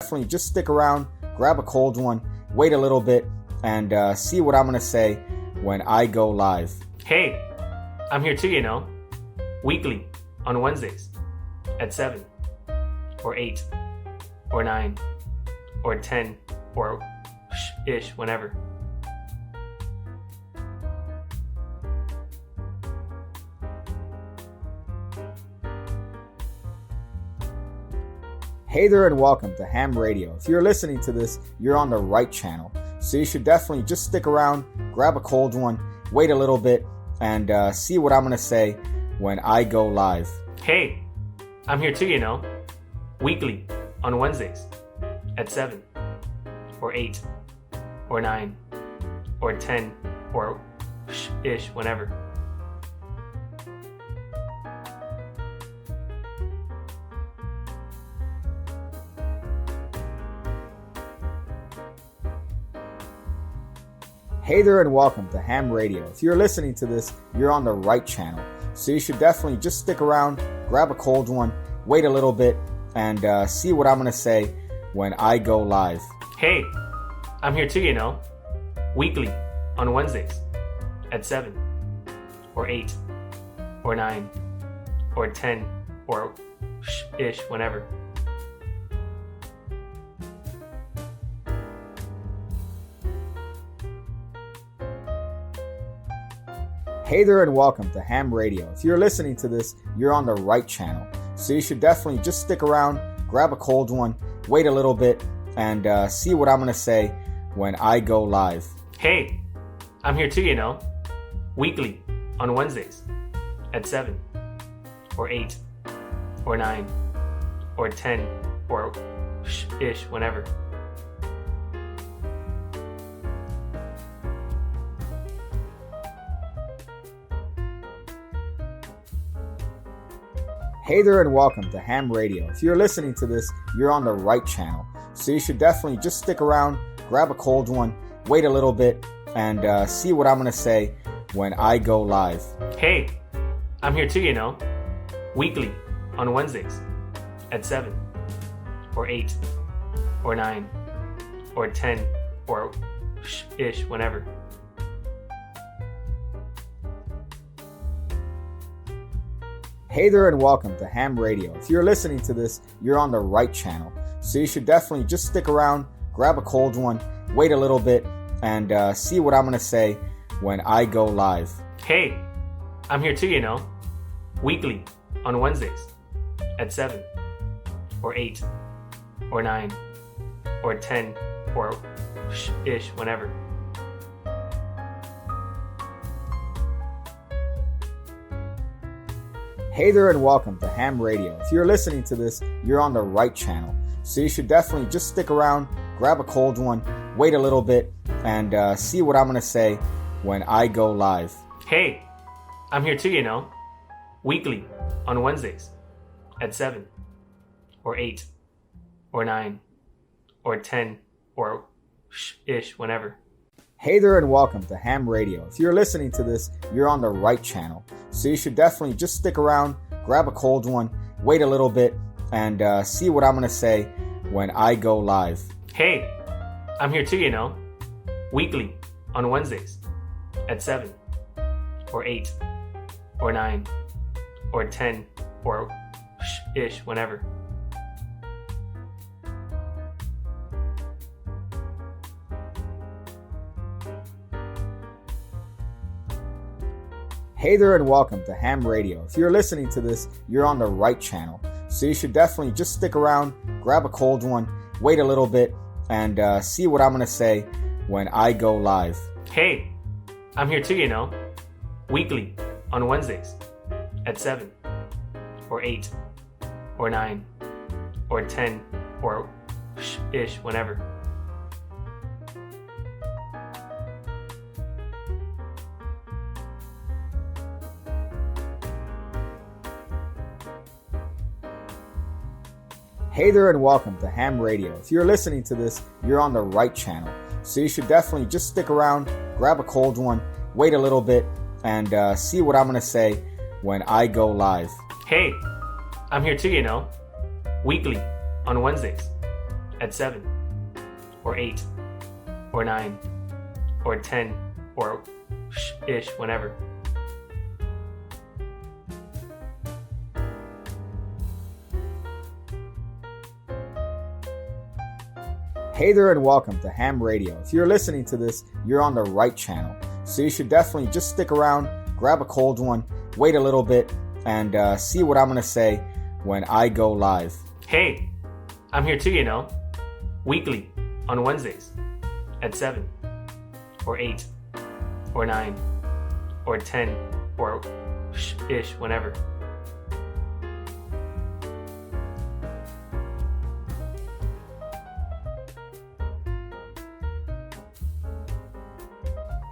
definitely just stick around, grab a cold one, wait a little bit, and see what I'm going to say when I go live. Hey, I'm here too, weekly on Wednesdays at 7 or 8 or 9 or 10 or ish, whenever. Hey there and welcome to Ham Radio. If you're listening to this, you're on the right channel. So you should definitely just stick around, grab a cold one, wait a little bit, and see what I'm going to say when I go live. Hey, I'm here too, weekly on Wednesdays at 7 or 8 or 9 or 10 or ish, whenever. Hey there and welcome to Ham Radio. If you're listening to this, you're on the right channel. So you should definitely just stick around, grab a cold one, wait a little bit, and see what I'm going to say when I go live. Hey, I'm here too, weekly on Wednesdays at 7 or 8 or 9 or 10 or ish, whenever. Hey there and welcome to Ham Radio. If you're listening to this, you're on the right channel. So you should definitely just stick around, grab a cold one, wait a little bit, and see what I'm going to say when I go live. Hey, I'm here too, weekly on Wednesdays at 7 or 8 or 9 or 10 or ish, whenever. Hey there and welcome to Ham Radio. If you're listening to this, you're on the right channel. So you should definitely just stick around, grab a cold one, wait a little bit, and see what I'm going to say when I go live. Hey, I'm here too, weekly on Wednesdays at 7 or 8 or 9 or 10 or ish, whenever. Hey there and welcome to Ham Radio. If you're listening to this, you're on the right channel. So you should definitely just stick around, grab a cold one, wait a little bit, and see what I'm going to say when I go live. Hey, I'm here too, weekly on Wednesdays at 7 or 8 or 9 or 10 or ish, whenever. Hey there and welcome to Ham Radio. If you're listening to this, you're on the right channel. So you should definitely just stick around, grab a cold one, wait a little bit, and see what I'm going to say when I go live. Hey, I'm here too, weekly on Wednesdays at 7 or 8 or 9 or 10 or ish, whenever. Hey there and welcome to Ham Radio. If you're listening to this, you're on the right channel. So you should definitely just stick around, grab a cold one, wait a little bit, and see what I'm going to say when I go live. Hey, I'm here too, weekly on Wednesdays at 7 or 8 or 9 or 10 or ish, whenever. Hey there and welcome to Ham Radio. If you're listening to this, you're on the right channel. So you should definitely just stick around, grab a cold one, wait a little bit, and see what I'm going to say when I go live. Hey, I'm here too, weekly on Wednesdays at 7 or 8 or 9 or 10 or ish, whenever. Hey there and welcome to Ham Radio. If you're listening to this, you're on the right channel. So you should definitely just stick around, grab a cold one, wait a little bit, and see what I'm going to say when I go live. Hey, I'm here too, weekly on Wednesdays at 7 or 8 or 9 or 10 or ish, whenever. Hey there and welcome to Ham Radio. If you're listening to this, you're on the right channel. So you should definitely just stick around, grab a cold one, wait a little bit, and see what I'm going to say when I go live. Hey, I'm here too, weekly on Wednesdays at 7 or 8 or 9 or 10 or ish, whenever.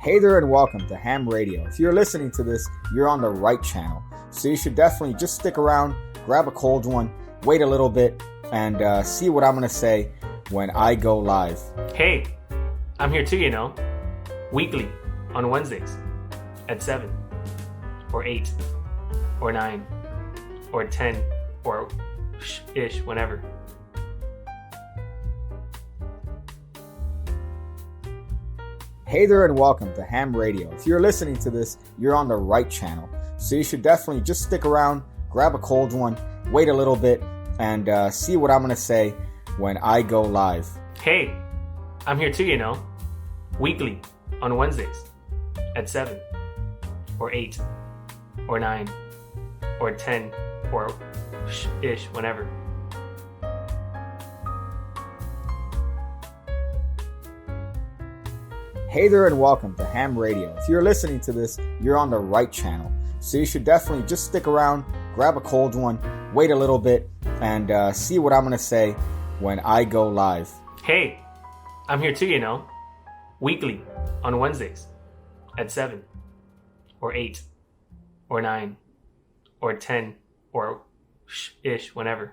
Hey there and welcome to Ham Radio. If you're listening to this, you're on the right channel. So you should definitely just stick around, grab a cold one, wait a little bit, and see what I'm going to say when I go live. Hey, I'm here too, weekly on Wednesdays at 7 or 8 or 9 or 10 or ish, whenever. Hey there and welcome to Ham Radio. If you're listening to this, you're on the right channel. So you should definitely just stick around, grab a cold one, wait a little bit, and see what I'm going to say when I go live. Hey, I'm here too, weekly on Wednesdays at 7 or 8 or 9 or 10 or ish, whenever. Hey there and welcome to Ham Radio. If you're listening to this, you're on the right channel. So you should definitely just stick around, grab a cold one, wait a little bit, and see what I'm going to say when I go live. Hey, I'm here too, weekly on Wednesdays at 7 or 8 or 9 or 10 or ish, whenever.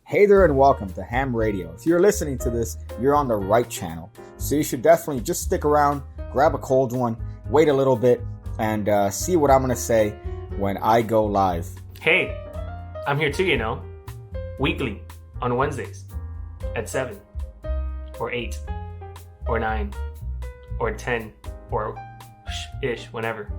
Hey there and welcome to Ham Radio. If you're listening to this, you're on the right channel. So you should definitely just stick around, grab a cold one, wait a little bit, and see what I'm going to say when I go live. Hey, I'm here too, weekly on Wednesdays at 7 or 8 or 9 or 10 or ish, whenever.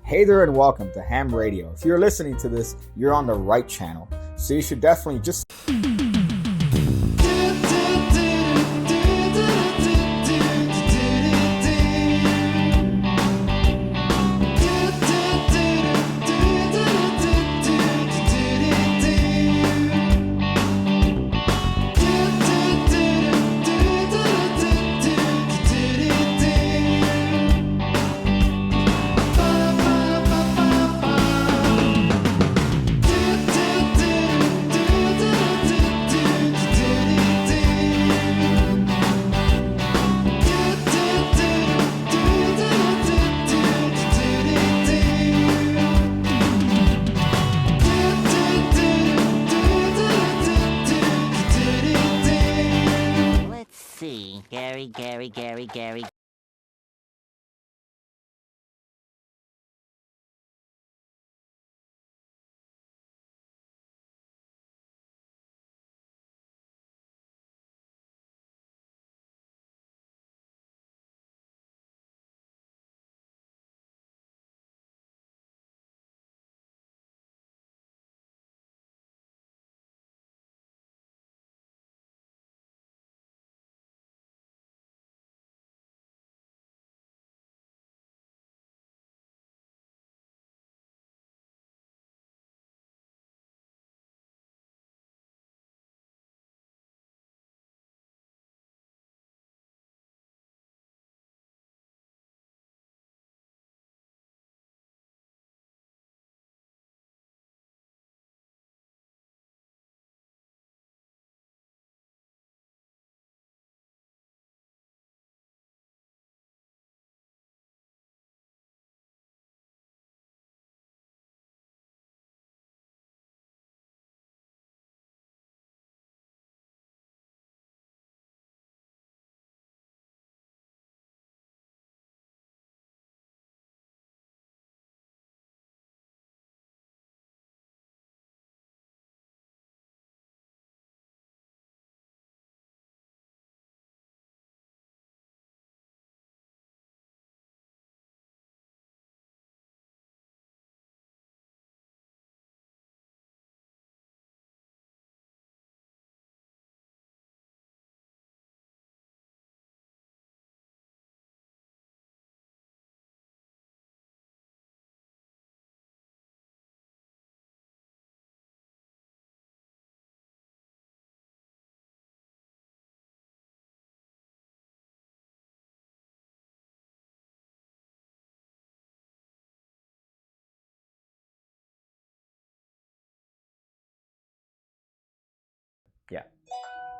Hey there and welcome to Ham Radio. If you're listening to this, you're on the right channel. So you should definitely just...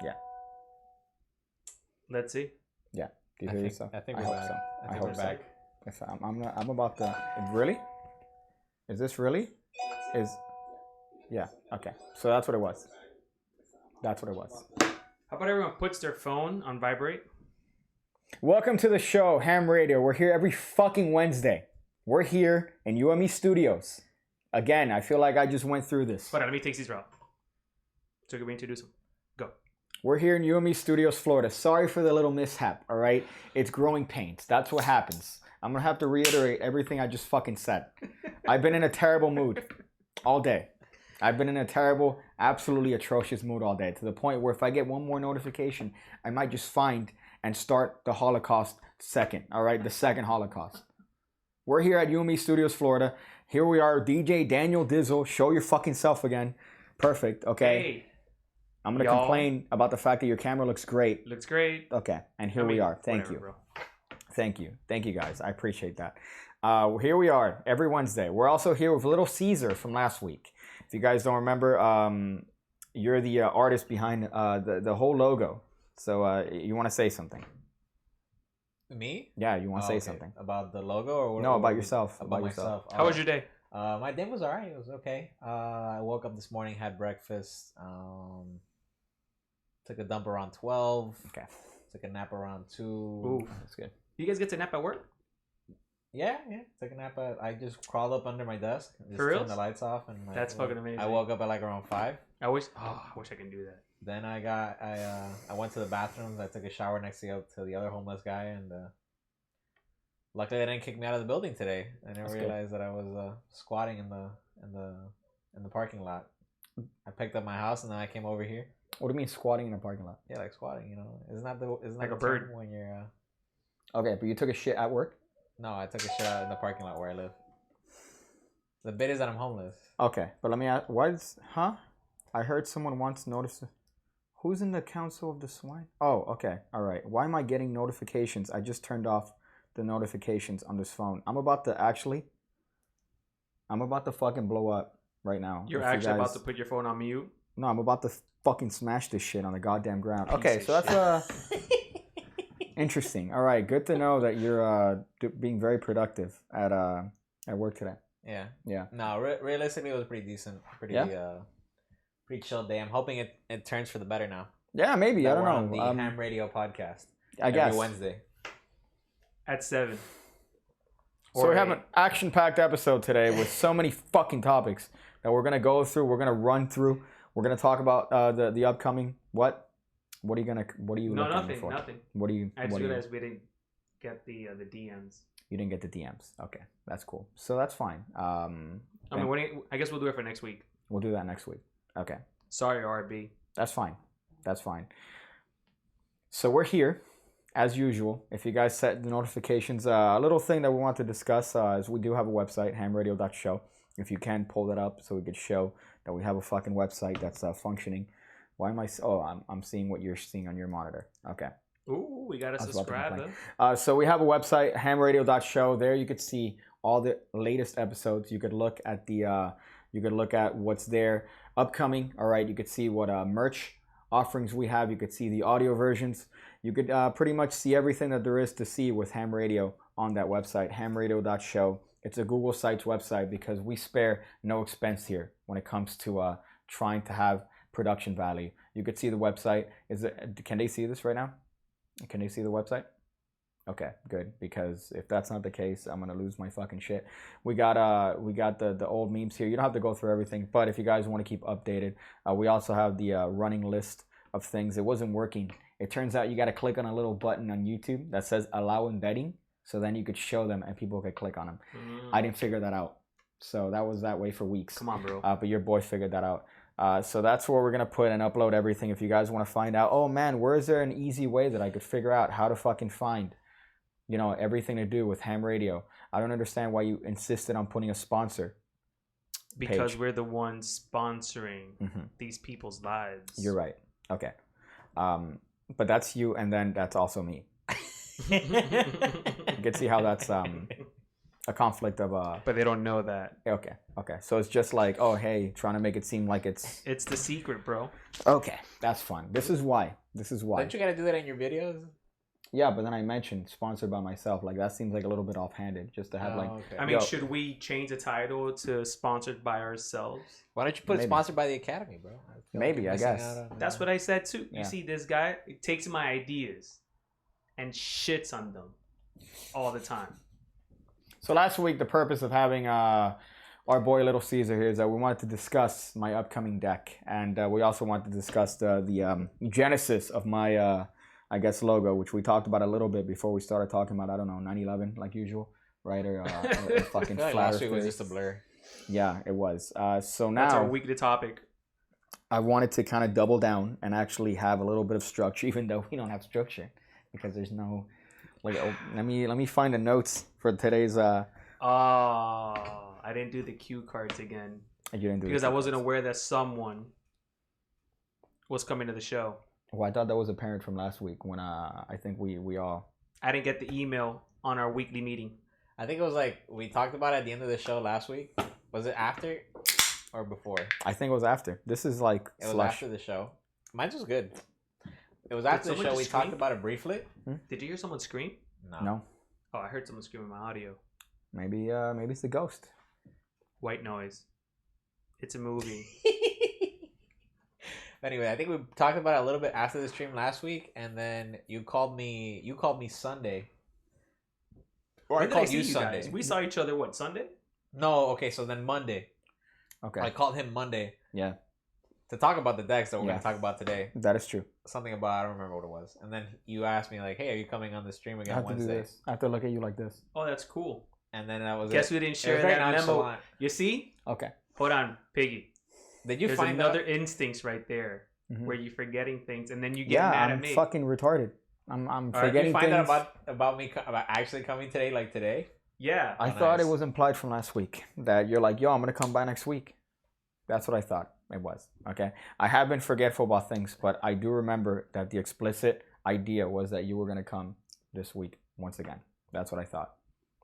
Yeah. Let's see. Yeah. Do you hear yourself? I think I we're hope back. so. I think hope we're so. back. If I'm about to. Really? Is this really? Yeah. Okay. So that's what it was. That's what it was. How about everyone puts their phone on vibrate? Welcome to the show, Ham Radio. We're here every fucking Wednesday. We're here in UME Studios. Again, I feel like I just went through this. Hold on, let me take these out. So can we introduce them? Go. We're here in UME Studios, Florida. Sorry for the little mishap, all right? It's growing pains. That's what happens. I'm going to have to reiterate everything I just fucking said. I've been in a terrible mood all day. I've been in a terrible, absolutely atrocious mood all day, to the point where if I get one more notification, I might just find and start the Holocaust second, all right? The second Holocaust. We're here at UME Studios, Florida. Here we are, DJ Daniel Dizzle. Show your fucking self again. Perfect, okay? Hey. I'm going to complain about the fact that your camera looks great. Looks great. Okay, and here we are. Thank you. Bro. Thank you. Thank you, guys. I appreciate that. Here we are every Wednesday. We're also here with Little Caesar from last week. If you guys don't remember, you're the artist behind the whole logo. So you want to say something? Me? Yeah, you want to say something. About the logo or what? No, about yourself. About myself. How was your day? My day was alright. It was okay. I woke up this morning, had breakfast, took a dump around 12. Okay. Took a nap around 2. Ooh, That's good. You guys get to nap at work? Yeah. Took a nap. I just crawled up under my desk. Just For reals? turned the lights off and That's fucking amazing. I woke up at like around 5. I wish I can do that. Then I went to the bathrooms. I took a shower next to the other homeless guy, and luckily they didn't kick me out of the building today. I didn't realize that I was squatting in the parking lot. I picked up my house and then I came over here. What do you mean squatting in a parking lot? Yeah, like squatting. You know, isn't Like the a bird term when you're? Okay, but you took a shit at work? No, I took a shit out in the parking lot where I live. The bit is that I'm homeless. Okay, but let me ask, I heard someone once noticed. Who's in the Council of the Swine? Oh, okay, all right. Why am I getting notifications? I just turned off the notifications on this phone. I'm about to fucking blow up right now. You're actually about to put your phone on mute? No, I'm about to fucking smash this shit on the goddamn ground. Okay, so that's interesting. All right, good to know that you're being very productive at work today. Yeah. No, realistically, it was pretty decent. Pretty chill day. I'm hoping it turns for the better now. Yeah, maybe. I don't know. On the Ham Radio podcast. I guess every Wednesday at 7. So we have an action-packed episode today with so many fucking topics that we're gonna go through. We're gonna run through. We're gonna talk about the upcoming what? What are you looking for? Nothing. What do you? I just realized we didn't get the DMs. You didn't get the DMs. Okay, that's cool. So that's fine. I guess we'll do it for next week. We'll do that next week. Okay. Sorry, RB. That's fine. So we're here, as usual. If you guys set the notifications, a little thing that we want to discuss is we do have a website, hamradio.show. If you can pull that up so we could show that we have a fucking website that's functioning. Why am I? I'm seeing what you're seeing on your monitor. Okay. Ooh, we gotta subscribe. So we have a website, hamradio.show. There you could see all the latest episodes. You could look at what's there upcoming. All right, you could see what merch offerings we have. You could see the audio versions. You could pretty much see everything that there is to see with Ham Radio on that website, hamradio.show. It's a Google Sites website because we spare no expense here when it comes to trying to have production value. You could see the website. Can they see this right now? Can they see the website? Okay, good, because if that's not the case, I'm gonna lose my fucking shit. We got the old memes here. You don't have to go through everything, but if you guys want to keep updated, we also have the running list of things. It wasn't working. It turns out you got to click on a little button on YouTube that says allow embedding, so then you could show them and people could click on them. I didn't figure that out, so that was that way for weeks. Come on, bro. But your boy figured that out. So that's where we're going to put and upload everything. If you guys want to find out, oh man, where is there an easy way that I could figure out how to fucking find, everything to do with Ham Radio. I don't understand why you insisted on putting a sponsor. Because page. We're the ones sponsoring these people's lives. You're right. Okay. But that's you, and then that's also me. You can see how that's a conflict of But they don't know that. Okay. So it's just like, oh hey, trying to make it seem like it's the secret, bro. Okay, that's fun. This is why. Don't you gotta do that in your videos? Yeah, but then I mentioned sponsored by myself. Like that seems like a little bit offhanded, just to have I mean, should we change the title to sponsored by ourselves? Why don't you put sponsored by the Academy, bro? Maybe, I guess. That's what I said too. You see, this guy takes my ideas and shits on them all the time. So last week, the purpose of having our boy Little Caesar here is that we wanted to discuss my upcoming deck, and we also wanted to discuss the genesis of my I guess logo, which we talked about a little bit before we started talking about 9/11 like usual, right? Or fucking like last week was just a blur. Yeah, it was. So now that's our weekly topic. I wanted to kind of double down and actually have a little bit of structure, even though we don't have structure because there's no. Like, let me find the notes for today's. I didn't do the cue cards again. You didn't do because I wasn't aware that someone was coming to the show. Well, I thought that was apparent from last week when I think we all. I didn't get the email on our weekly meeting. I think it was like we talked about it at the end of the show last week. Was it after or before? I think it was after. This is like it was after the show. Mine was good. It was after the show. We talked about it briefly. Did you hear someone scream? No. Oh, I heard someone scream in my audio. Maybe it's the ghost. White noise. It's a movie. Anyway, I think we talked about it a little bit after the stream last week, and then you called me Sunday. Or I called you Sunday. Guys? We saw each other what, Sunday? No, okay, so then Monday. Okay. I called him Monday. Yeah. To talk about the decks that we're going to talk about today. That is true. Something about, I don't remember what it was. And then you asked me like, hey, are you coming on the stream again Wednesday? Do this. I have to look at you like this. Oh, that's cool. And then that was Guess we didn't share that memo. You see? Okay. Hold on, Piggy. Did you There's find another instincts right there where you're forgetting things and then you get mad at me. I'm fucking retarded. I'm forgetting you find things. out about me about actually coming today, like today? Yeah. I thought it was implied from last week that you're like, yo, I'm going to come by next week. That's what I thought it was. Okay. I have been forgetful about things, but I do remember that the explicit idea was that you were going to come this week once again. That's what I thought.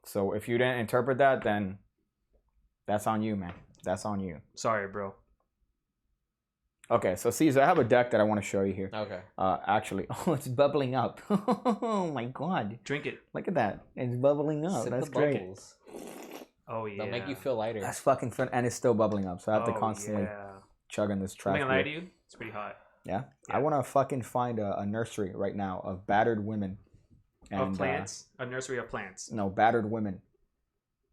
So if you didn't interpret that, then that's on you, man. That's on you. Sorry, bro. Okay, so Caesar, I have a deck that I want to show you here. Okay. Actually, it's bubbling up. Oh my god. Drink it. Look at that. It's bubbling up. That's great. Bubbles. Oh yeah. They'll make you feel lighter. That's fucking fun, and it's still bubbling up. So I have to constantly chug in this trash. I'm gonna lie to you. It's pretty hot. Yeah. I want to fucking find a nursery right now of battered women. Of plants? A nursery of plants. No, battered women.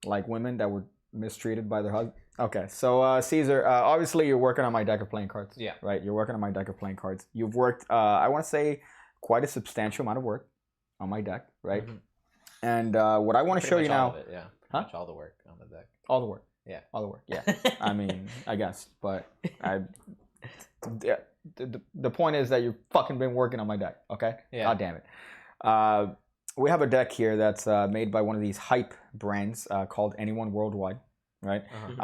Like women that were mistreated by their husband. Okay, so Caesar, obviously you're working on my deck of playing cards. Yeah. Right? You're working on my deck of playing cards. You've worked, I want to say, quite a substantial amount of work on my deck, right? Mm-hmm. And what I want to show you now... Yeah, pretty much all the work on the deck. All the work. Yeah. All the work, yeah. I mean, I guess, but the point is that you've fucking been working on my deck, okay? Yeah. God damn it. We have a deck here that's made by one of these hype brands called Anyone Worldwide, right?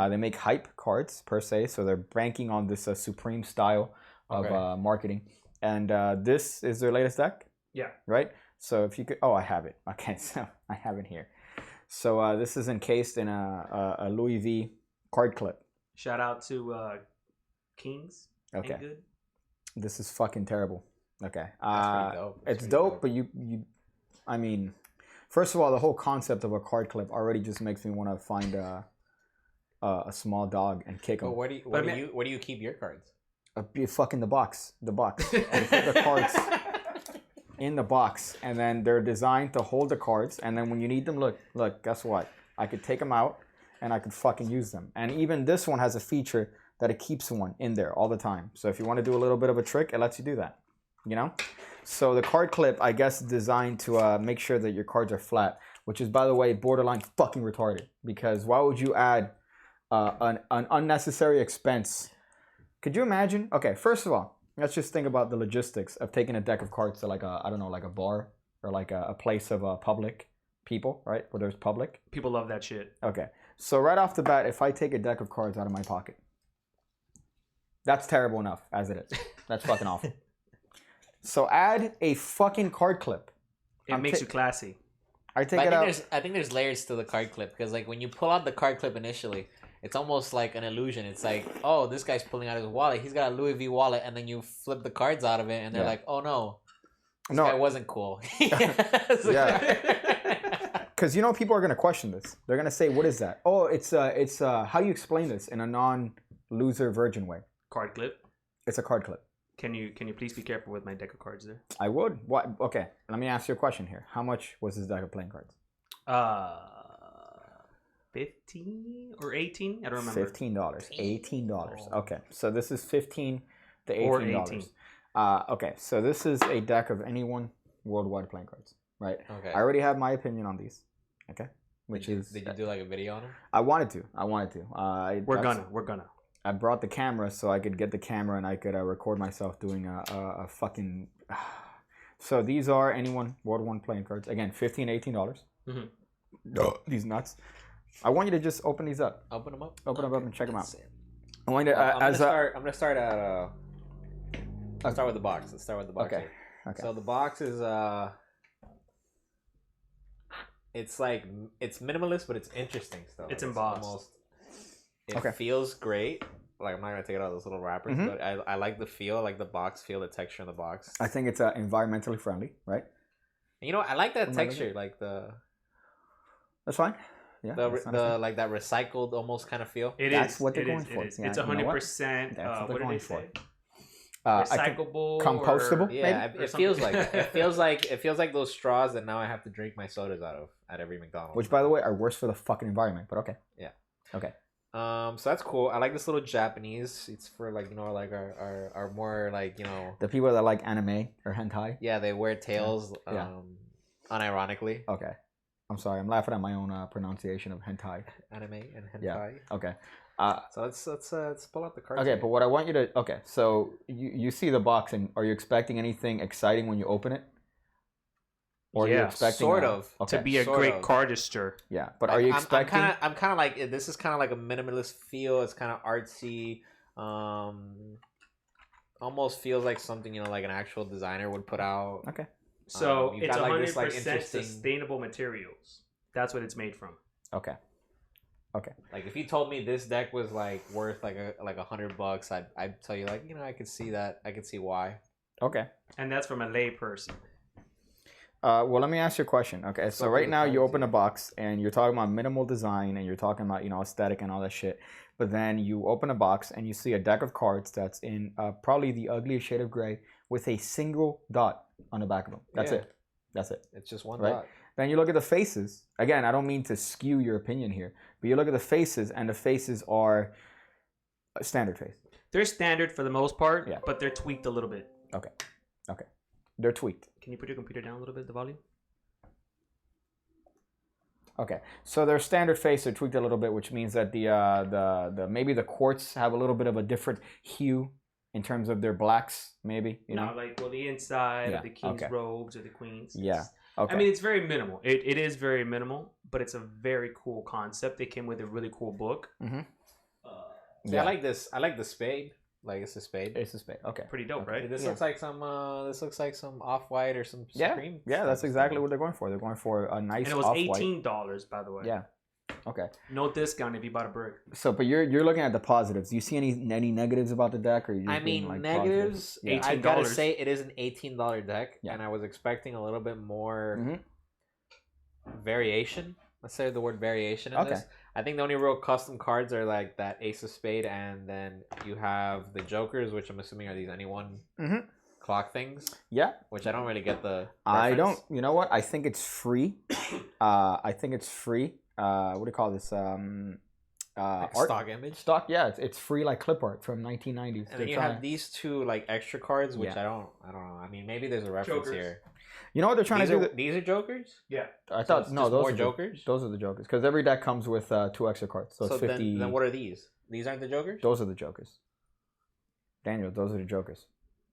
They make hype cards per se, so they're banking on this supreme style of marketing. And this is their latest deck. Yeah. Right? So if you could, I have it. Okay, so I have it here. So this is encased in a Louis V card clip. Shout out to Kings. Okay. Ain't good. This is fucking terrible. Okay. That's pretty dope. It's dope, but you I mean, first of all, the whole concept of a card clip already just makes me want to find a small dog and kick him. But where do you keep your cards? Fucking the box. The box. And put the cards in the box, and then they're designed to hold the cards. And then when you need them, look. Guess what? I could take them out, and I could fucking use them. And even this one has a feature that it keeps one in there all the time. So if you want to do a little bit of a trick, it lets you do that. You know. So the card clip, I guess, is designed to make sure that your cards are flat, which is, by the way, borderline fucking retarded. Because why would you add an unnecessary expense? Could you imagine? Okay, first of all, let's just think about the logistics of taking a deck of cards to like a bar or like a place of public people, right? Where there's public. People love that shit. Okay, so right off the bat, if I take a deck of cards out of my pocket, that's terrible enough as it is. That's fucking awful. So add a fucking card clip. It makes you classy. I take But it out. I think there's layers to the card clip because like when you pull out the card clip initially, it's almost like an illusion. It's like, oh, this guy's pulling out his wallet. He's got a Louis V wallet, and then you flip the cards out of it, and they're like, oh no, this guy wasn't cool. Because people are gonna question this. They're gonna say, "What is that?" Oh, it's how do you explain this in a non-loser virgin way? Card clip. It's a card clip. Can you please be careful with my deck of cards there? I would. What? Okay, let me ask you a question here. How much was this deck of playing cards? 15 or 18? I don't remember. $15. $18. Okay, so this is 15 to Or $18. Okay, so this is a deck of anyone worldwide playing cards, right? Okay. I already have my opinion on these. Okay, Did you do like a video on them? I wanted to. We're gonna. I brought the camera so I could get the camera and I could record myself doing a fucking. So these are anyone worldwide playing cards. Again, $15, $18. These nuts. I want you to just open these up. Open them up. Open them up and check them out. I want you to. I'm gonna start at. Let's start with the box. Let's start with the box. Okay. Okay. So the box is it's minimalist, but it's interesting stuff. It's embossed. It feels great. Like I'm not gonna take it out of those little wrappers, but I like the feel, like the box feel, the texture in the box. I think it's environmentally friendly, right? And, I like that texture, like the. That's fine. Yeah. The like that recycled almost kind of feel. That's what they're going for. It's 100%. What did they say? Recyclable, compostable. Yeah, maybe? it feels like it. It feels like those straws that now I have to drink my sodas out of at every McDonald's. Which, by the way, are worse for the fucking environment. But okay. Yeah. Okay. So that's cool. I like this little Japanese. It's for like like our more like the people that like anime or hentai. Yeah, they wear tails. Yeah. Unironically. Okay. I'm sorry. I'm laughing at my own pronunciation of hentai. Anime and hentai. Yeah. Okay. So let's pull out the cards. Okay, here. but what I want you to so you see the box and are you expecting anything exciting when you open it? Or are you expecting to be a great cardistor? Yeah, but are you expecting? I'm kind of like this is kind of like a minimalist feel. It's kind of artsy. Almost feels like something like an actual designer would put out. Okay. So it's 100% sustainable materials. That's what it's made from. Okay. Okay. Like if you told me this deck was like worth like $100, I'd tell you like I could see that. I could see why. Okay. And that's from a lay person. Well, let me ask you a question. Okay, so right now you open a box and you're talking about minimal design and you're talking about aesthetic and all that shit. But then you open a box and you see a deck of cards that's in probably the ugliest shade of gray with a single dot on the back of them. That's it. That's it. It's just one right? dot. Then you look at the faces. Again, I don't mean to skew your opinion here, but you look at the faces and the faces are a standard face. They're standard for the most part, but they're tweaked a little bit. Okay. Okay. They're tweaked. Can you put your computer down a little bit, the volume? Okay, so their standard face are tweaked a little bit, which means that the maybe the quartz have a little bit of a different hue in terms of their blacks, maybe like the inside of the king's robes or the queen's. Yeah. Okay. I mean, it's very minimal. It is very minimal, but it's a very cool concept. They came with a really cool book. Mm-hmm. I like this. I like the spade. Like it's a spade. It's a spade. Okay. Pretty dope, right? This looks like some. This looks like some Off-White or some Supreme. Yeah, that's exactly what they're going for. They're going for a nice. And it was Off-White. $18, by the way. Yeah. Okay. No discount if you bought a brick. So, but you're looking at the positives. Do you see any negatives about the deck, or negatives? Yeah. I gotta say, it is an $18 deck, and I was expecting a little bit more variation. Let's say the word variation in this. I think the only real custom cards are like that Ace of Spade, and then you have the Jokers, which I'm assuming are these anyone clock things. Yeah. Which I don't really get the reference. I don't. You know what? I think it's free. I think it's free. What do you call this? Like art? stock image. Stock. Yeah, it's free like clip art from 1990s. And then you have these two like extra cards, which I don't know. I mean, maybe there's a reference here. You know what they're trying to do? These are Jokers? Yeah. I thought no, those more are Jokers. Those are the Jokers because every deck comes with 2 extra cards, so it's 50. Then what are these? These aren't the Jokers? Those are the Jokers. Daniel, those are the Jokers.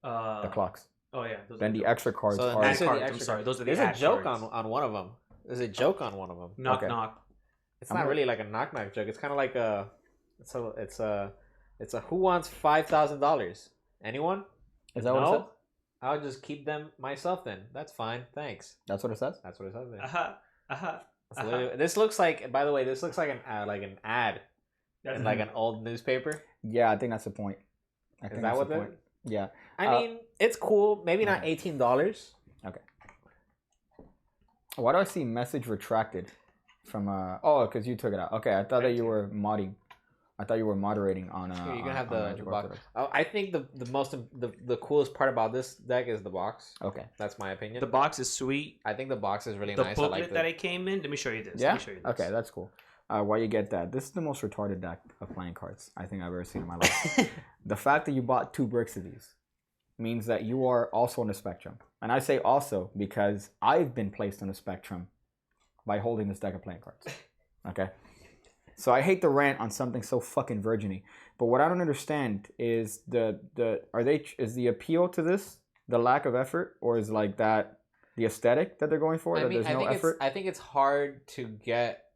The clocks. Oh yeah. Then the extra cards are. I'm sorry, those are the. There's a joke on one of them. There's a joke on one of them. Knock knock. It's not really like a knock knock joke. It's kind of like a. It's a who wants $5,000? Anyone? Is that what it says? I'll just keep them myself then. That's fine. Thanks. That's what it says? That's what it says there. This looks like, by the way, this looks like an ad in like an old newspaper. Yeah, I think that's the point. Is that what the point? Yeah. I mean, it's cool. Maybe not $18. Okay. Why do I see message retracted from oh, because you took it out. Okay, I thought that you were modding. I thought you were moderating on Here, you can have the box. Orthodox. I think the coolest part about this deck is the box. Okay. That's my opinion. The box is sweet. I think the box is really The nice. booklet I like that it came in. Let me show you this. Yeah? Let me show you this. Okay, that's cool. While you get that, this is the most retarded deck of playing cards I think I've ever seen in my life. The fact that you bought 2 bricks of these means that you are also on the spectrum. And I say also because I've been placed on the spectrum by holding this deck of playing cards. Okay? So I hate to rant on something so fucking virgin-y, but what I don't understand is is the appeal to this the lack of effort, or is like that the aesthetic that they're going for? I mean, there's no effort. I think it's hard to get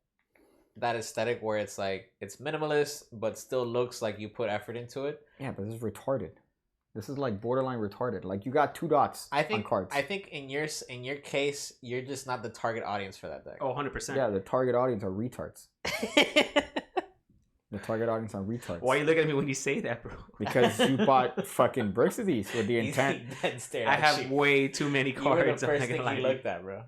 that aesthetic where it's like it's minimalist but still looks like you put effort into it. Yeah, but this is retarded. This is like borderline retarded. Like you got 2 dots on cards. I think in your case, you're just not the target audience for that deck. Oh, 100%. Yeah, the target audience are retards. The target audience are retards. Why are you looking at me when you say that, bro? Because you bought fucking bricks of these with the intent. I have way too many cards. You were the first thing you looked at, bro.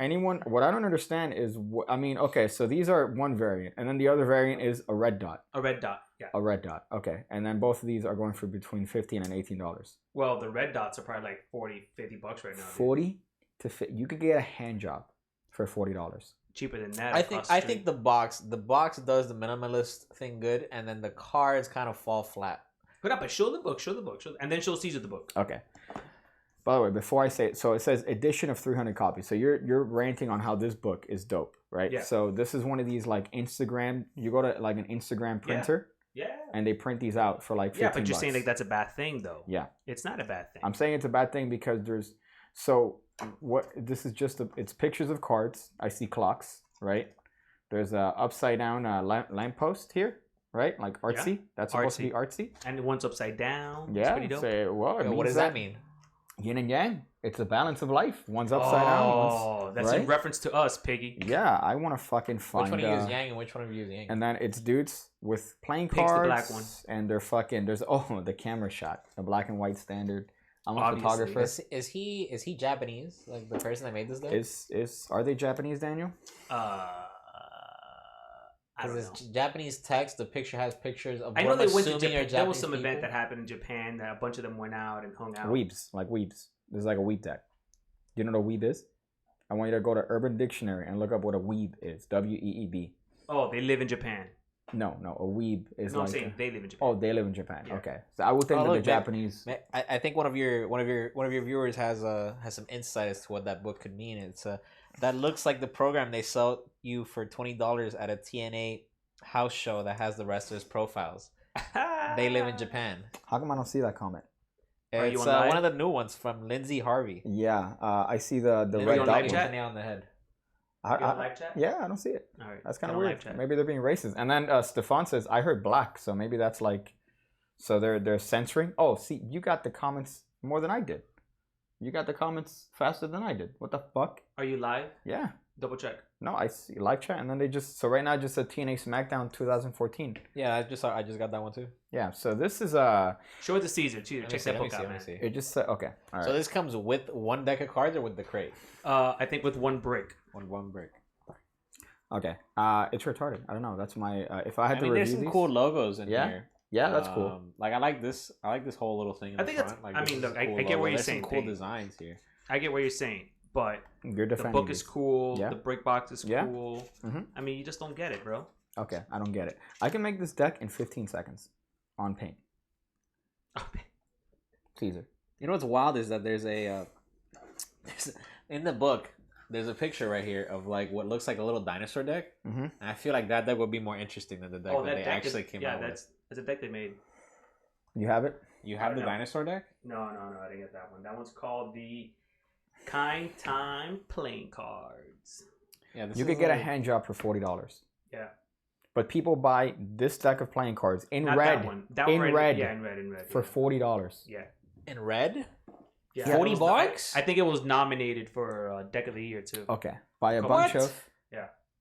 What I don't understand is, I mean, okay, so these are one variant, and then the other variant is a red dot. A red dot, yeah. A red dot, okay. And then both of these are going for between $15 and $18. Well, the red dots are probably like $40-$50 right now. 40 to 50. You could get a hand job for $40. Cheaper than that. I think the box does the minimalist thing good, and then the cards kind of fall flat. Put up, but show the book, and then show Caesar the book. Okay. By the way, before I say it, so it says edition of 300 copies. So you're ranting on how this book is dope, right? Yeah. So this is one of these like Instagram. You go to like an Instagram printer. Yeah. And they print these out for like $15. Yeah, but you're saying like that's a bad thing, though. Yeah. It's not a bad thing. I'm saying it's a bad thing because there's what this is just it's pictures of cards. I see clocks, right? There's a upside down lamppost here, right? Like artsy. Yeah. That's supposed to be artsy. And one's upside down. Yeah. It's pretty dope. Say, well, what does that mean? Yin and yang. It's a balance of life. One's upside down. Oh, that's right? in reference to us, Piggy. Yeah, I want to fucking find. Which one of you is yang and which one of you is yang? And then it's dudes with playing Pig's cards. the black one. And they're fucking. There's the camera shot, the black and white standard. I'm a Obviously. photographer. Is he Japanese? Like the person that made this deck? Are they Japanese, Daniel? I don't know. Japanese text. The picture has pictures of. I know they went to Japan. Japan. There was some event that happened in Japan that a bunch of them went out and hung out. Weebs, like weebs. This is like a weeb deck. Do you know what a weeb is? I want you to go to Urban Dictionary and look up what a weeb is. WEEB. Oh, they live in Japan. No, a weeb is no, like. I'm saying they live in Japan. Oh, they live in Japan. Yeah. Okay, so I would think that the Japanese. I think one of your viewers has some insight as to what that book could mean. It's that looks like the program they sell you for $20 at a TNA house show that has the wrestlers' profiles. They live in Japan. How come I don't see that comment? It's one of the new ones from Lindsay Harvey. Yeah, I see the red dot. Nail on the head. Live chat? Yeah, I don't see it. All right. That's kind of weird. Maybe they're being racist. And then Stefan says, "I heard black," so maybe that's like, so they're censoring. Oh, see, you got the comments more than I did. You got the comments faster than I did. What the fuck? Are you live? Yeah. Double check. No, I see live chat, and then they just right now it just said TNA SmackDown 2014. Yeah, I just got that one too. Yeah, so this is show it to Caesar. Check that book out, man. It just said okay. All right. So this comes with one deck of cards or with the crate? I think with one brick. One brick. Okay. It's retarded. I don't know. That's my. If I had to review there's some these, cool logos in here. Yeah, that's cool. Like I like this. I like this whole little thing. I think that's. Like, I mean, look, I get what you're saying. Some cool designs here. I get what you're saying, but the book is cool. Yeah. The brick box is cool. Mm-hmm. I mean, you just don't get it, bro. Okay, I don't get it. I can make this deck in 15 seconds on Paint. Caesar. You know what's wild is that there's in the book. There's a picture right here of like what looks like a little dinosaur deck, and I feel like that deck would be more interesting than the deck that they actually came out with. That's a deck they made. You have it? You have the dinosaur deck? No, I didn't get that one. That one's called the Kind Time Playing Cards. Yeah, you could get a hand job for $40. Yeah. But people buy this deck of playing cards in Not red. That one. In red. Yeah, in red. For $40. Yeah. In red? Yeah, $40? I think it was nominated for Deck of the Year too. Okay, by a bunch of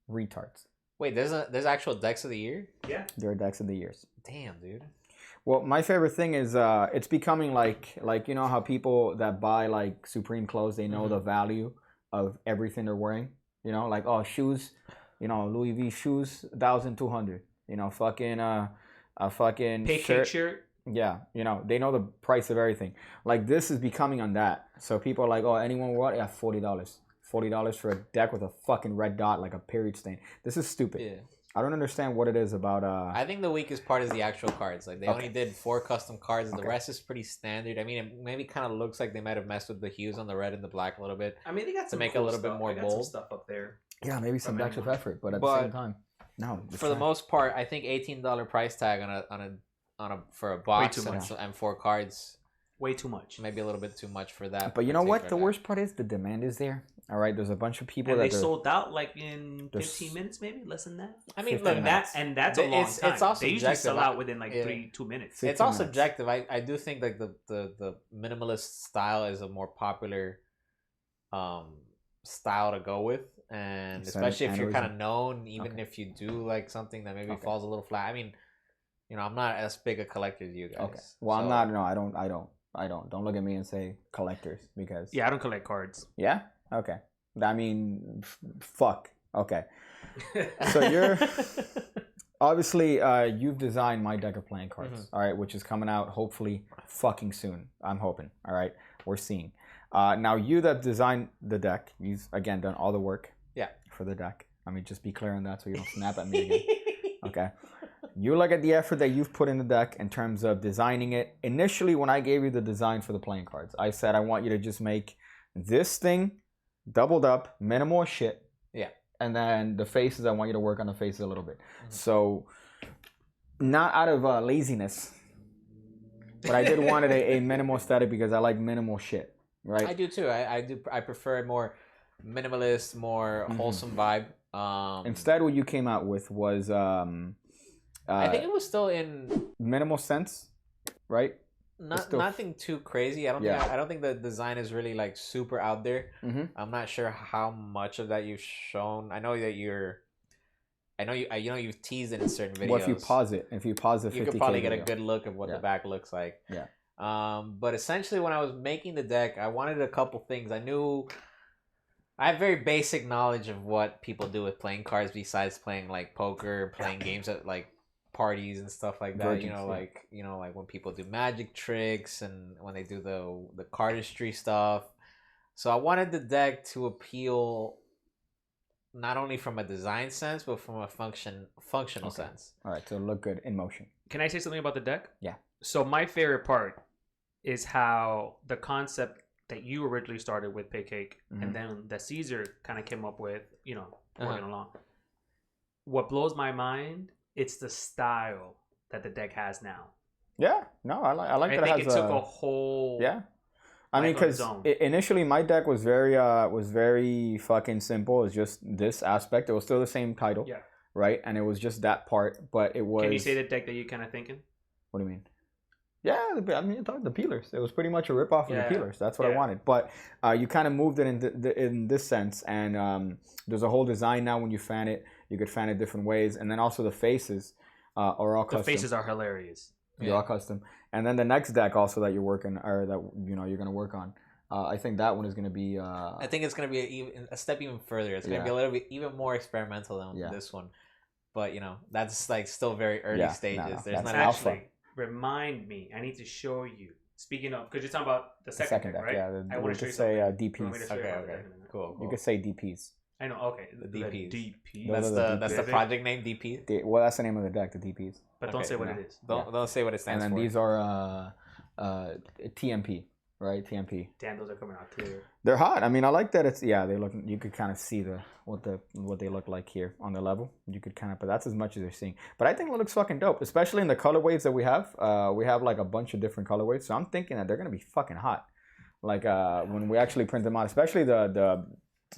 Retards. Wait, there's actual decks of the year? Yeah. There are decks of the years. Damn, dude. Well, my favorite thing is it's becoming like you know how people that buy like Supreme clothes, they know the value of everything they're wearing. You know, like shoes, you know, Louis V shoes, 1,200. You know, fucking a fucking Pancake shirt. Yeah, you know, they know the price of everything. Like this is becoming on that. So people are like, oh, anyone what? Yeah, $40. $40 for a deck with a fucking red dot like a period stain. This is stupid. Yeah. I don't understand what it is about. I think the weakest part is the actual cards. Like they only did 4 custom cards. The rest is pretty standard. I mean, it maybe kind of looks like they might have messed with the hues on the red and the black a little bit. I mean, they got to make it a little bit more bold. Some stuff up there. Yeah, maybe some extra effort, but at the same time, no. For the most part, I think $18 price tag on a for a box and 4 cards. Way too much. Maybe a little bit too much for that. But you know what? The worst part is the demand is there. All right, there's a bunch of people and that they sold out like in 15 minutes, maybe less than that. I mean, look, that's a long time. It's also they usually sell out within like 2 minutes. It's all subjective. I do think like the minimalist style is a more popular style to go with, and especially if you're kind of known, even if you do like something that maybe falls a little flat. I mean, you know, I'm not as big a collector as you guys. Okay. Well, I'm not. No, I don't. Don't look at me and say collectors because. Yeah, I don't collect cards. Yeah. Okay. I mean, fuck. Okay. So you're obviously you've designed my deck of playing cards. All right, which is coming out hopefully fucking soon. I'm hoping. All right, we're seeing. Now you that designed the deck, you've again done all the work. Yeah. For the deck. I mean, just be clear on that so you don't snap at me again. Okay. You look at the effort that you've put in the deck in terms of designing it. Initially, when I gave you the design for the playing cards, I said I want you to just make this thing doubled up, minimal shit. Yeah. And then the faces, I want you to work on the faces a little bit. So, not out of laziness, but I did want it a minimal aesthetic because I like minimal shit, right? I do too. I prefer a more minimalist, more wholesome vibe. Instead, what you came out with was I think it was still in minimal sense, right? Nothing too crazy. I don't think the design is really like super out there. I'm not sure how much of that you've shown. I know you've teased it in certain videos. Well, if you pause it, you could probably get a good look of what the back looks like. Yeah. But essentially, when I was making the deck, I wanted a couple things. I have very basic knowledge of what people do with playing cards besides playing like poker, playing games at like parties and stuff like that. Virgins, like when people do magic tricks and when they do the cardistry stuff. So I wanted the deck to appeal not only from a design sense but from a functional sense. All right, to look good in motion. Can I say something about the deck? Yeah. So my favorite part is how the concept that you originally started with Pancake and then that Caesar kind of came up with, working along. What blows my mind, it's the style that the deck has now. Yeah, no, I like that. I think it took a whole. Yeah, I mean, because initially my deck was very fucking simple. It's just this aspect. It was still the same title. Yeah. Right, and it was just that part, but it was. Can you say the deck that you're kind of thinking? What do you mean? Yeah, I mean, the peelers. It was pretty much a ripoff of the peelers. That's what I wanted. But you kind of moved it in this sense, and there's a whole design now. When you fan it, you could fan it different ways, and then also the faces are all custom. The faces are hilarious. They're all custom, and then the next deck also that you're working, or that you're gonna work on. I think that one is gonna be. I think it's gonna be a step even further. It's gonna be a little bit even more experimental than this one, but that's like still very early stages. No. There's not alpha. Remind me. I need to show you. Speaking of, because you're talking about the second deck, right? Yeah, I want to show you DPs. Okay, cool. You could say DPs. I know. Okay, the DPs. DPs. That's the project name, DP. Well, that's the name of the deck, the DPs. But don't say what it is. Don't say what it stands for. And then these are TMP, right? TMP. Damn, those are coming out clear. They're hot. I mean, I like that. They look. You could kind of see what they look like here on the level. You could kind of, but that's as much as they're seeing. But I think it looks fucking dope, especially in the colorways that we have. We have like a bunch of different colorways, so I'm thinking that they're gonna be fucking hot. Like when we actually print them out, especially the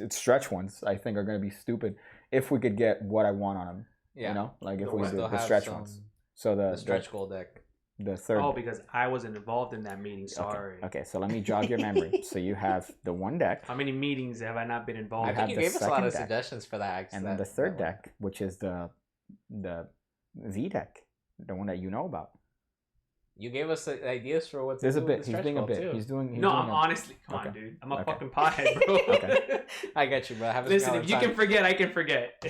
stretch ones, I think are gonna be stupid if we could get what I want on them. Yeah. Like if we do the stretch ones. So the stretch goal deck. The third. Oh, because I wasn't involved in that meeting. Sorry. Okay, so let me jog your memory. So you have the one deck. How many meetings have I not been involved I in? think you the gave us a lot of second deck. suggestions for that. And then the third deck, which is the V deck, the one that you know about. You gave us ideas for what to There's do a with bit. the He's stretch doing a goal, bit. too. He's doing. No, I'm honestly. Come on, Okay. dude. I'm a Okay. fucking pothead, bro. Okay. I get you, bro. Listen, if you can forget, I can forget.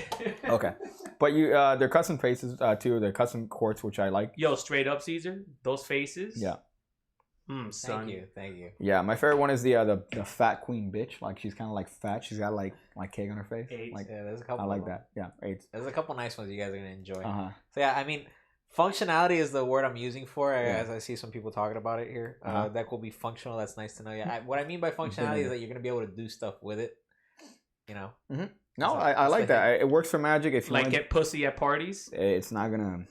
Okay, but you they're custom faces too. They're custom quartz, which I like. Yo, straight up, Caesar. Those faces. Yeah. Son. Thank you. Yeah, my favorite one is the fat queen bitch. Like she's kind of like fat. She's got like cake on her face. Eight. Like Yeah, there's a couple. I like of them. that. Yeah, 8. There's a couple nice ones you guys are gonna enjoy. So yeah, I mean, functionality is the word I'm using for it, as I see some people talking about it here. That will be functional. That's nice to know. Yeah, what I mean by functionality is that you're gonna be able to do stuff with it. You know. Mm-hmm. No, I like that. It works for Magic. If you like get pussy at parties. It's not gonna.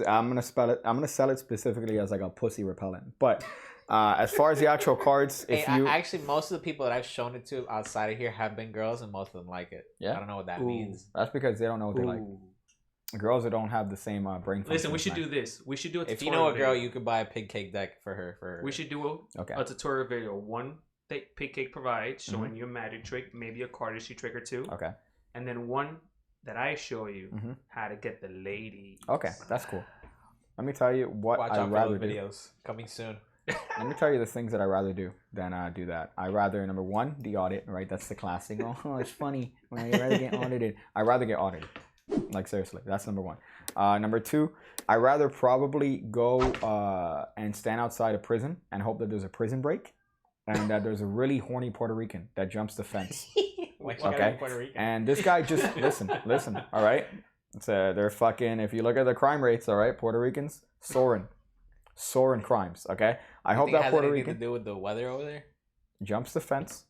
I'm gonna spell it. I'm gonna sell it specifically as like a pussy repellent. But as far as the actual cards, actually, most of the people that I've shown it to outside of here have been girls, and most of them like it. Yeah, I don't know what that means. That's because they don't know what they like. Girls that don't have the same brain function. Listen, we should do this. We should do a tutorial. If you know a girl, you could buy a pig cake deck for her. We should do a tutorial video. One that Pig Cake provides, showing you a magic trick, maybe a cardistry trick or two. Okay. And then one that I show you how to get the lady. Okay, that's cool. Let me tell you what Watch I'd rather do. videos coming soon. Let me tell you the things that I rather do than do that. I rather number one, the audit. Right, that's the classic. Oh, it's funny when I rather get audited. I rather get audited. Like seriously, that's number one. Number two, I rather probably go and stand outside a prison and hope that there's a prison break, and that there's a really horny Puerto Rican that jumps the fence. Okay, and this guy just listen. All right, they're fucking. If you look at the crime rates, all right, Puerto Ricans soaring crimes. Okay, I hope that Puerto Rican to do with the weather over there jumps the fence.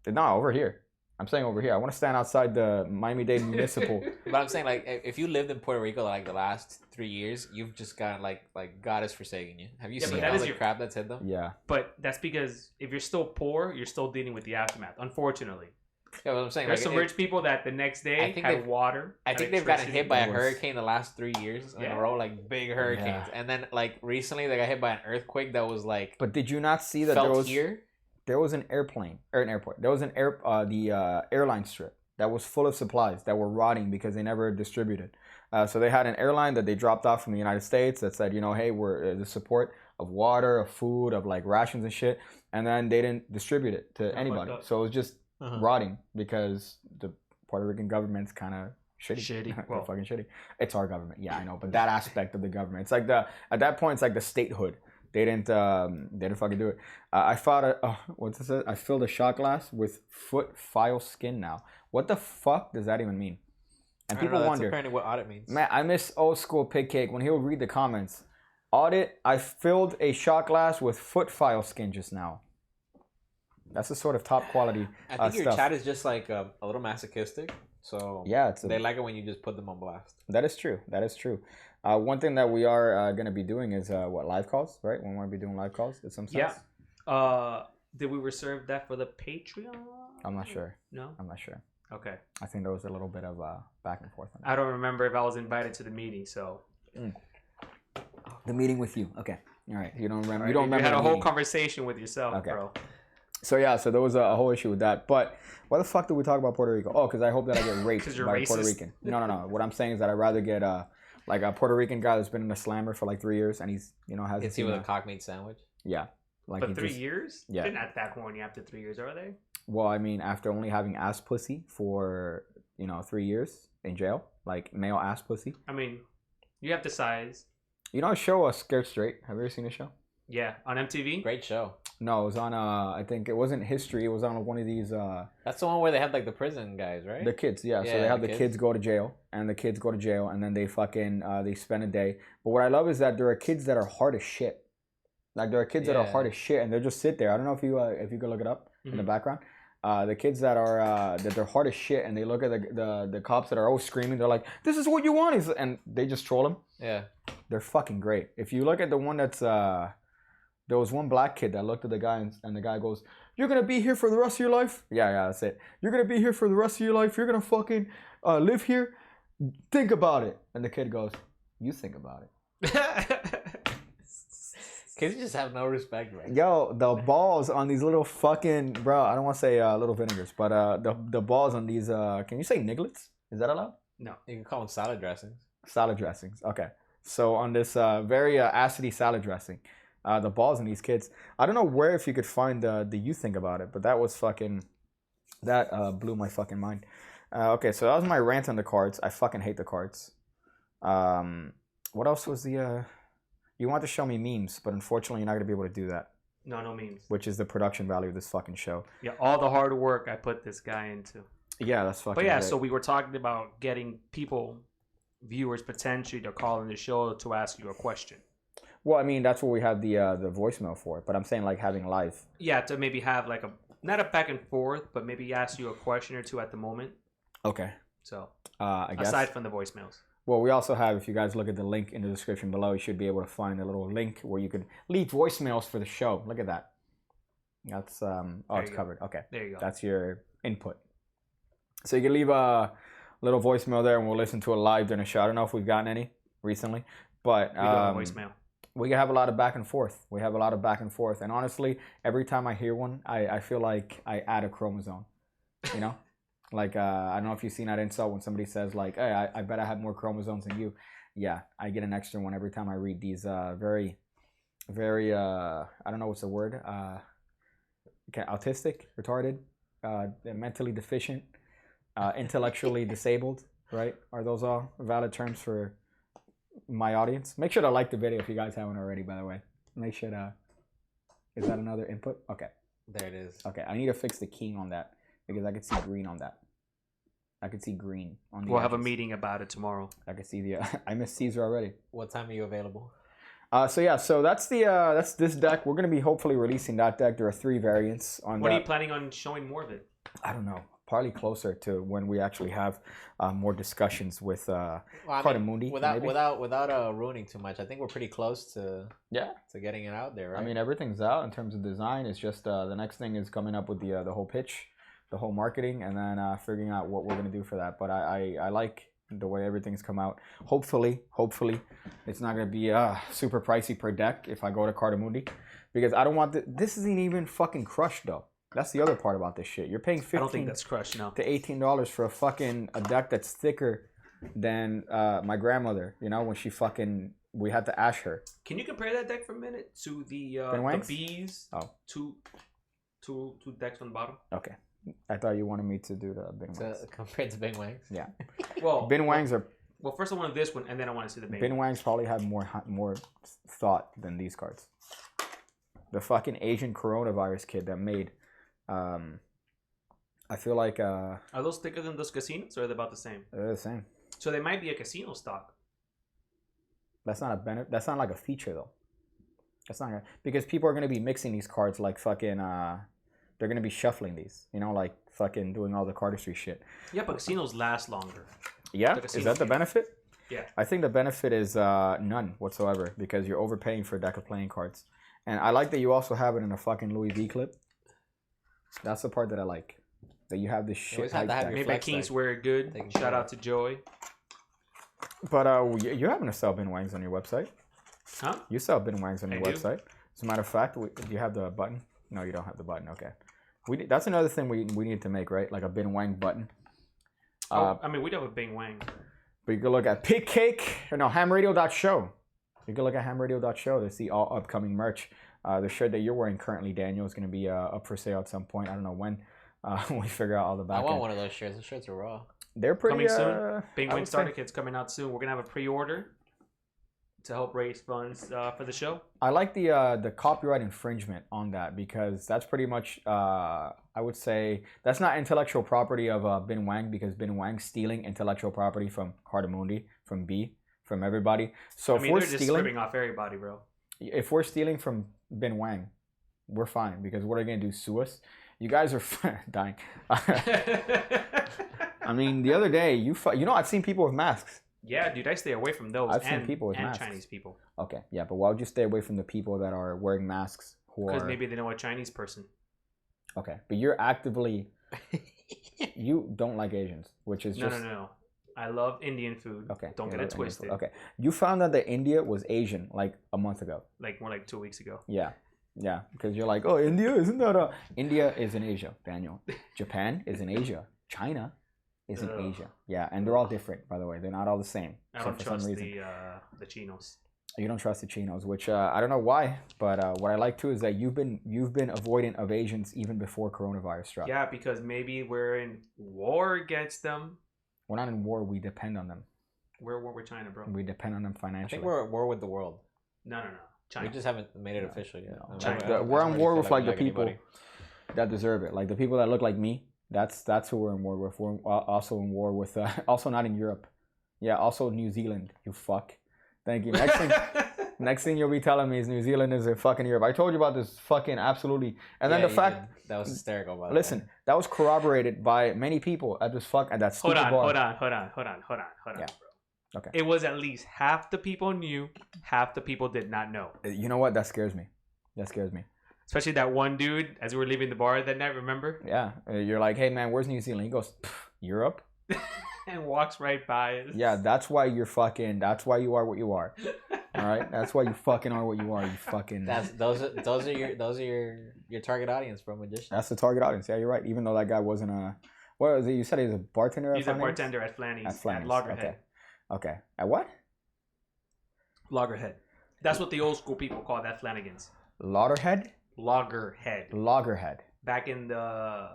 No, over here. I'm saying over here. I want to stand outside the Miami-Dade Municipal. But I'm saying, like, if you lived in Puerto Rico like the last 3 years, you've just got like God has forsaken you. Have you seen all the crap that's hit them? Yeah. But that's because if you're still poor, you're still dealing with the aftermath. Unfortunately. Yeah, what I'm saying, there's some rich people that the next day had water. I think they've gotten hit by a hurricane the last 3 years in a row, like big hurricanes. Yeah. And then like recently they got hit by an earthquake that was like. But did you not see that there was an airplane or an airport? There was an airline strip that was full of supplies that were rotting because they never distributed. So they had an airline that they dropped off from the United States that said, hey, we're the support of water, of food, of like rations and shit, and then they didn't distribute it to anybody. So it was just rotting because the Puerto Rican government's kind of shitty. Well, fucking shitty. It's our government, yeah, I know, but that aspect of the government, it's like at that point, it's like the statehood. They didn't fucking do it. I fought what's this? I filled a shot glass with foot file skin now. What the fuck does that even mean? And people wonder. That's apparently what audit means. Man, I miss old school Pig Cake when he'll read the comments. Audit, I filled a shot glass with foot file skin just now. That's the sort of top quality I think your chat is just like a little masochistic. So yeah, they like it when you just put them on blast. That is true. One thing that we are going to be doing is live calls, right? We're going to be doing live calls at some sense. Yeah. Did we reserve that for the Patreon? I'm not sure. No? I'm not sure. Okay. I think there was a little bit of back and forth on that. I don't remember if I was invited to the meeting, so. The meeting with you. Okay. All right. You don't remember. Right. You don't remember. You had a whole conversation with yourself, bro. So yeah, so there was a whole issue with that. But why the fuck did we talk about Puerto Rico? Oh, because I hope that I get raped by a Puerto Rican. No. What I'm saying is that I'd rather get like a Puerto Rican guy that's been in a slammer for like 3 years and he's has. Is he with a cock meat sandwich? Yeah. Like but 3 years? Yeah. They're not that horny after 3 years, are they? Well, I mean, after only having ass pussy for 3 years in jail, like male ass pussy. I mean, you have the size. You know a show, Scared Straight? Have you ever seen a show? Yeah, on MTV. Great show. No, it was on. I think it wasn't History. It was on one of these. That's the one where they had like the prison guys, right? The kids, yeah. So they have the kids go to jail, and the kids go to jail, and then they fucking they spend a day. But what I love is that there are kids that are hard as shit. Like there are kids that are hard as shit, and they just sit there. I don't know if you could look it up in the background. The kids that are that they're hard as shit, and they look at the cops that are always screaming. They're like, "This is what you want," and they just troll them. Yeah, they're fucking great. If you look at the one that's there was one black kid that looked at the guy and the guy goes, "You're gonna be here for the rest of your life." Yeah, that's it. You're gonna be here for the rest of your life. You're gonna fucking live here. Think about it. And the kid goes, "You think about it." Kids just have no respect, man. Yo, the balls on these little fucking bro. I don't want to say little vinegars, but the balls on these. Can you say nigglets? Is that allowed? No. You can call them salad dressings. Salad dressings. Okay. So on this very acidy salad dressing, the balls in these kids. I don't know where if you could find the you think about it, but that was fucking that blew my fucking mind. Okay, so that was my rant on the cards. I fucking hate the cards. What else was the you want to show me memes, but unfortunately you're not gonna be able to do that. No memes. Which is the production value of this fucking show. Yeah, all the hard work I put this guy into. Yeah, that's fucking But yeah, great. so we were talking about getting people, viewers potentially to call in the show to ask you a question. Well, I mean that's what we have the voicemail for, but I'm saying like having live. Yeah, to maybe have like not a back and forth, but maybe ask you a question or two at the moment. Okay. So I guess aside from the voicemails. Well, we also have, if you guys look at the link in the description below, you should be able to find a little link where you could leave voicemails for the show. Look at that. That's it's covered. Okay. There you go. That's your input. So you can leave a little voicemail there and we'll listen to it live during the show. I don't know if we've gotten any recently, but we got a voicemail. We have a lot of back and forth. And honestly, every time I hear one, I feel like I add a chromosome, you know? Like, I don't know if you've seen that insult when somebody says, like, hey, I bet I have more chromosomes than you. Yeah, I get an extra one every time I read these very, I don't know what's the word, autistic, retarded, mentally deficient, intellectually disabled, right? Are those all valid terms for my audience? Make sure to like the video if you guys haven't already, by the way. Make sure to, is that another input? Okay. There it is. Okay, I need to fix the keying on that. Because I could see green on that. I could see green on the We'll edges. have a meeting about it tomorrow. I could see the. I missed Caesar already. What time are you available? So that's this deck. We're gonna be hopefully releasing that deck. There are 3 variants on. When are you planning on showing more of it? I don't know. Probably closer to when we actually have more discussions with Cardamundi. Without ruining too much. I think we're pretty close to getting it out there. Right? I mean, everything's out in terms of design. It's just the next thing is coming up with the whole pitch. The whole marketing, and then figuring out what we're gonna do for that. But I like the way everything's come out. Hopefully, it's not gonna be super pricey per deck if I go to Cardamundi, because I don't want this isn't even fucking crushed though. That's the other part about this shit. You're paying $15 I don't think that's crushed, no. to $18 for a deck that's thicker than my grandmother. You know, when we had to ash her. Can you compare that deck for a minute to the bees? Oh, two decks on the bottom. Okay. I thought you wanted me to do the Bin Wangs. Compared to Bing Wangs? Yeah. Well, Bin Wangs are... Well, first I wanted this one, and then I want to see the Bin Wangs probably have more thought than these cards. The fucking Asian coronavirus kid that made... I feel like... Are those thicker than those casinos, or are they about the same? They're the same. So they might be a casino stock. That's not a benefit. That's not like a feature, though. That's not... Because people are going to be mixing these cards like fucking... They're going to be shuffling these, you know, like fucking doing all the cardistry shit. Yeah, but casinos last longer. Yeah? Is that the benefit? Yeah. I think the benefit is none whatsoever, because you're overpaying for a deck of playing cards. And I like that you also have it in a fucking Louis V clip. That's the part that I like. That you have this shit. Maybe Kings wear it good. Shout out to Joey. But you're having to sell Bin Wangs on your website. Huh? You sell Bin Wangs on your do. website. As a matter of fact, do you have the button? No, you don't have the button. Okay. That's another thing we need to make, right? Like a Bin Wang button. I mean, we do have a Bing Wang. But you can look at hamradio.show. You can look at hamradio.show to see all upcoming merch. The shirt that you're wearing currently, Daniel, is going to be up for sale at some point. I don't know when. We figure out all the back I want end. one of those shirts. The shirts are raw. They're pretty... Coming soon. Bing Wang starter kit's coming out soon. We're going to have a pre-order to help raise funds for the show. I like the copyright infringement on that, because that's pretty much I would say that's not intellectual property of Bin Wang, because Bin Wang's stealing intellectual property from Cardamundi, from B, from everybody. So if we're they're just stripping off everybody, bro. If we're stealing from Bin Wang, we're fine, because what are they gonna do? Sue us? You guys are dying. I mean, the other day I've seen people with masks. Yeah, dude, I stay away from those. I've seen people with and masks. Chinese people. Okay, yeah, but why would you stay away from the people that are wearing masks? Because maybe they know a Chinese person. Okay, but you're actively... You don't like Asians, which is just... No. I love Indian food. Okay. Don't you get love it Indian twisted. food. Okay. You found out that India was Asian like a month ago. Like more like 2 weeks ago. Yeah. Yeah. Because you're like, oh, India? Isn't that a... India is in Asia, Daniel. Japan is in Asia. China is in Ugh. Asia. Yeah. And they're all different, by the way. They're not all the same. I So don't for some trust reason, the chinos. you don't trust the chinos, which I don't know why, but what I like too is that you've been avoidant of Asians even before coronavirus struck. Yeah, because maybe we're in war against them. We're not in war. We depend on them. We're at war with China, bro. We depend on them I financially. think we're at war with the world. No. China. We just haven't made it No. official yet. No. China. We're on war with like the people anybody. that deserve it, like the people that look like me. That's who we're in war with. We're also in war with also not in Europe. Yeah, also New Zealand. You fuck. Thank you. Next thing you'll be telling me is New Zealand is in fucking Europe. I told you about this fucking absolutely. And then Yeah, the you fact did. That was hysterical. By the listen, way. that was corroborated by many people at this at that stupid bar. Hold on, Yeah. bro. Okay. It was at least half the people knew, half the people did not know. You know what? That scares me. That scares me. Especially that one dude as we were leaving the bar that night, remember? Yeah. You're like, hey man, where's New Zealand? He goes, Europe? And walks right by us. Yeah, that's why you're fucking, that's why you are what you are. All right? That's why you fucking are what you are. You fucking... Those are your target audience, bro. Magician. That's the target audience. Yeah, you're right. Even though that guy wasn't a... What was it? You said he was a bartender at He's a Flanagan's? bartender at Flanny's. At Flanagan's. At Loggerhead. Okay. At what? Loggerhead. That's what the old school people call that Flanagan's. Loggerhead? Loggerhead. Loggerhead. Back in the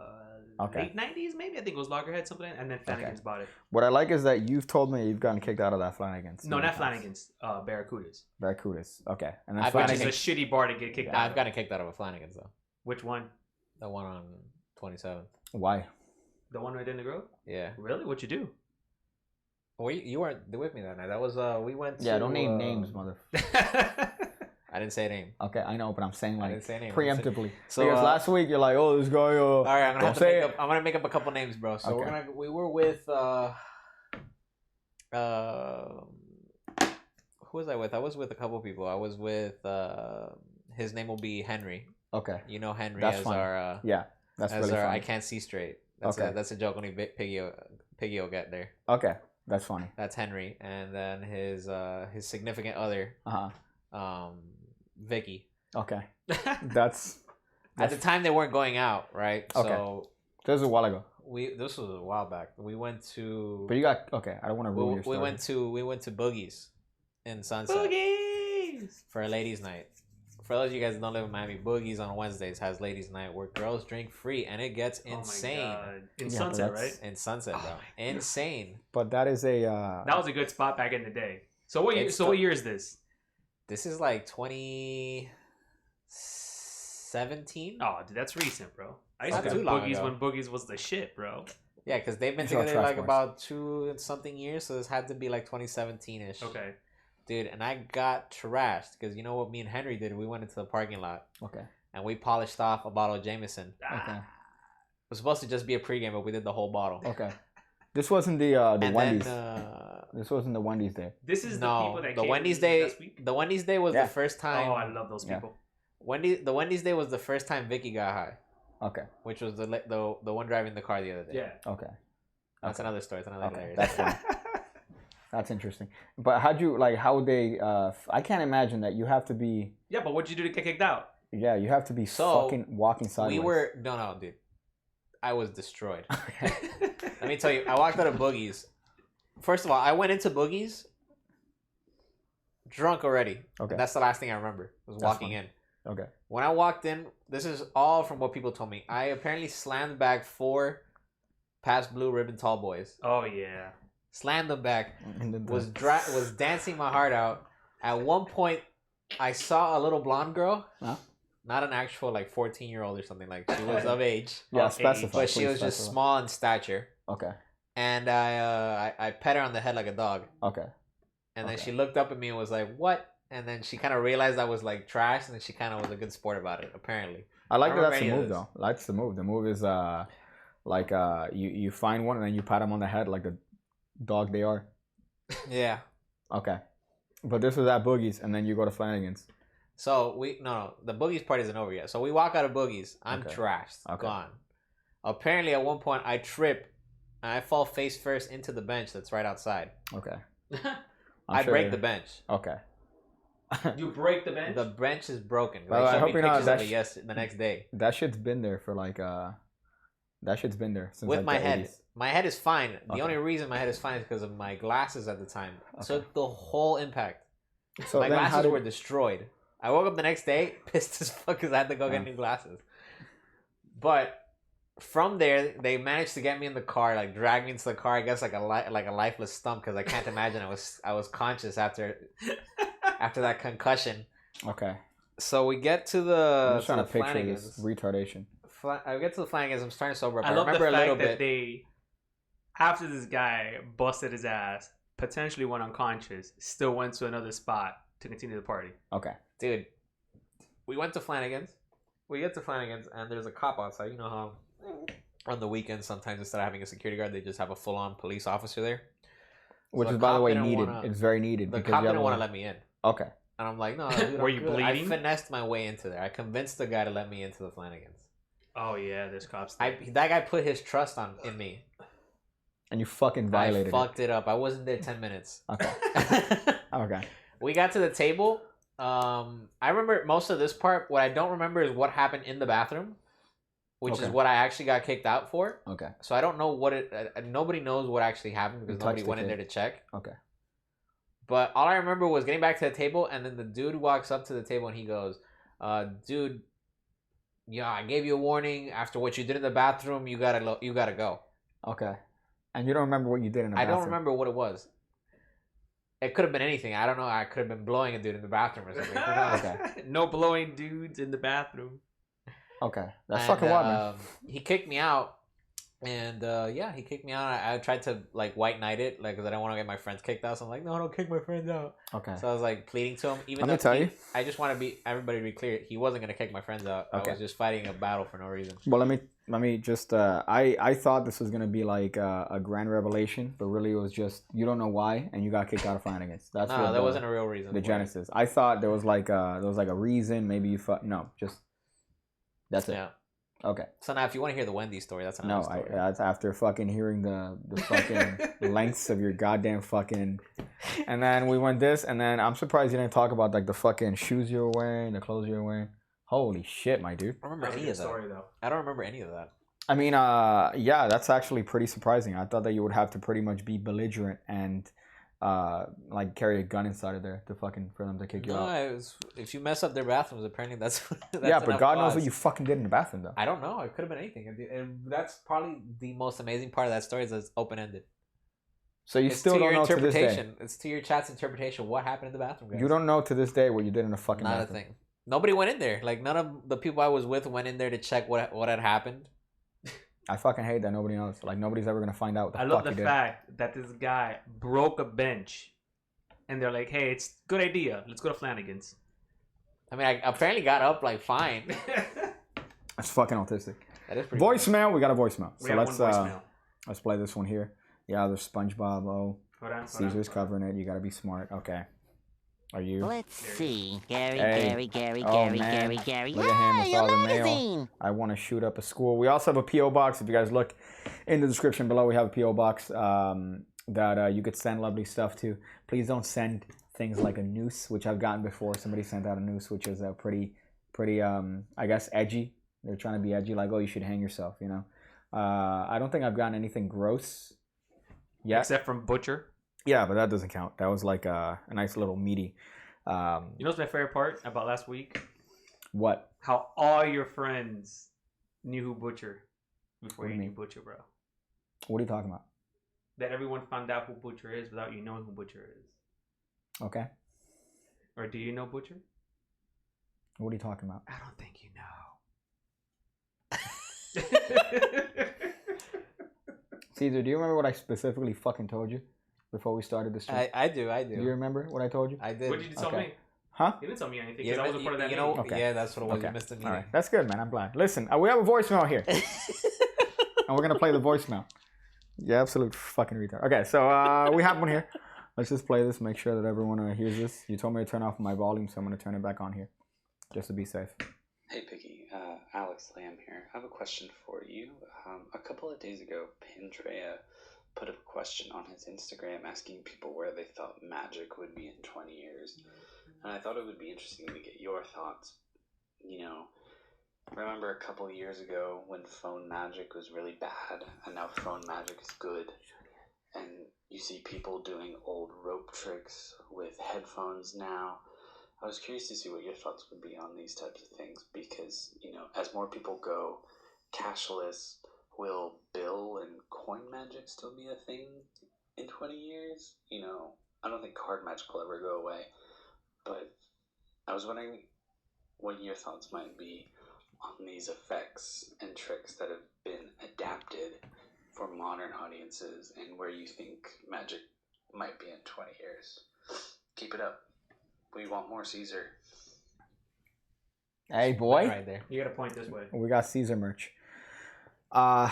Okay. late 90s, maybe? I think it was Loggerhead, something. And then Flanagan's bought it. What I like is that you've told me you've gotten kicked out of that Flanagan's. No, not Flanagan's. Barracudas. Barracudas. Okay. And then I've Which Flanagan's... is a shitty bar to get kicked out I've of. gotten kicked out of a Flanagan's though. Which one? The one on 27th. Why? The one right in the grove? Yeah. Really? What'd you do? Well, you weren't with me that night. That was we went. Yeah, to, don't name names, mother... I didn't say a name. Okay, I know, but I'm saying I like didn't say a name. preemptively. So, Because last week you're like, oh, this guy. All right, I'm gonna don't say it. I'm gonna make up a couple names, bro. So Okay. we were with who was I with? I was with a couple people. I was with his name will be Henry. Okay, You know Henry That's as fine. our yeah, that's as really our funny. I can't see straight. That's Okay. that's a joke only Piggy will get there. Okay, that's funny. That's Henry, and then his significant other, Uh huh. Vicky. Okay, that's At the time they weren't going out, right? Okay. So this was a while ago. this was a while back. We went to But you got okay. I don't want to ruin we, your story. we went to Boogie's in Sunset Boogies! for a ladies' night. For those of you guys that don't live in Miami, Boogie's on Wednesdays has ladies' night where girls drink free and it gets insane. Oh my God. In Yeah, Sunset, but that's- right? In Sunset, bro. Insane. But that is a. That was a good spot back in the day. So what year? It's So what year is this? This is like 2017. Oh, dude, that's recent, bro. I used Not to too do long Boogies ago. when Boogies was the shit, bro. Yeah, because they've been It's all together trash like bars. about 2 and something years, so this had to be like 2017-ish. Okay. Dude, and I got trashed because you know what me and Henry did? We went into the parking lot okay. and we polished off a bottle of Jameson. It Okay. was supposed to just be a pregame, but we did the whole bottle. Okay. This wasn't the And Wendy's. then This wasn't the Wendy's day. This is the no, people that the came Wendy's in day. last week? The Wendy's day was Yeah. the first time. Oh, I love those Yeah. people. The Wendy's day was the first time Vicky got high, Okay. which was the one driving the car the other day. Yeah. Okay. That's Okay. another story. It's another Okay, hilarious. that's fine. That's interesting. But how'd you like? How would they? I can't imagine that you have to be. Yeah, but what'd you do to get kicked out? Yeah, you have to be So, fucking walking sideways. We were no, dude. I was destroyed. Okay. Let me tell you, I walked out of Boogie's. First of all, I went into Boogie's drunk already. Okay. That's the last thing I remember was That's walking fine. in. Okay. When I walked in, this is all from what people told me. I apparently slammed back 4 past blue ribbon tall boys. Oh yeah. Slammed them back. And then Was dancing my heart out. At one point, I saw a little blonde girl. Huh? Not an actual like 14-year-old or something. Like she was of age. Yeah, Of specify. But she please was just specify. small in stature. Okay. And I pet her on the head like a dog. Okay. And then Okay. she looked up at me and was like, "What?" And then she kind of realized I was like trash, and then she kind of was a good sport about it. Apparently, I like I that. That's the remember any move, of though. That's the move. The move is like you find one and then you pat them on the head like the dog they are. yeah. Okay. But this was at Boogie's, and then you go to Flanagan's. So the Boogie's part isn't over yet. So we walk out of Boogie's. I'm Okay. trashed, Okay. gone. Apparently, at one point, I trip and I fall face first into the bench that's right outside. Okay. I break the bench. Okay. You break the bench? The bench is broken. Well, I hope you're not. The next day. That shit's been there for like That shit's been there since with like my the head. 80s. My head is fine. The Okay. only reason my head is fine is because of my glasses at the time. Okay. So the whole impact. So my then how glasses did... were destroyed. I woke up the next day pissed as fuck because I had to go get Oh. new glasses. But from there, they managed to get me in the car, like drag me into the car. I guess like a lifeless stump because I can't imagine I was conscious after that concussion. Okay. So we get to the. I'm just trying to picture this retardation. I get to the Flanagan's. I'm starting to sober up. I love remember the a little fact that bit. they, after this guy busted his ass, potentially went unconscious, still went to another spot to continue the party. Okay. Dude, we went to Flanagan's. We get to Flanagan's, and there's a cop outside. You know how on the weekends, sometimes instead of having a security guard, they just have a full-on police officer there? Which So is, the by the cop way, didn't needed. wanna- It's very needed. The because cop you have didn't a- want to let me in. Okay. And I'm like, no, dude, Were I'm you good. bleeding? I finessed my way into there. I convinced the guy to let me into the Flanagan's. Oh yeah, there's cops. That guy put his trust in me. And you fucking violated I fucked it up. I wasn't there 10 minutes. Okay. Okay. We got to the table. I remember most of this part. What I don't remember is what happened in the bathroom, which is Okay. what I actually got kicked out for. Okay. So I don't know what nobody knows what actually happened because You nobody touched the went in kid. there to check. Okay. But all I remember was getting back to the table, and then the dude walks up to the table and he goes, dude, yeah, I gave you a warning. After what you did in the bathroom, you gotta go. Okay. And you don't remember what you did in the I bathroom? don't remember what it was. It could have been anything. I don't know. I could have been blowing a dude in the bathroom or something. Who knows? Okay. No blowing dudes in the bathroom. Okay. That's And, fucking wild, man. He kicked me out, and he kicked me out. I tried to like white knight it, like because I don't want to get my friends kicked out. So I'm like, no, don't kick my friends out. Okay. So I was like pleading to him. Even Let though me tell you. I just want to be everybody to be clear. He wasn't gonna kick my friends out. Okay. I was just fighting a battle for no reason. Well, let me just. I thought this was gonna be like a grand revelation, but really it was just you don't know why, and you got kicked out of Flanagan's. That's No, what that wasn't a real reason. the for it. genesis. I thought there was like a reason. Maybe you thought no, just that's it. Yeah. Okay. So now, if you want to hear the Wendy story, that's No, another story. that's after fucking hearing the fucking lengths of your goddamn fucking. And then we went this, and then I'm surprised you didn't talk about like the fucking shoes you were wearing, the clothes you were wearing. Holy shit, my dude. I don't remember That's a any good of that. story though. I don't remember any of that. I mean, yeah, that's actually pretty surprising. I thought that you would have to pretty much be belligerent and like carry a gun inside of there to fucking for them to kick you No, out. it was, if you mess up their bathrooms, apparently that's Yeah, but enough God knows cause. what you fucking did in the bathroom though. I don't know. It could have been anything, and that's probably the most amazing part of that story is that it's open ended. So you It's still to don't your know to this day. interpretation. It's to your chat's interpretation. What happened in the bathroom, guys? You don't know to this day what you did in the fucking Not bathroom. a thing. Nobody went in there. Like none of the people I was with went in there to check what had happened. I fucking hate that nobody knows. Like nobody's ever gonna find out what the I fuck love you the did. fact that this guy broke a bench, and they're like, "Hey, it's a good idea. Let's go to Flanagan's." I mean, I apparently got up like fine. That's fucking autistic. That is pretty. Voicemail. We got a voicemail. We So have let's one voicemail. let's play this one here. Yeah, there's SpongeBob. Oh, Hold on, Caesar's covering it. You gotta be smart. Okay. Are you? Let's see. Gary, Hey. Gary, Gary, Oh, Gary, man. Gary, Gary. Look at him with Hey, all a the mail. magazine. I want to shoot up a school. We also have a PO box. If you guys look in the description below, we have a PO box that you could send lovely stuff to. Please don't send things like a noose, which I've gotten before. Somebody sent out a noose, which is pretty I guess edgy. They're trying to be edgy, like, oh, you should hang yourself, you know. I don't think I've gotten anything gross yet. Except from Butcher. Yeah, but that doesn't count. That was like a nice little meaty. You know what's my favorite part about last week? What? How all your friends knew who Butcher before What do you you knew mean? Butcher, bro. What are you talking about? That everyone found out who Butcher is without you knowing who Butcher is. Okay. Or do you know Butcher? What are you talking about? I don't think you know. Caesar, do you remember what I specifically fucking told you before we started this show? I do. Do you remember what I told you? I did. What did you tell Okay. me? Huh? You didn't tell me anything Yeah, because I wasn't part of that you know, meeting. Okay. yeah, that's what it was. Okay. You missed the meeting. All right. That's good, man. I'm glad. Listen, we have a voicemail here. And we're going to play the voicemail. Yeah, absolute fucking retard. Okay, so we have one here. Let's just play this, make sure that everyone hears this. You told me to turn off my volume, so I'm going to turn it back on here just to be safe. Hey, Piggy. Alex Lamb here. I have a question for you. A couple of days ago, Pandrea put a question on his Instagram asking people where they thought Magic would be in 20 years. And I thought it would be interesting to get your thoughts. Remember a couple of years ago when phone Magic was really bad, and now phone Magic is good. And you see people doing old rope tricks with headphones now. I was curious to see what your thoughts would be on these types of things because, as more people go cashless, will bill and coin magic still be a thing in 20 years? I don't think card magic will ever go away, but I was wondering what your thoughts might be on these effects and tricks that have been adapted for modern audiences and where you think magic might be in 20 years. Keep it up. We want more Caesar. Hey, boy. Right there. You got to point this way. We got Caesar merch. We're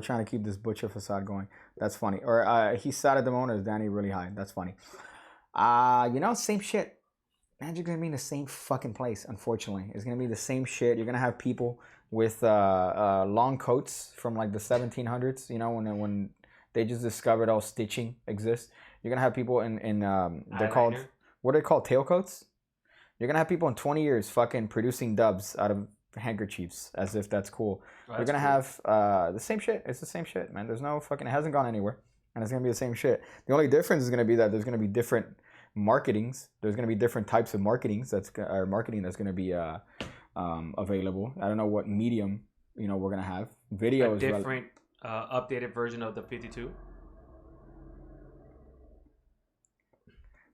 trying to keep this butcher facade going. That's funny. Or he sat at the moment, is Danny really high? That's funny. Same shit. Magic's gonna be in the same fucking place, unfortunately. It's gonna be the same shit. You're gonna have people with long coats from like the 1700s, when they just discovered all stitching exists. You're gonna have people in they're called, what are they called, tailcoats? You're gonna have people in 20 years fucking producing dubs out of handkerchiefs as if that's cool. You're gonna have the same shit. It's the same shit, man. There's no fucking, it hasn't gone anywhere, and it's gonna be the same shit. The only difference is gonna be that there's gonna be different marketings. There's gonna be different types of marketing that's gonna be available. I don't know what medium we're gonna have. Video a different updated version of the 52.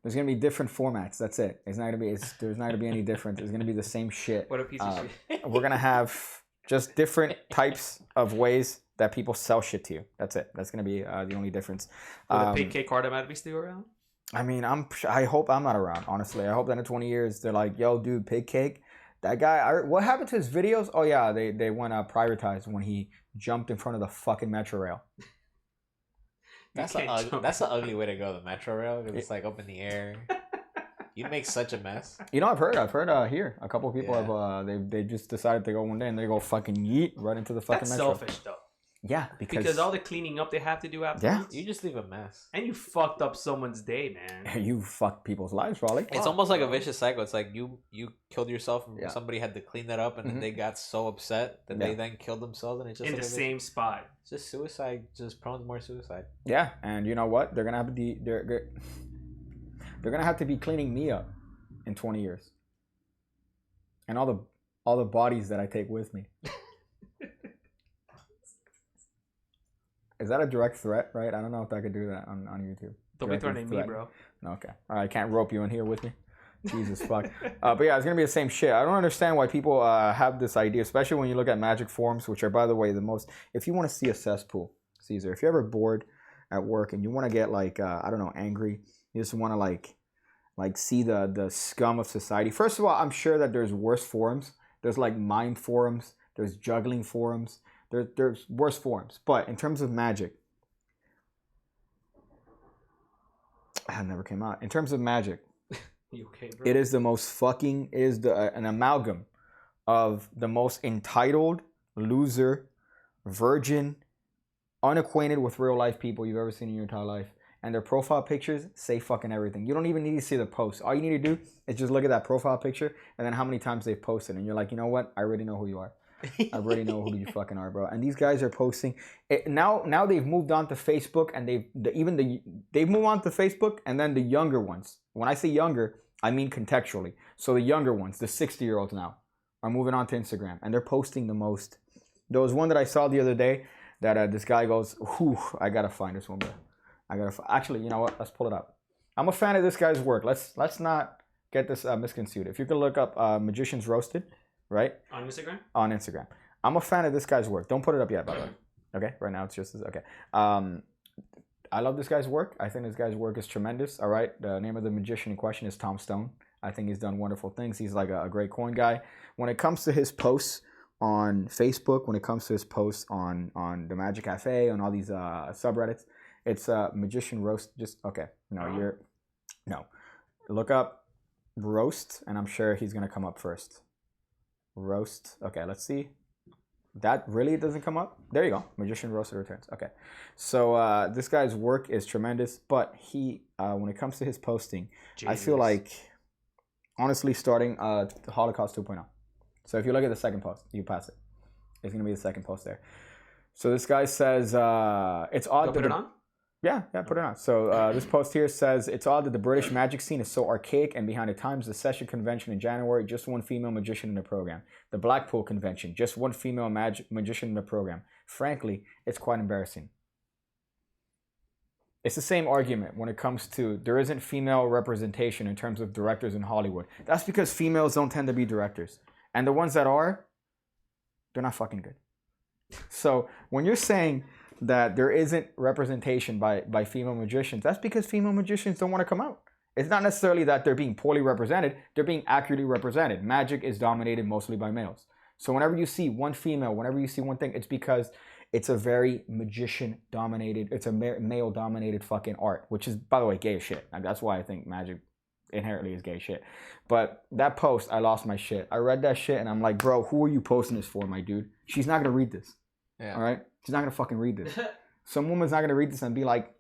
There's gonna be different formats. That's it. There's not gonna be any different. It's gonna be the same shit. What a piece of shit. We're gonna have just different types of ways that people sell shit to you. That's it. That's gonna be the only difference. Will the Pig Cake card automatically still around? I mean, I hope I'm not around. Honestly, I hope that in 20 years they're like, "Yo, dude, Pig Cake, that guy. What happened to his videos? Oh yeah, they went prioritized when he jumped in front of the fucking metro rail." That's an ugly way to go, the metro rail, because it's like up in the air. You'd make such a mess. I've heard here a couple of people have they just decided to go one day and they go fucking yeet right into the fucking metro. That's selfish though. Yeah, because all the cleaning up they have to do afterwards. You just leave a mess. And you fucked up someone's day, man. You fucked people's lives, probably. It's almost like a vicious cycle. It's like you killed yourself and somebody had to clean that up and then they got so upset that they then killed themselves and it's just in like the same spot. It's just suicide, just prone to more suicide. Yeah, and you know what? They're gonna have to they're gonna have to be cleaning me up in 20 years. And all the bodies that I take with me. Is that a direct threat, right? I don't know if I could do that on YouTube. Don't be threatening me, bro. Okay. All right, I can't rope you in here with me. Jesus fuck. But yeah, it's going to be the same shit. I don't understand why people have this idea, especially when you look at Magic forums, which are, by the way, the most... If you want to see a cesspool, Caesar, if you're ever bored at work and you want to get, like, angry, you just want to, like see the scum of society. First of all, I'm sure that there's worse forums. There's, like, mime forums. There's juggling forums. There's worse forms, but in terms of Magic, that never came out. In terms of Magic, you okay, bro? It is the most fucking an amalgam of the most entitled, loser, virgin, unacquainted with real life people you've ever seen in your entire life, and their profile pictures say fucking everything. You don't even need to see the post. All you need to do is just look at that profile picture and then how many times they've posted, and you're like, you know what? I already know who you are. I already know who you fucking are, bro. And these guys are posting it, now they've moved on to Facebook, and they've moved on to Facebook, and then the younger ones. When I say younger, I mean contextually. So the younger ones, the 60-year-olds now, are moving on to Instagram, and they're posting the most. There was one that I saw the other day that this guy goes, "Whew, I gotta find this one, bro. Actually, you know what? Let's pull it up. I'm a fan of this guy's work. Let's not get this misconstrued. If you can look up Magicians Roasted. Right? On Instagram? On Instagram. I'm a fan of this guy's work. Don't put it up yet, by the way. Okay? Right now, it's just... Okay. I love this guy's work. I think this guy's work is tremendous. All right? The name of the magician in question is Tom Stone. I think he's done wonderful things. He's like a great coin guy. When it comes to his posts on Facebook, when it comes to his posts on the Magic Cafe, on all these subreddits, it's Magician Roast. Just... Okay. No. Look up Roast, and I'm sure he's going to come up first. roast. Okay, let's see. That really doesn't come up. There you go. Magician roasted returns. Okay, so this guy's work is tremendous, but he, when it comes to his posting, I feel like, honestly, starting the Holocaust 2.0. So if you look at the second post, you pass it. It's gonna be the second post there. So this guy says it's odd. Don't put it on. Yeah, put it on. So this post here says, it's odd that the British magic scene is so archaic and behind the times. The Session Convention in January, just one female magician in the program. The Blackpool Convention, just one female magician in the program. Frankly, it's quite embarrassing. It's the same argument when it comes to there isn't female representation in terms of directors in Hollywood. That's because females don't tend to be directors. And the ones that are, they're not fucking good. So when you're saying that there isn't representation by female magicians, that's because female magicians don't want to come out. It's not necessarily that they're being poorly represented, they're being accurately represented. Magic is dominated mostly by males. So whenever you see one female, whenever you see one thing, it's because it's a very magician-dominated, it's a male-dominated fucking art, which is, by the way, gay as shit. And that's why I think magic inherently is gay shit. But that post, I lost my shit. I read that shit and I'm like, bro, who are you posting this for, my dude? She's not gonna read this. Yeah. All right? She's not gonna fucking read this. Some woman's not gonna read this and be like,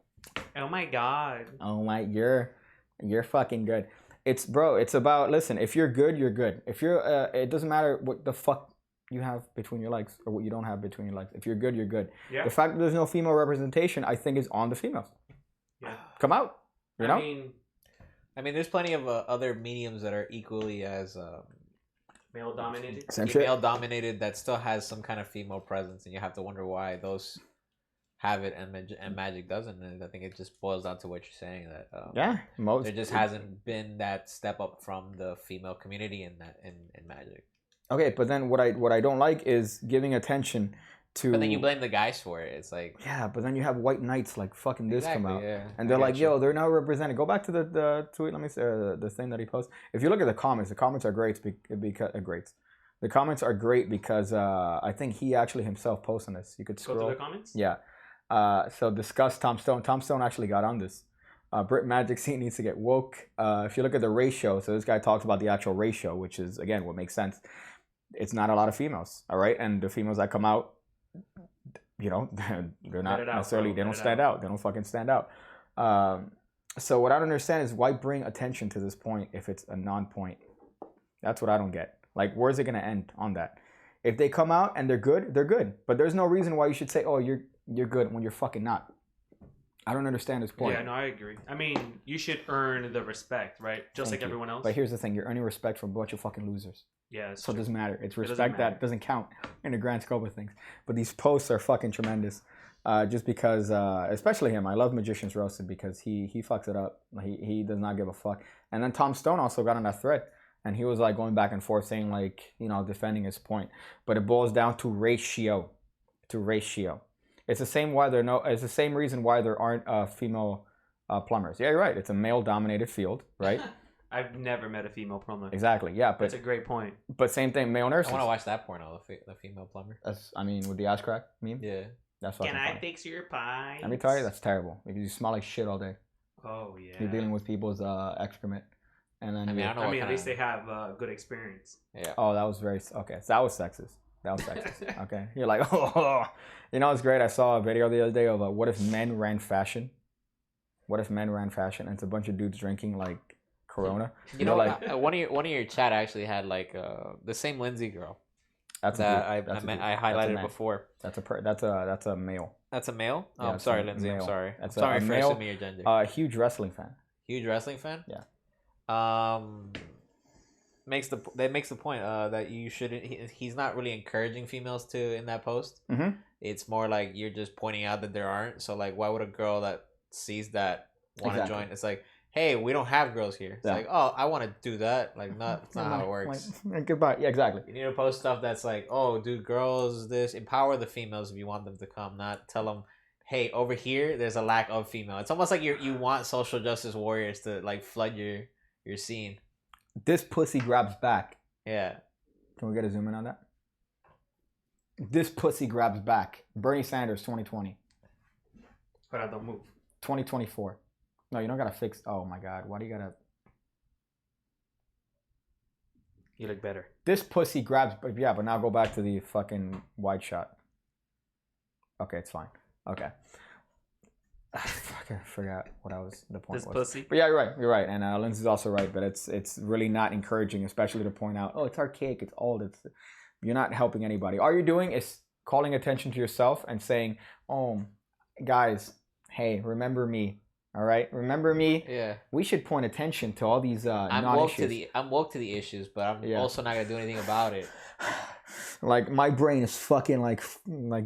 oh my god. Oh my, you're fucking good. It's, bro, it's about, listen, if you're good, you're good. If you're, it doesn't matter what the fuck you have between your legs or what you don't have between your legs. If you're good, you're good. Yeah. The fact that there's no female representation, I think, is on the females. Yeah. Come out. You know? I mean, there's plenty of other mediums that are equally as male dominated. Male dominated that still has some kind of female presence, and you have to wonder why those have it and magic doesn't. And I think it just boils down to what you're saying, that there just hasn't been that step up from the female community in magic. Okay, but then what I don't like is giving attention to. But then you blame the guys for it. It's like, yeah, but then you have white knights like fucking this come out, and they're like, yo, they're not represented. Go back to the tweet. Let me see the thing that he posted. If you look at the comments are great because the comments are great because I think he actually himself posted this. You could scroll. Go to the comments. Yeah. So discuss Tom Stone. Tom Stone actually got on this. Brit magic scene needs to get woke. If you look at the ratio, so this guy talks about the actual ratio, which is again what makes sense. It's not a lot of females, all right, and the females that come out, you know, they're not necessarily, they don't stand out. They don't fucking stand out. So what I don't understand is why bring attention to this point if it's a non-point. That's what I don't get. Like, where's it gonna end on that? If they come out and they're good, they're good. But there's no reason why you should say, oh, you're good when you're fucking not. I don't understand this point. Yeah, no, I agree. I mean, you should earn the respect, right? Just like everyone else. But here's the thing: you're earning respect from a bunch of fucking losers. Yeah, so it doesn't matter. It's respect that doesn't count in the grand scope of things. But these posts are fucking tremendous. Just because, especially him, I love Magicians Roasted because he fucks it up. He does not give a fuck. And then Tom Stone also got on that thread, and he was like going back and forth saying like, you know, defending his point. But it boils down to ratio. It's the same it's the same reason why there aren't female plumbers. Yeah, you're right. It's a male-dominated field, right? I've never met a female plumber. Exactly. Yeah, but that's a great point. But same thing, male nurses. I want to watch that porno, the female plumber. That's, I mean, with the ass crack meme. Yeah. That's fucking funny. Can I fix your pie? Let me tell you, that's terrible because you smell like shit all day. Oh yeah. You're dealing with people's excrement, and then at least they have good experience. Yeah. Oh, that was very okay. So that was sexist. Okay. You're like, oh, you know, it's great. I saw a video the other day of what if men ran fashion? And it's a bunch of dudes drinking like Corona. You know, like one of your chat actually had like the same Lindsay girl. I highlighted before. That's a male. That's a male. Oh, I'm sorry, Lindsay. Male. I'm sorry. That's sorry for assuming your gender. Huge wrestling fan. Huge wrestling fan. Yeah. Makes the point that you shouldn't. He's not really encouraging females to in that post. Mm-hmm. It's more like you're just pointing out that there aren't. So like, why would a girl that sees that want to join? It's like, hey, we don't have girls here. It's like, oh, I want to do that. Like, that's not how it works. Goodbye. Yeah, exactly. You need to post stuff that's like, oh, dude, girls, this, empower the females if you want them to come, not tell them, hey, over here, there's a lack of female. It's almost like you want social justice warriors to like flood your scene. This pussy grabs back. Yeah. Can we get a zoom in on that? This pussy grabs back. Bernie Sanders, 2020. But I don't move. 2024. No, you don't gotta fix. Oh my God, why do you gotta? You look better. This pussy grabs, but yeah, but now go back to the fucking wide shot. Okay, it's fine. Okay. Fuck, I forgot what the point This was. pussy. But yeah, you're right. And Lindsay's also right, but it's really not encouraging, especially to point out, oh, it's archaic, it's old, you're not helping anybody. All you're doing is calling attention to yourself and saying, oh, guys, hey, remember me. All right, remember me. Yeah, we should point attention to all these I'm non-issues. I'm woke to the issues, but I'm also not gonna do anything about it. Like my brain is fucking like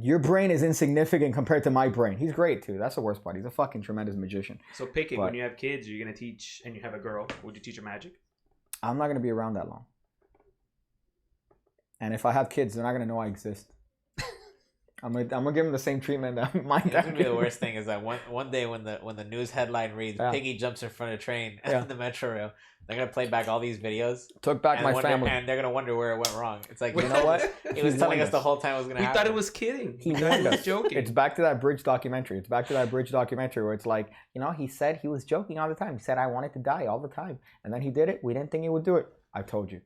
your brain is insignificant compared to my brain. He's great too. That's the worst part. He's a fucking tremendous magician. So pick it. When you have kids, you're gonna teach, and you have a girl. Would you teach her magic? I'm not gonna be around that long. And if I have kids, they're not gonna know I exist. I'm gonna give them the same treatment that my dad. It's gonna be the worst thing is that one day when the news headline reads Piggy jumps in front of a train on the metro rail, they're gonna play back all these videos. Took back my family, and they're gonna wonder where it went wrong. It's like, you know what? He was telling us the whole time it was gonna happen. He thought it was kidding. He was joking. It's back to that Bridge documentary. Where it's like, he said he was joking all the time. He said I wanted to die all the time, and then he did it. We didn't think he would do it. I told you.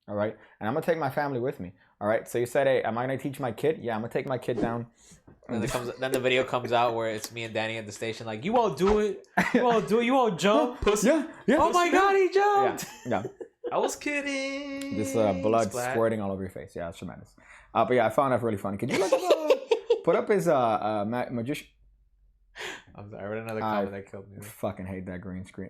All right, and I'm gonna take my family with me. All right, so you said, hey, am I gonna teach my kid? Yeah, I'm gonna take my kid down. And then the video comes out where it's me and Danny at the station, like, you won't do it, you won't jump, pussy. Yeah. Oh my god, he jumped. Yeah. I was kidding. This blood squirting all over your face. Yeah, it's tremendous. But yeah, I found that really funny. Could you put up his magician? I'm sorry, I read another comment that killed me. Fucking hate that green screen.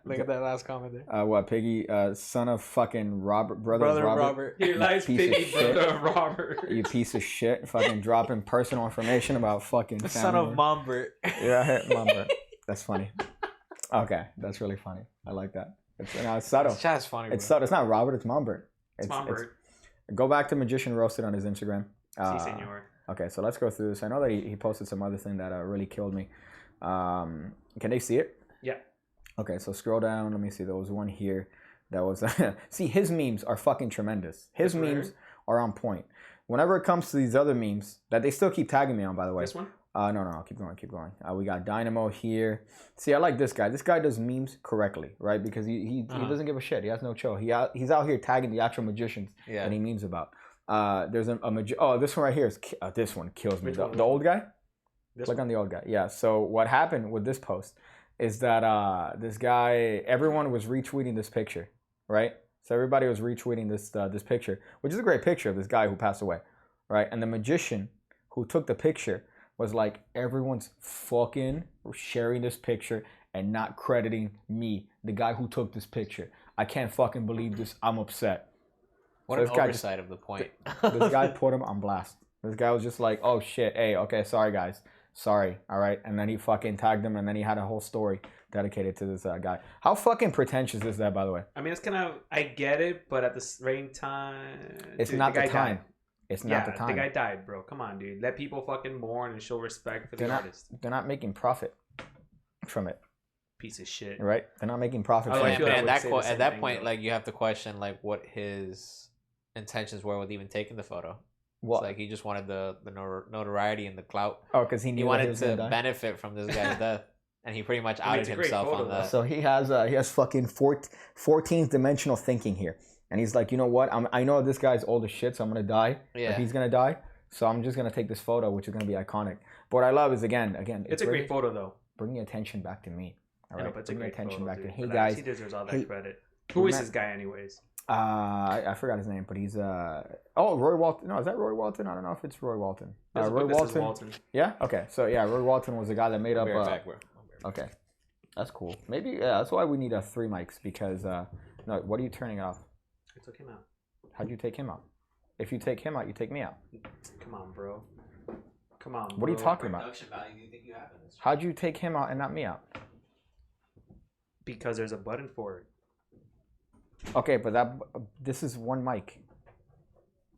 Look at that last comment there. What, Piggy, son of fucking brother Robert. He likes Piggy, brother of Robert. You piece of shit. Fucking dropping personal information about fucking son of Mombert. Yeah, Mombert. That's funny. Okay, that's really funny. I like that. It's subtle. It's just funny. It's subtle. It's not Robert. It's Mombert. It's Mombert. Go back to Magician Roasted on his Instagram. Si, senor. Okay, so let's go through this. I know that he posted some other thing that really killed me. Can they see it? Yeah. Okay, so scroll down. Let me see. There was one here that was... see, his memes are fucking tremendous. His memes are on point. Whenever it comes to these other memes that they still keep tagging me on, by the way. This one? No. Keep going. We got Dynamo here. See, I like this guy. This guy does memes correctly, right? Because he doesn't give a shit. He has no chill. He's out here tagging the actual magicians that he memes about. There's this one right here is this one kills me. The old guy. Click on the old guy. Yeah. So what happened with this post is that this guy, everyone was retweeting this picture, right? So everybody was retweeting this picture, which is a great picture of this guy who passed away, right? And the magician who took the picture was like, everyone's fucking sharing this picture and not crediting me, the guy who took this picture. I can't fucking believe this. I'm upset. What an oversight of the point. This guy put him on blast. This guy was just like, oh shit, hey, okay, sorry guys. Sorry, all right? And then he fucking tagged him, and then he had a whole story dedicated to this guy. How fucking pretentious is that, by the way? I mean, it's kind of, I get it, but at the same time... It's not the time. It's not the time. The guy died, bro. Come on, dude. Let people fucking mourn and show respect for the artist. They're not making profit from it. Piece of shit. Right? They're not making profit from it. But at that point, like, you have to question, like, what his intentions were with even taking the photo. What? It's like he just wanted the notoriety and the clout. Oh, because he wanted to benefit from this guy's death, and he pretty much outed himself on that. So he has fucking 14th dimensional thinking here, and he's like, you know what? I know this guy's old as shit, so I'm gonna die. Yeah. He's gonna die, so I'm just gonna take this photo, which is gonna be iconic. But what I love is again, it's a great photo though. Bringing attention back to me. All right, it's a great attention back dude. to. Hey guys, he deserves all that credit. Who is this guy, anyways? I forgot his name, but he's Roy Walton. No, is that Roy Walton? I don't know if it's Roy Walton. Roy Walton. Yeah. Okay. So yeah, Roy Walton was the guy that made up. Okay, that's cool. Maybe that's why we need 3 mics because no. What are you turning off? I took him out. How'd you take him out? If you take him out, you take me out. Come on, bro. Come on. What are you talking about? Production value do you think you have in this? How'd you take him out and not me out? Because there's a button for it. Okay, but this is one mic.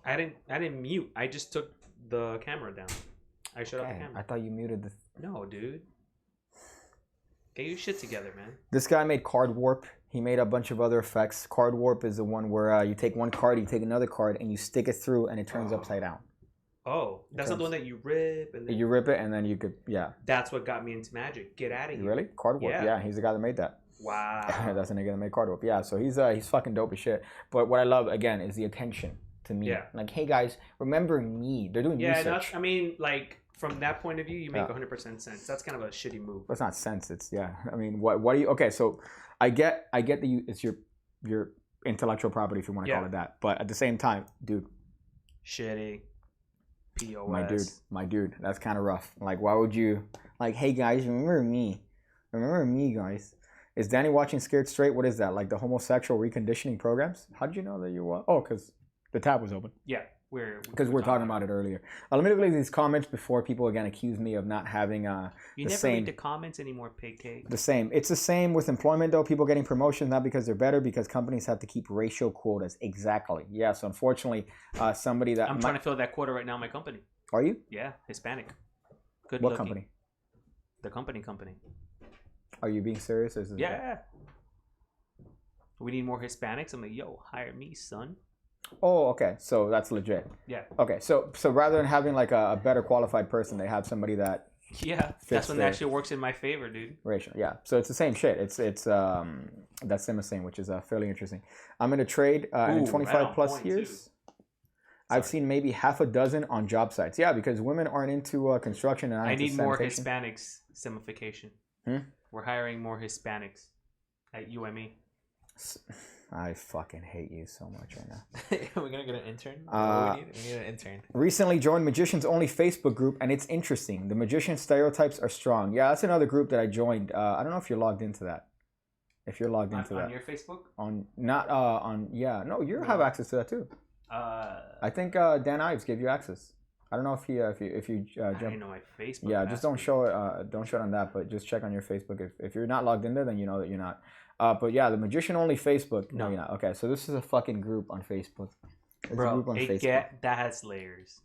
I didn't mute. I just took the camera down. I shut off the camera. I thought you muted the. No, dude. Get your shit together, man. This guy made card warp. He made a bunch of other effects. Card warp is the one where you take one card, you take another card, and you stick it through, and it turns upside down. Oh, that's not the one that you rip and then... You rip it, and then you could, yeah. That's what got me into magic. Get out of here. Really? Card warp? Yeah, he's the guy that made that. Wow. That's a nigga that made Carter Whip. Yeah, so he's fucking dope as shit. But what I love again is the attention to me. Yeah. Like, hey guys, remember me? They're doing Yeah, research. I mean, like from that point of view, you make 100% sense. That's kind of a shitty move. That's not sense. It's yeah. I mean, what do you? Okay, so I get it's your intellectual property if you want to call it that. But at the same time, dude, shitty. POS. My dude, that's kind of rough. Like, why would you? Like, hey guys, remember me? Remember me, guys? Is Danny watching Scared Straight? What is that? Like the homosexual reconditioning programs? How did you know that you were? Oh, because the tab was open. Yeah, because we're talking about it earlier. Let me look at these comments before people again accuse me of not having you never read the comments anymore, Pig Cake. The same. It's the same with employment though. People getting promotions not because they're better, because companies have to keep ratio quotas. Exactly. Yeah. So unfortunately, somebody that I'm trying to fill that quota right now in my company. Are you? Yeah, Hispanic. Good. What looking. company? The company. Are you being serious? Or is this yeah. We need more Hispanics. I'm like, yo, hire me, son. Oh, okay. So that's legit. Yeah. Okay. So rather than having like a better qualified person, they have somebody that. Yeah, that's when that actually works in my favor, dude. Ratio. Yeah. So it's the same shit. It's that's the same, which is fairly interesting. I'm in a trade in 25 plus years. Too. I've seen maybe half a dozen on job sites. Yeah, because women aren't into construction and I need more Hispanics. Semification. We're hiring more Hispanics at UME. I fucking hate you so much right now. We're gonna get an intern. We need an intern. Recently joined Magicians Only Facebook group, and it's interesting. The magician stereotypes are strong. Yeah, that's another group that I joined. I don't know if you're logged into that. If you're logged into that on your Facebook? No, you have access to that too. I think Dan Ives gave you access. I don't know if you jump. I know my Facebook. Yeah, just don't show it on that, but just check on your Facebook. If you're not logged in there, then you know that you're not. But yeah, the Magician Only Facebook. No, you're not. Okay, so this is a fucking group on Facebook. It's bro, a group on Facebook. That has layers.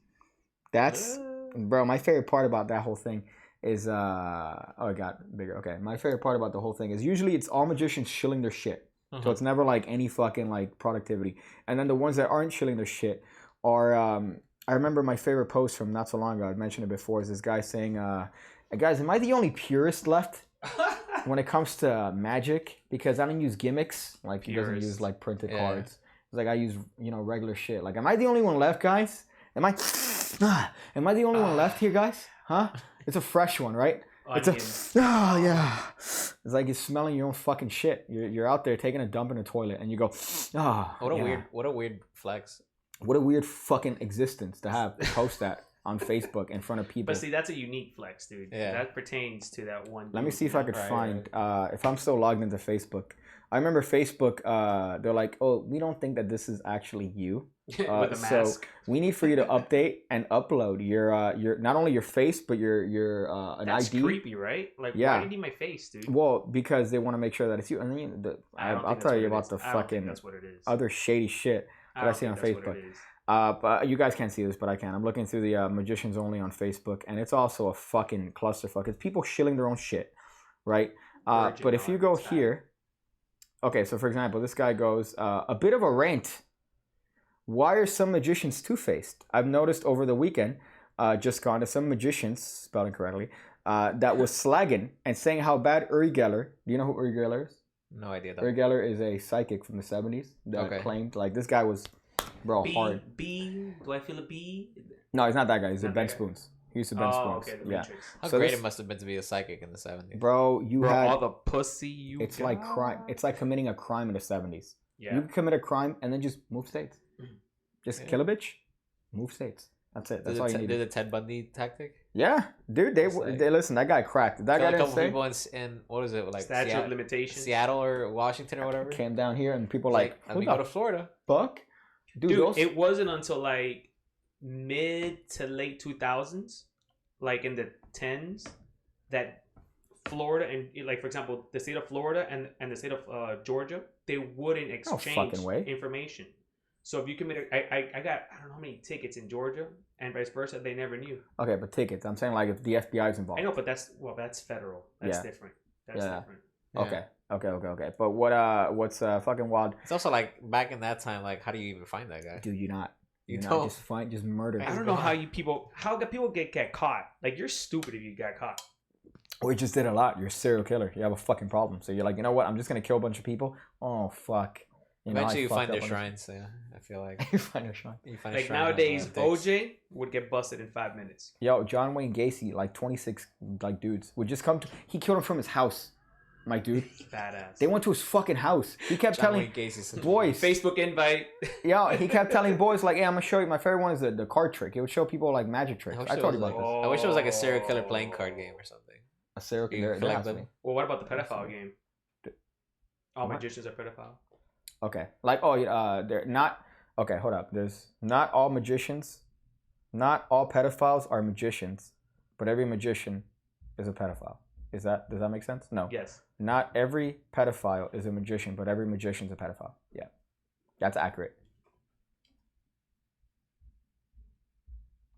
That's bro. My favorite part about that whole thing is oh, it got bigger. Okay, my favorite part about the whole thing is usually it's all magicians shilling their shit. So it's never like any fucking like productivity. And then the ones that aren't shilling their shit are I remember my favorite post from not so long ago, I mentioned it before, is this guy saying, guys, am I the only purist left when it comes to magic? Because I don't use gimmicks. Like he doesn't use like printed cards. It's like I use, regular shit. Like, am I the only one left, guys? Am I the only one left here, guys? Huh? It's a fresh one, right? It's yeah. It's like you're smelling your own fucking shit. You're out there taking a dump in a toilet, and you go, what a weird flex. What a weird fucking existence to have to post that on Facebook in front of people. But see, that's a unique flex, dude. Yeah. That pertains to that one. Let me see if I could find if I'm still logged into Facebook. I remember Facebook. They're like, oh, we don't think that this is actually you. With a mask. So we need for you to update and upload your not only your face but your an That's ID. That's creepy, right? Like, why do you need my face, dude? Well, because they want to make sure that it's you. And then I'll tell you about the fucking other shady shit that I see on Facebook. But you guys can't see this, but I can. I'm looking through the Magicians Only on Facebook, and it's also a fucking clusterfuck. It's people shilling their own shit, right? But if you go here, okay, so for example, this guy goes, a bit of a rant. Why are some magicians two-faced? I've noticed over the weekend, just gone to some magicians, spelled incorrectly, that was slagging and saying how bad Uri Geller, do you know who Uri Geller is? No idea. Though. Uri Geller is a psychic from the 70s that claimed, like, this guy was, bro, hard. Do I feel a B? No, he's not that guy. He's a Ben Spoons. He used to Ben Spoons. Okay, yeah. How great it must have been to be a psychic in the 70s. Bro, had all the pussy you It's got. like crime. It's like committing a crime in the 70s. Yeah. You can commit a crime and then just move states. Just kill a bitch, move states. That's it. That's all you need. Did the Ted Bundy tactic? Yeah, dude. They listen. That guy cracked. That guy didn't say. People in what is it like? Statute of limitations. Seattle or Washington or whatever. Came down here and people like, let me go to Florida. Fuck, dude. It wasn't until like mid to late 2000s, like in the 10s, that Florida and like for example the state of Florida and the state of Georgia, they wouldn't exchange information. So if you commit, I got I don't know how many tickets in Georgia and vice versa. They never knew. Okay, but tickets. I'm saying like if the FBI is involved. I know, but that's federal. That's different. That's different. Okay. But what's fucking wild? It's also like back in that time. Like, how do you even find that guy? Dude, you not just murder. I don't know how people get caught. Like, you're stupid if you got caught. Or you just did a lot. You're a serial killer. You have a fucking problem. So you're like, you know what? I'm just gonna kill a bunch of people. Oh fuck. Eventually, you find their shrines. So yeah, I feel like you find a shrine. you find a Like shrine nowadays, of, dicks. OJ would get busted in 5 minutes. Yo, John Wayne Gacy, like 26 like dudes would just come to. He killed him from his house. My dude. Badass. They went to his fucking house. He kept John telling Wayne Gacy's boys. Facebook invite. Yeah, he kept telling boys like, "Hey, I'm gonna show you." My favorite one is the card trick. It would show people like magic tricks. I told you about this. I wish it was like a serial killer playing card game or something. A serial You killer. can There collect has to them. be. Well, what about the pedophile game? All What? magicians are pedophile. Okay, like they're not. Okay, hold up. There's not all magicians, not all pedophiles are magicians, but every magician is a pedophile. Does that make sense? No. Yes. Not every pedophile is a magician, but every magician is a pedophile. Yeah, that's accurate.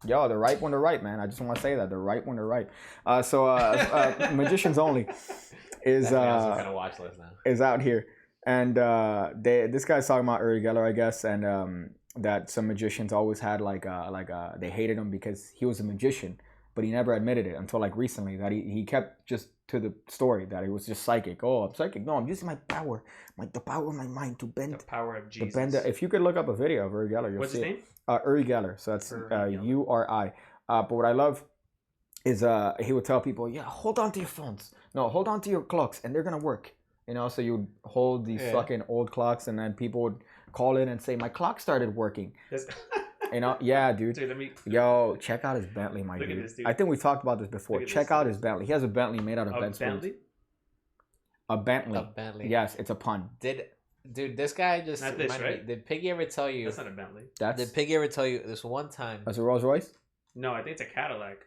Yo, the right one to right, man. I just want to say that the right one to right. Magicians only is kind of watch list now. is out here, and this guy's talking about Uri Geller, I guess, and that some magicians always had they hated him because he was a magician, but he never admitted it until like recently that he kept just to the story that he was just psychic. Oh, I'm psychic. No, I'm using my power, the power of my mind to bend. The power of Jesus. If you could look up a video of Uri Geller, you'll What's see his it. name? Uri Geller. So that's Uri Geller. URI. But what I love is he would tell people, yeah, hold on to your phones. No, hold on to your clocks, and they're gonna work. You know, so you would hold these fucking old clocks, and then people would call in and say, my clock started working. Yes. You know, yeah, dude. Dude, let me. Yo, check out his Bentley, my Look at dude. this, dude. I think we talked about this before. Look at Check this, out dude. his Bentley. He has a Bentley made out of bed springs. Bentley? A Bentley. A Bentley. Yes, it's a pun. Dude, this guy just Not this, reminded right? me. Did Piggy ever tell you? That's not a Bentley. Did Piggy ever tell you this one time? That's a Rolls Royce. No, I think it's a Cadillac.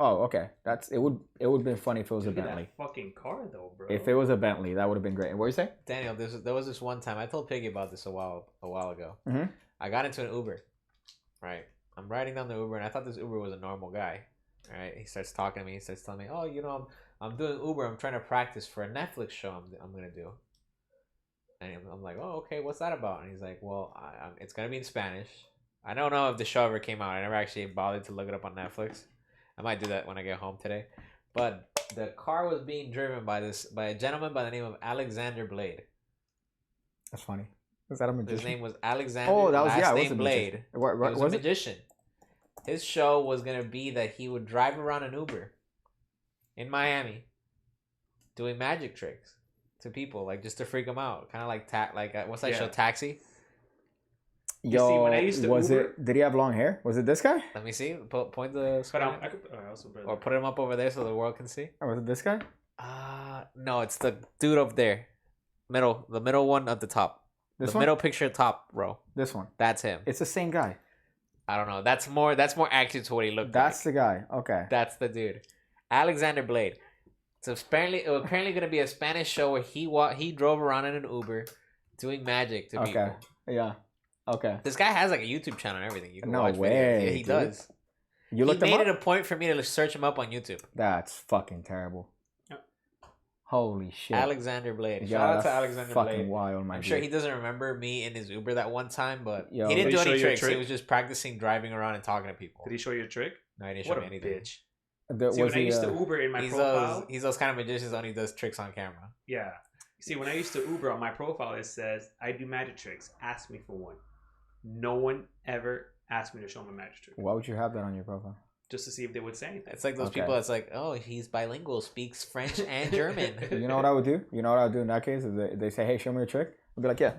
Oh, okay. It would have been funny if it was Look a at Bentley. that fucking car, though, bro. If it was a Bentley, that would have been great. What were you saying? Daniel, there was this one time I told Piggy about this a while ago. Mhm. I got into an Uber, right? I'm riding down the Uber and I thought this Uber was a normal guy. Right? He starts talking to me. He starts telling me, "Oh, you know, I'm doing Uber. I'm trying to practice for a Netflix show I'm gonna do." And I'm like, "Oh, okay. What's that about?" And he's like, "Well, it's gonna be in Spanish. I don't know if the show ever came out. I never actually bothered to look it up on Netflix. I might do that when I get home today." But the car was being driven by a gentleman by the name of Alexander Blade. That's funny. Was that a magician? His name was Alexander. Oh, that was last it was name a Blade. magician. He was a Was it? magician. His show was gonna be that he would drive around an Uber in Miami, doing magic tricks to people, like just to freak them out, kind of like what's that show, Taxi? Yo, see, when I used to was Uber- it? Did he have long hair? Was it this guy? Let me see. Point the But I could. Oh, I also better. or put him up over there so the world can see. Or was it this guy? No, it's the dude up there, the middle one at the top, This the one? middle picture top row. This one. That's him. It's the same guy. I don't know. That's more accurate to what he looked That's like. the guy. Okay. That's the dude, Alexander Blade. So apparently, it was going to be a Spanish show where he drove around in an Uber, doing magic to Okay. people. Yeah. Okay. This guy has like a YouTube channel and everything. You can No watch way, videos. Yeah, he dude. does. You He looked him made it up? a point for me to search him up on YouTube. That's fucking terrible. Yep. Holy shit. Alexander Blade. Yeah, Shout out to that's Alexander fucking Blade. wild, my I'm dude. sure he doesn't remember me in his Uber that one time, but Yo, he didn't Did do he any show you a tricks. He trick? was just practicing driving around and talking to people. Did he show you a trick? No, he didn't What show a me anything. bitch. That See, was when I the, used to Uber in my profile, He's those kind of magicians only does tricks on camera. yeah. See, when I used to Uber on my profile, it says I do magic tricks. Ask me for one. No one ever asked me to show them a magic trick, Why would you have that on your profile? just to see if they would say anything. It's like those Okay. people that's like, oh, he's bilingual, speaks French and German. You know what I would do? You know what I would do in that case? Is they say, hey, show me a trick. I'd be like, yeah.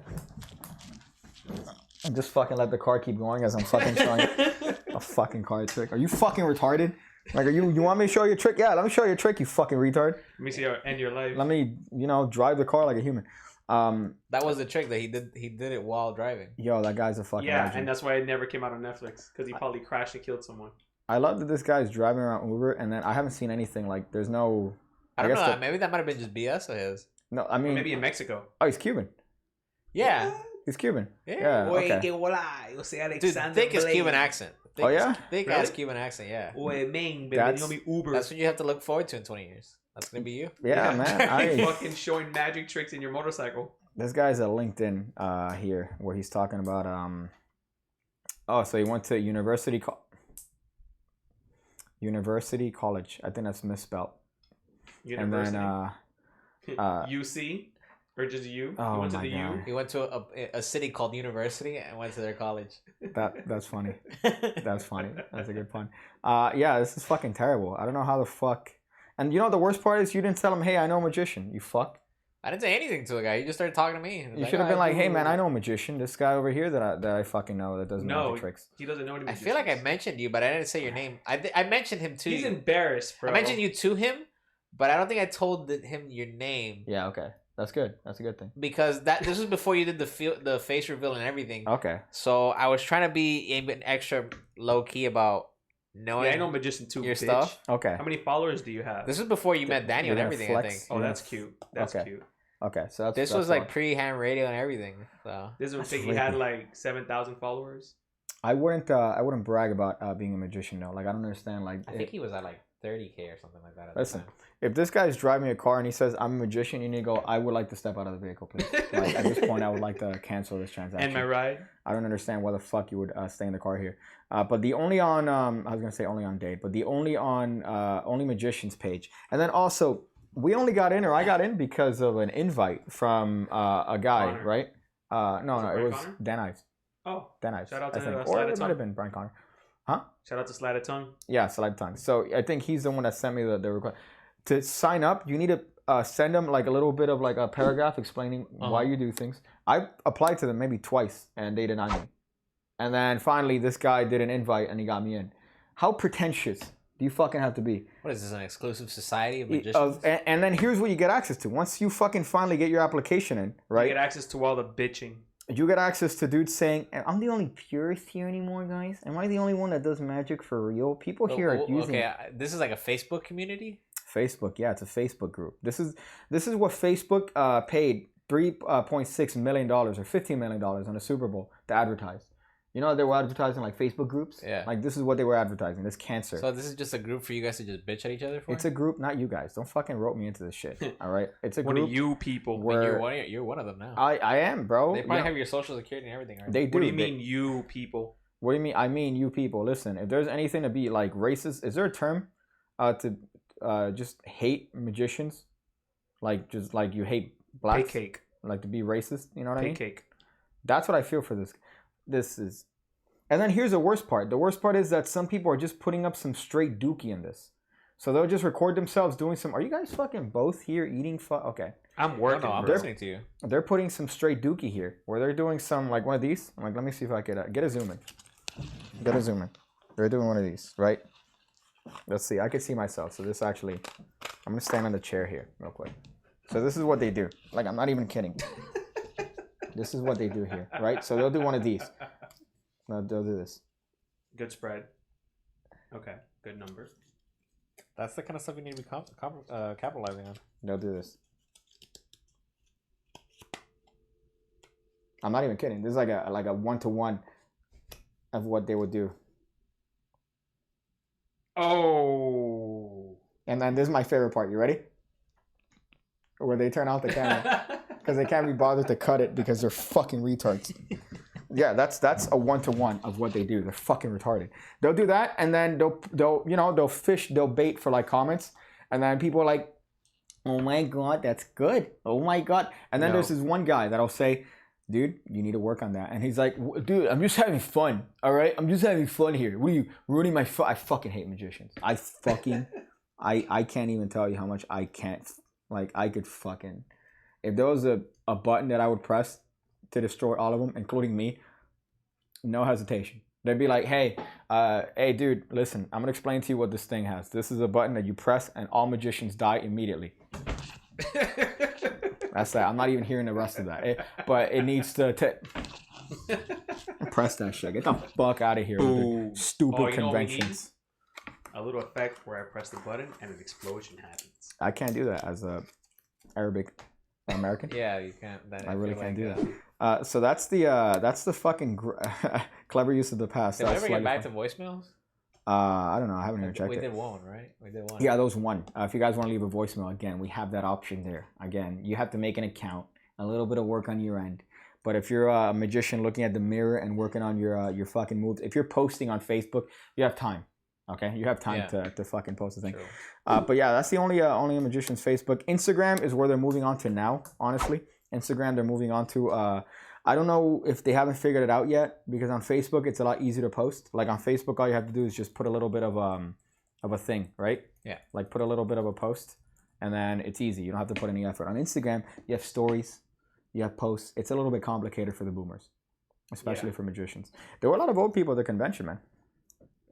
And just fucking let the car keep going as I'm fucking showing a fucking car trick. Are you fucking retarded? Like, you want me to show you a trick? Yeah, let me show you a trick, you fucking retard. Let me see how end your life. Let me, drive the car like a human. That was the trick that he did. He did it while driving. Yo, that guy's a fucking Yeah, legend. and that's why it never came out on Netflix because he probably crashed and killed someone. I love that this guy's driving around Uber, and then I haven't seen anything. Like, there's no... I don't guess know. Maybe that might have been just BS of his. No, I Or mean... maybe in Mexico. Oh, he's Cuban. Yeah. He's Cuban. Yeah. Yeah, okay. Dude, thick is Cuban accent. Thick Oh, yeah? Thick Really? ass Cuban accent, yeah. That's- Uber. That's what you have to look forward to in 20 years. That's going to be you. Yeah, man. Fucking showing magic tricks in your motorcycle. This guy's at LinkedIn here, where he's talking about... Oh, so he went to University College. I think that's misspelled. University. then UC or just U? Oh You went to my the God. U? He went to a city called University and went to their college. that's funny. That's funny. That's a good pun. Yeah, this is fucking terrible. I don't know how the fuck. And you know the worst part is you didn't tell him, hey, I know a magician. You fuck. I didn't say anything to the guy. He just started talking to me. You should have been like, hey man, I know a magician. This guy over here that I fucking know that does magic tricks. He doesn't know any I feel like I mentioned you, but I didn't say your name. I mentioned him too. He's embarrassed, bro. I mentioned you to him, but I don't think I told him your name. Yeah, okay. That's good. That's a good thing. Because this was before you did the face reveal and everything. Okay. So I was trying to be even extra low key about knowing. Yeah, I know magician too. Your bitch. stuff. Okay. How many followers do you have? This was before you met Daniel and You're gonna everything. I flex? think. Oh, that's cute. That's Okay. cute. Okay, so This was like pre-ham radio and everything. So This would That's think he had freaky. like 7,000 followers. I wouldn't brag about being a magician though. Like I don't understand. Like I think he was at like 30K or something like that. At Listen, the time. if this guy's driving a car and he says I'm a magician, you need to go. I would like to step out of the vehicle, please. Like at this point, I would like to cancel this transaction. And my ride. I don't understand why the fuck you would stay in the car here. But the only on I was gonna say only on date, but the only on only magicians page, and then also we only got in, or I got in because of an invite from a guy, Connor. right? No, it it Brian was Connor? Dan Ives. Oh, Dan Ives, Shout out I to, think, Slide or of it Tongue. might have been Brian Connor. shout out to Slide of Tongue. Yeah, select time. So I think he's the one that sent me the request. To sign up, you need to send them like a little bit of like a paragraph explaining why you do things. I applied to them maybe twice and they denied me. And then finally this guy did an invite and he got me in. How pretentious do you fucking have to be? What is this, an exclusive society of magicians? And then here's what you get access to. Once you fucking finally get your application in, right? You get access to all the bitching. You get access to dudes saying, I'm the only purist here anymore, guys. Am I the only one that does magic for real? People here are using this is like a Facebook community? Facebook. Yeah, it's a Facebook group. This is what Facebook paid $3.6 million or $15 million on the Super Bowl to advertise. You know, they were advertising like Facebook groups. Yeah. Like this is what they were advertising. This cancer. So this is just a group for you guys to just bitch at each other for? It's a group, not you guys. Don't fucking rope me into this shit. All right. It's a One group. of you people. where You're one of them now. I am, bro. They probably Yeah. have your social security and everything, right? They do. What do you mean, you people? What do you mean? I mean you people. Listen, if there's anything to be like racist, is there a term to just hate magicians? Like just like you hate blacks? Cake. Like to be racist? You know what I mean? Cake. That's what I feel for this. This is, and then here's the worst part. The worst part is that some people are just putting up some straight dookie in this. So they'll just record themselves doing some. Are you guys fucking both here eating? Okay. I'm working. No, I'm bro. listening to you. They're putting some straight dookie here, where they're doing some like one of these. I'm like, let me see if I could get a zoom in. Get a zoom in. They're doing one of these, right? Let's see. I can see myself. So this actually, I'm gonna stand on the chair here real quick. So this is what they do. Like I'm not even kidding. This is what they do here, right? So they'll do one of these. No, they'll do this. Good spread. Okay. Good number. That's the kind of stuff you need to be capitalizing on. They'll do this. I'm not even kidding. This is like a 1-to-1 of what they would do. Oh. And then this is my favorite part. You ready? Where they turn off the camera because they can't be bothered to cut it because they're fucking retards. Yeah, that's a 1-to-1 of what they do. They're fucking retarded. They'll do that, and then they'll bait for like comments, and then people are like, "Oh my god, that's good. Oh my god." And then there's this one guy that'll say, "Dude, you need to work on that." And he's like, "Dude, I'm just having fun. All right, I'm just having fun here. What are you ruining my fun?" I fucking hate magicians. I can't even tell you how much I can't. Like I could fucking, if there was a button that I would press to destroy all of them, including me, no hesitation. They'd be like, hey, dude, listen, I'm gonna explain to you what this thing has. This is a button that you press and all magicians die immediately. That's that. I'm not even hearing the rest of that. But it needs to press that shit. Get the fuck out of here with the stupid conventions. A little effect where I press the button and an explosion happens. I can't do that as a Arabic American. Yeah, you can't. I really can't do that. So that's the fucking clever use of the past. Did we ever get back to voicemails? I don't know. I haven't even checked it. We did one, right? We did one. Yeah, that was one. If you guys want to leave a voicemail, again, we have that option there. Again, you have to make an account, a little bit of work on your end. But if you're a magician looking at the mirror and working on your fucking moves, if you're posting on Facebook, you have time. Okay, you have time to fucking post a thing. True. But yeah, that's the only magician's Facebook. Instagram is where they're moving on to now. Honestly, Instagram they're moving on to. I don't know if they haven't figured it out yet because on Facebook it's a lot easier to post. Like on Facebook, all you have to do is just put a little bit of a thing, right? Yeah. Like put a little bit of a post, and then it's easy. You don't have to put any effort. On Instagram, you have stories, you have posts. It's a little bit complicated for the boomers, especially for magicians. There were a lot of old people at the convention, man.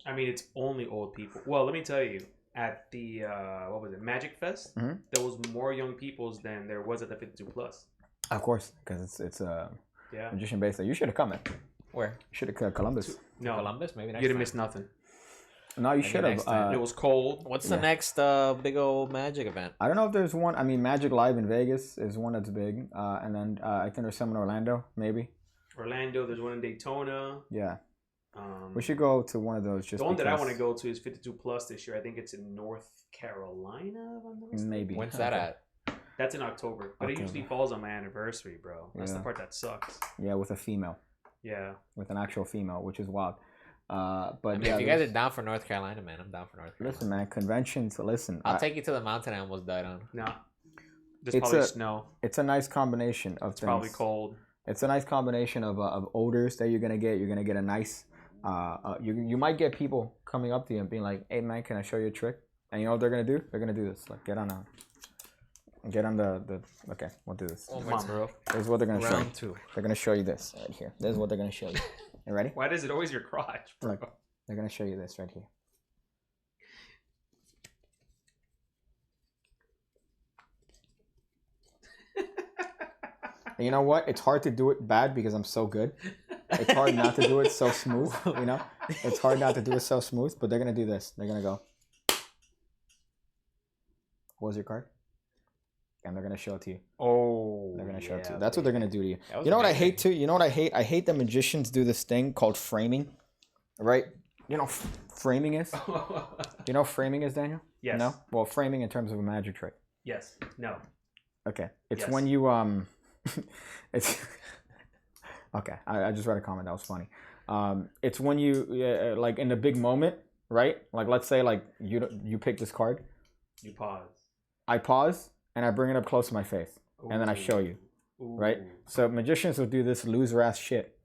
I mean, it's only old people. Well, let me tell you, at the what was it, Magic Fest, there was more young peoples than there was at the 52 plus. Of course, because it's a Yeah. magician based. You should have come in. Where? You should have Columbus. No, Columbus? Maybe next you didn't time. miss nothing. No, you Maybe should next time. have. It was cold. What's Yeah. the next big old magic event? I don't know if there's one. I mean, Magic Live in Vegas is one that's big, and then I think there's some in Orlando, maybe. Orlando. There's one in Daytona. Yeah, we should go to one of those. Just the one that I because- want to go to is 52 plus this year. I think it's in North Carolina. If I'm not mistaken. Maybe. When's that at? That's in October, but it usually October. falls on my anniversary, bro. That's the Yeah. part that sucks. Yeah, with a female, Yeah. with an actual female, which is wild. But I mean, yeah, if you guys there's- are down for North Carolina, man, I'm down for North Carolina. listen, man, conventions. Listen, I'll take you to the mountain I almost died on. No. There's It's probably a- snow. it's a nice combination of It's things. probably cold. It's a nice combination of odors that you're gonna get. You're gonna get a nice. You might get people coming up to you and being like, "Hey man, can I show you a trick?" And you know what they're gonna do? They're gonna do this. Like get on the. Okay, we'll do this. Come on, bro. This is what they're gonna show you. Round 2. They're gonna show you this right here. This is what they're gonna show you. You ready? Why does it always your crotch, bro? Look, they're gonna show you this right here. And you know what? It's hard to do it bad because I'm so good. It's hard not to do it so smooth, you know? It's hard not to do it so smooth, but they're going to do this. They're going to go. What was your card? And they're going to show it to you. Oh. They're going to show it to you. That's what they're going to do to you. That was You know what I amazing. hate too? You know what I hate? I hate that magicians do this thing called framing, right? You know framing is? You know what framing is, Daniel? Yes. No? Well, framing in terms of a magic trick. Yes. No. Okay. It's Yes. when you it's okay. I just read a comment that was funny. It's when you like in the big moment, right? Like let's say like you pick this card. You pause. I pause and I bring it up close to my face, and then I show you, Ooh. right? So magicians will do this loser ass shit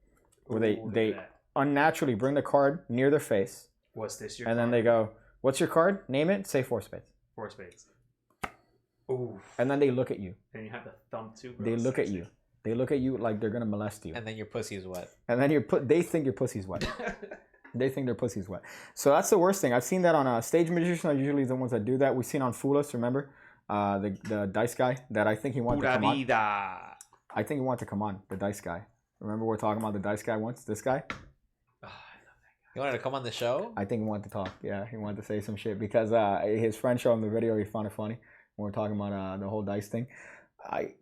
where Ooh, look at they that. unnaturally bring the card near their face, What's this? Your and then card? they go, "What's your card? Name it. Say 4 spades." 4 spades. Ooh. And then they look at you. And you have the thumb too, bro. They look at you. They look at you like they're gonna molest you. And then your pussy is wet. And then they think your pussy's wet. They think their pussy's wet. So that's the worst thing. I've seen that on stage magicians are usually the ones that do that. We've seen on Foolus, remember? The dice guy that I think he wanted to Pura come on. vida. I think he wanted to come on, the dice guy. Remember we were talking about the dice guy once? This guy? Oh, You wanted to come on the show? I think he wanted to talk. Yeah, he wanted to say some shit because his friend showed him the video. He found it funny. When we were talking about the whole dice thing. I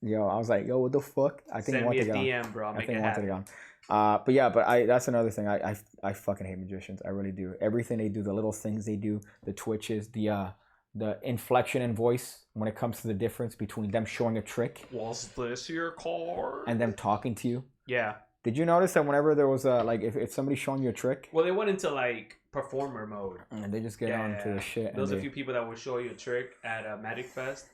was like, yo, what the fuck? I think he Send me wanted a to get on. DM, bro. I'll I make think it I wanted to happen. get on. But yeah, that's another thing. I fucking hate magicians. I really do. Everything they do, the little things they do, the twitches, the inflection in voice when it comes to the difference between them showing a trick Was this your card? and them talking to you. Yeah. Did you notice that whenever there was like if somebody's showing you a trick Well, they went into like performer mode. and they just get on to the shit. There was and a few people that would show you a trick at a Magic Fest.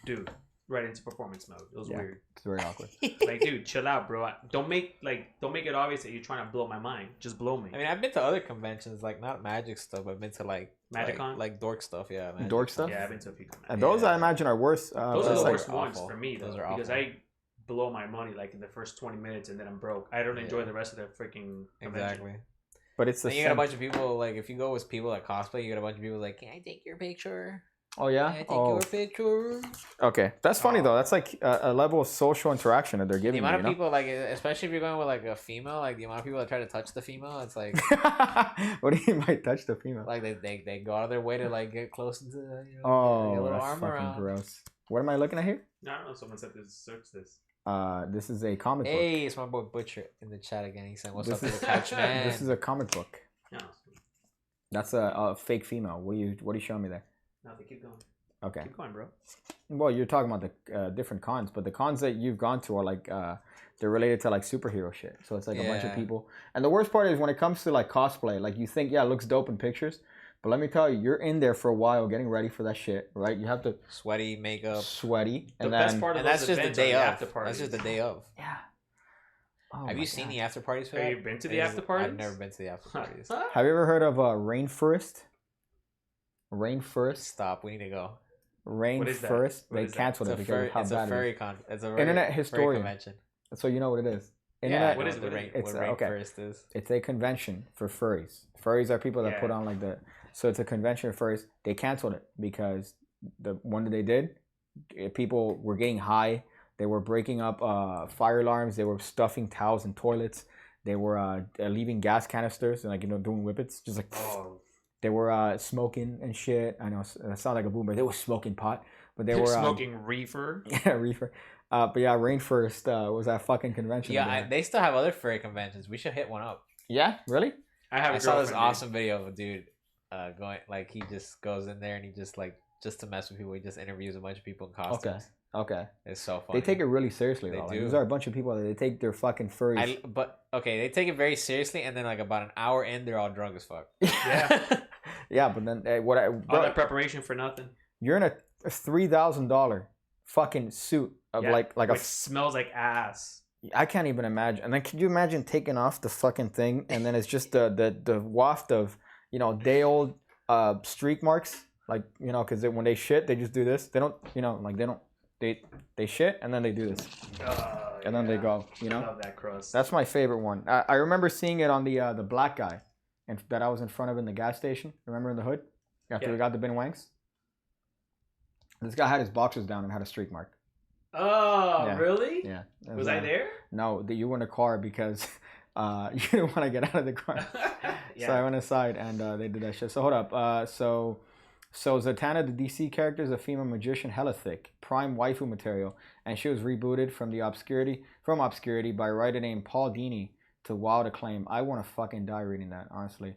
Dude, right into performance mode. It was Yeah. weird. It's very awkward. Like, dude, chill out, bro. Don't make it obvious that you're trying to blow my mind. Just blow me. I mean, I've been to other conventions, like not magic stuff. I've been to like MagicCon? like dork stuff. Yeah, magic Dork stuff? Yeah, I've been to a few. And those Yeah. I imagine are worse. Those are that's the like- worst ones awful. for me, though, Those are because awful. I blow my money like in the first 20 minutes and then I'm broke. I don't enjoy Yeah. the rest of the freaking convention. Exactly. But it's the Then you got a same. bunch of people like if you go with people that cosplay, you got a bunch of people like, can I take your picture? Oh yeah. Can I take Oh, your picture? okay. That's funny though. That's like a level of social interaction that they're The giving you. amount You of people like, especially if you're going with like a female, like the amount of people that try to touch the female, it's like know? What do you mean by touch the female? like they go out of their way to like get close into the, get a Oh, little that's arm fucking around. gross. What am I looking at here? No, I don't know. Someone said to search this. This is a comic book. Hey, it's my boy Butcher in the chat again. He said, "What's This up to is- the couch, man?" This is a comic book. No, That's a fake female. What are you showing me there? no, they keep going. Okay. Keep going, bro. Well, you're talking about the different cons, but the cons that you've gone to are like they're related to like superhero shit. So it's like a bunch of people. And the worst part is when it comes to like cosplay, like you think, yeah, it looks dope in pictures, but let me tell you, you're in there for a while getting ready for that shit, right? You have to sweaty makeup, sweaty, The best part of and those that's just the events day are of. after parties. That's just the day of. Yeah. Oh Have my you seen God. the after parties for Have that? you been to the after parties? I've never been to the after parties. Have you ever heard of Rainforest? Rainforest? Stop. We need to go. What is that? Rainforest. What They is that? canceled it because of how It's a bad it furry is. con. It's a very, Internet furry historian. convention. So you know what it is. Yeah, Internet. What is the it? rain? It's, What okay. rainforest is? It's a convention for furries. Furries are people that Yeah. put on like the. So it's a convention for furries. They canceled it because the one that they did, people were getting high. They were breaking up fire alarms. They were stuffing towels in toilets. They were leaving gas canisters and like doing whippets, just like. Oh, They were smoking and shit. I know it sounds like a boomer. They were smoking pot, but they were smoking reefer. Yeah, reefer. But yeah, Rainforest was that fucking convention. Yeah, they still have other furry conventions. We should hit one up. Yeah, really? I saw this girlfriend, awesome video of a dude going like he just goes in there and he just like just to mess with people. He just interviews a bunch of people in costumes. Okay. It's so funny. They take it really seriously. They though. do. Like, these are a bunch of people that they take their fucking furries. But okay, they take it very seriously, and then like about an hour in, they're all drunk as fuck. Yeah. Yeah, but then All that preparation for nothing. you're in a $3,000 fucking suit of Yeah, like which smells like ass. I can't even imagine. And then could you imagine taking off the fucking thing and then it's just the waft of day old streak marks, like because when they shit they just do this. They don't like they shit and then they do this and then they go. I love that crust. That's my favorite one. I remember seeing it on the black guy, and that I was in front of in the gas station. Remember in the hood after we got the bin wanks. This guy had his boxers down and had a streak mark. Oh, Yeah. really? Yeah. Was I there? No, you were in the car because you didn't want to get out of the car. Yeah. So I went inside and they did that shit. So hold up. So Zatanna, the DC character, is a female magician, hella thick, prime waifu material, and she was rebooted from obscurity by a writer named Paul Dini to wild acclaim. I want to fucking die reading that, honestly.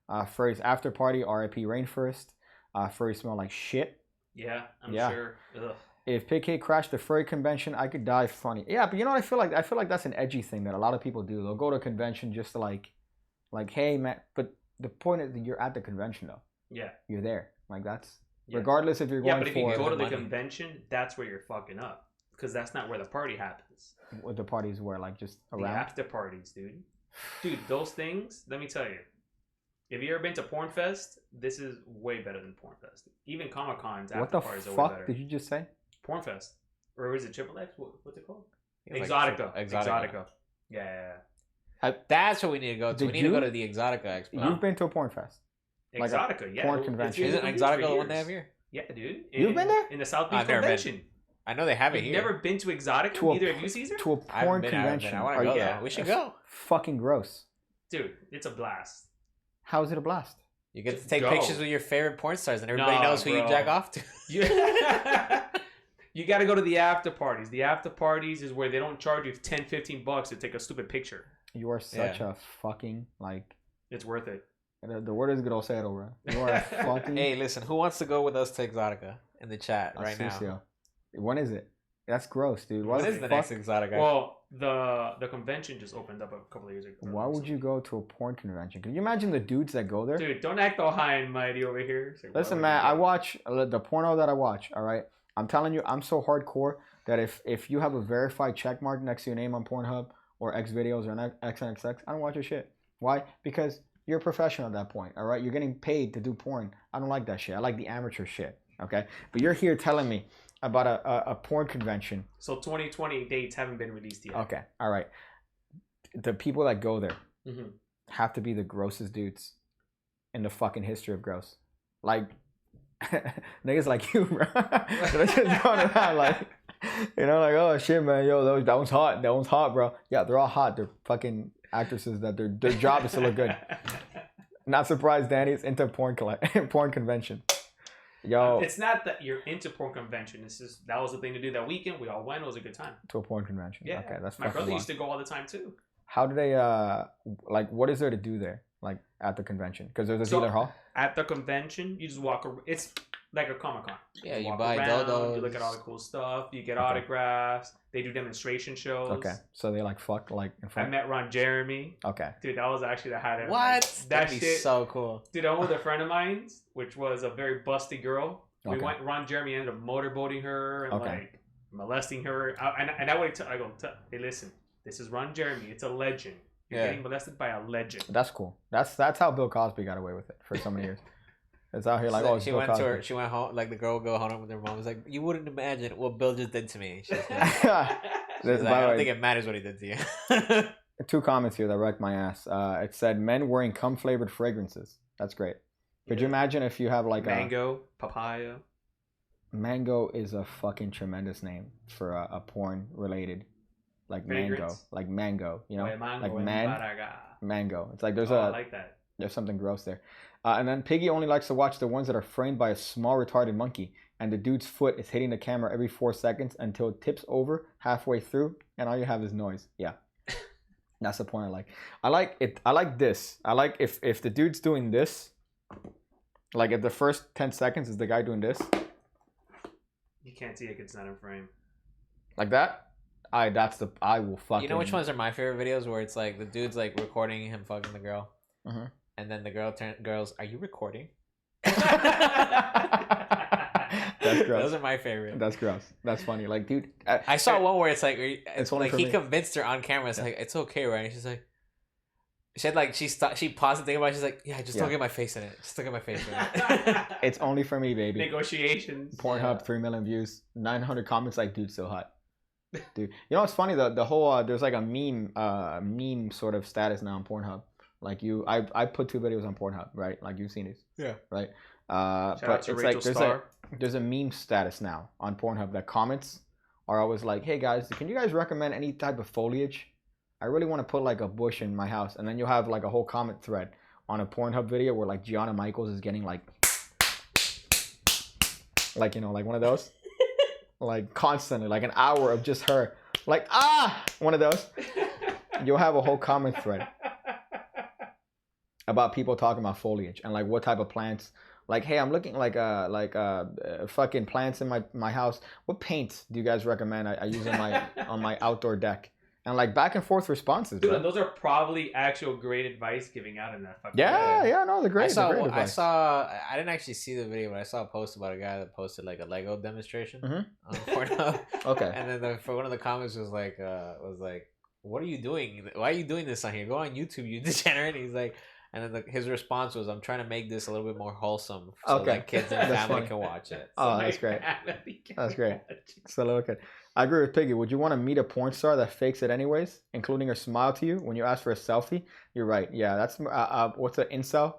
Furries after party, R.I.P. Rainforest. Furries smell like shit. Yeah, I'm Yeah. sure. Ugh. If PK crashed the furry convention, I could die funny. Yeah, but I feel like that's an edgy thing that a lot of people do. They'll go to a convention just to like, hey man. But the point is that you're at the convention though. Yeah. You're there. Like that's Yeah. regardless if you're going Yeah, but if you for go to the money. convention, that's where you're fucking up. Because that's not where the party happens. what the parties were like just The around. after parties, dude. Dude, those things, let me tell you. If you ever been to Porn Fest, this is way better than Porn Fest. Even Comic Con's What after the parties are way fuck better. did you just say? Porn Fest. Or is it Triple X? What's it called? It's Exotica. like Exotica. Yeah. That's what we need to go to. Did We need to go you? to the Exotica Expo. You've been to a porn fest. Like a Exotica, yeah. porn It's convention. been Isn't open Exotica for the one they years. have here? Yeah, dude. You've been there? In the South Beach I've never been. Convention. I know they have it You've here. never been to Exotica? To a- Neither of you, Caesar? To a I haven't porn been, I haven't convention. been. I want Are to go you- yeah, though. We should that's go. Fucking gross. Dude, it's a blast. How is it a blast? You get to Just take go. pictures with your favorite porn stars, and everybody Nah, knows who you bro. jack off to. You, you got to go to the after parties. The after parties is where they don't charge you $10-15 to take a stupid picture. You are such a fucking like. It's worth it. The word is grosero, bro. You are a fucking. Hey, listen, who wants to go with us to Exotica in the chat right now? Sucio. When is it? That's gross, dude. What is the next Exotica? Well, the convention just opened up a couple of years ago. Why would you go to a porn convention? Can you imagine the dudes that go there? Dude, don't act all high and mighty over here. It's like, why Listen, would man, you I go? watch the porno that I watch. All right, I'm telling you, I'm so hardcore that if you have a verified check mark next to your name on Pornhub or X videos or XNXX, I don't watch your shit. Why? Because you're a professional at that point. All right, you're getting paid to do porn. I don't like that shit. I like the amateur shit. Okay, but you're here telling me about a porn convention. So 2020 dates haven't been released yet. Okay, all right. The people that go there Mm-hmm. have to be the grossest dudes in the fucking history of gross. Like niggas like you, bro. They're just going around like, like, oh shit, man, yo, that one's hot. That one's hot, bro. Yeah, they're all hot. They're fucking actresses that their job is to look good. Not surprised Danny's into porn convention. Yo, It's not that you're into porn convention. It's just that was the thing to do that weekend. We all went. It was a good time. to a porn convention. Yeah. Okay, that's My fucking brother wild. used to go all the time too. How do they like? What is there to do there? Like at the convention? Because there's a So- dealer hall. At the convention, you just walk around. like a Comic-Con. Yeah, you walk buy around, dildos. you look at all the cool stuff, you get Okay. autographs, they do demonstration shows. Okay, so they like fuck like in I front. met Ron Jeremy. Okay. Dude, that was actually the highlight. What? That That'd be shit. so cool. Dude, I went with a friend of mine, which was a very busty girl. We Okay. went. Ron Jeremy ended up motorboating her and Okay. like molesting her. And I would tell. I go, hey, listen, this is Ron Jeremy. It's a legend. You're Yeah. getting molested by a legend. That's cool. That's how Bill Cosby got away with it for so many years. It's out here like, oh, it's she Bill went Cosby. to her. She went home. Like the girl would go home with her mom. Was like, you wouldn't imagine what Bill just did to me. She's like, This- she's like, by I the don't way, think it matters what he did to you. 2 comments here that wrecked my ass. It said men wearing cum flavored fragrances. That's great. Could you imagine if you have like mango, papaya? Mango is a fucking tremendous name for a porn related, like mango, Fragrance? like mango. You know, Oye, mango, like en man, Baraga. mango. It's like there's I like that. there's something gross there. And then Piggy only likes to watch the ones that are framed by a small retarded monkey, and the dude's foot is hitting the camera every 4 seconds until it tips over halfway through, and all you have is noise. Yeah, that's the point I like. I like it. I like this. I like if the dude's doing this, like if the first 10 seconds is the guy doing this, You can't see it 'cause it's not in frame. like that. I will fucking. You know which ones are my favorite videos? Where it's like the dude's like recording him fucking the girl, Mhm. and then the girls, are you recording? That's gross. Those are my favorite. That's gross. That's funny. Like, dude, I saw one where it's like, It's only like for he me. convinced her on camera. It's like, it's okay, right? And she's like, she had like, she paused and think about it. She's like, yeah, just don't Yeah. get my face in it. Just don't get my face in it. It's only for me, baby. Negotiations. Pornhub, 3 million views, 900 comments. Like, dude, so hot. Dude, you know what's funny? The whole there's like a meme sort of status now on Pornhub. Like I put 2 videos on Pornhub, right? Like you've seen these, Yeah. right? Shout But out to it's Rachel like there's Starr. there's a meme status now on Pornhub that comments are always like, hey guys, can you guys recommend any type of foliage? I really want to put like a bush in my house, and then you'll have like a whole comment thread on a Pornhub video where like Gianna Michaels is getting like you know, like one of those, like constantly, like an hour of just her, like one of those. You'll have a whole comment thread about people talking about foliage and like what type of plants. Like, hey, I'm looking like fucking plants in my house. What paint do you guys recommend I use on my outdoor deck? And like back and forth responses. Dude, bro. and those are probably actual great advice giving out in that fucking Yeah, no, they're great. I They're great advice. I didn't actually see the video, but I saw a post about a guy that posted like a Lego demonstration Mhm. on Pornhub. Okay. And then for one of the comments was like, what are you doing? Why are you doing this on here? Go on YouTube, you degenerate. He's like, and then his response was, I'm trying to make this a little bit more wholesome so Okay. that kids and That's family funny. can watch it. Oh, that's great. That's great. So look at. I agree with Piggy. Would you want to meet a porn star that fakes it anyways, including her smile to you when you ask for a selfie? You're right. Yeah, that's what's an incel?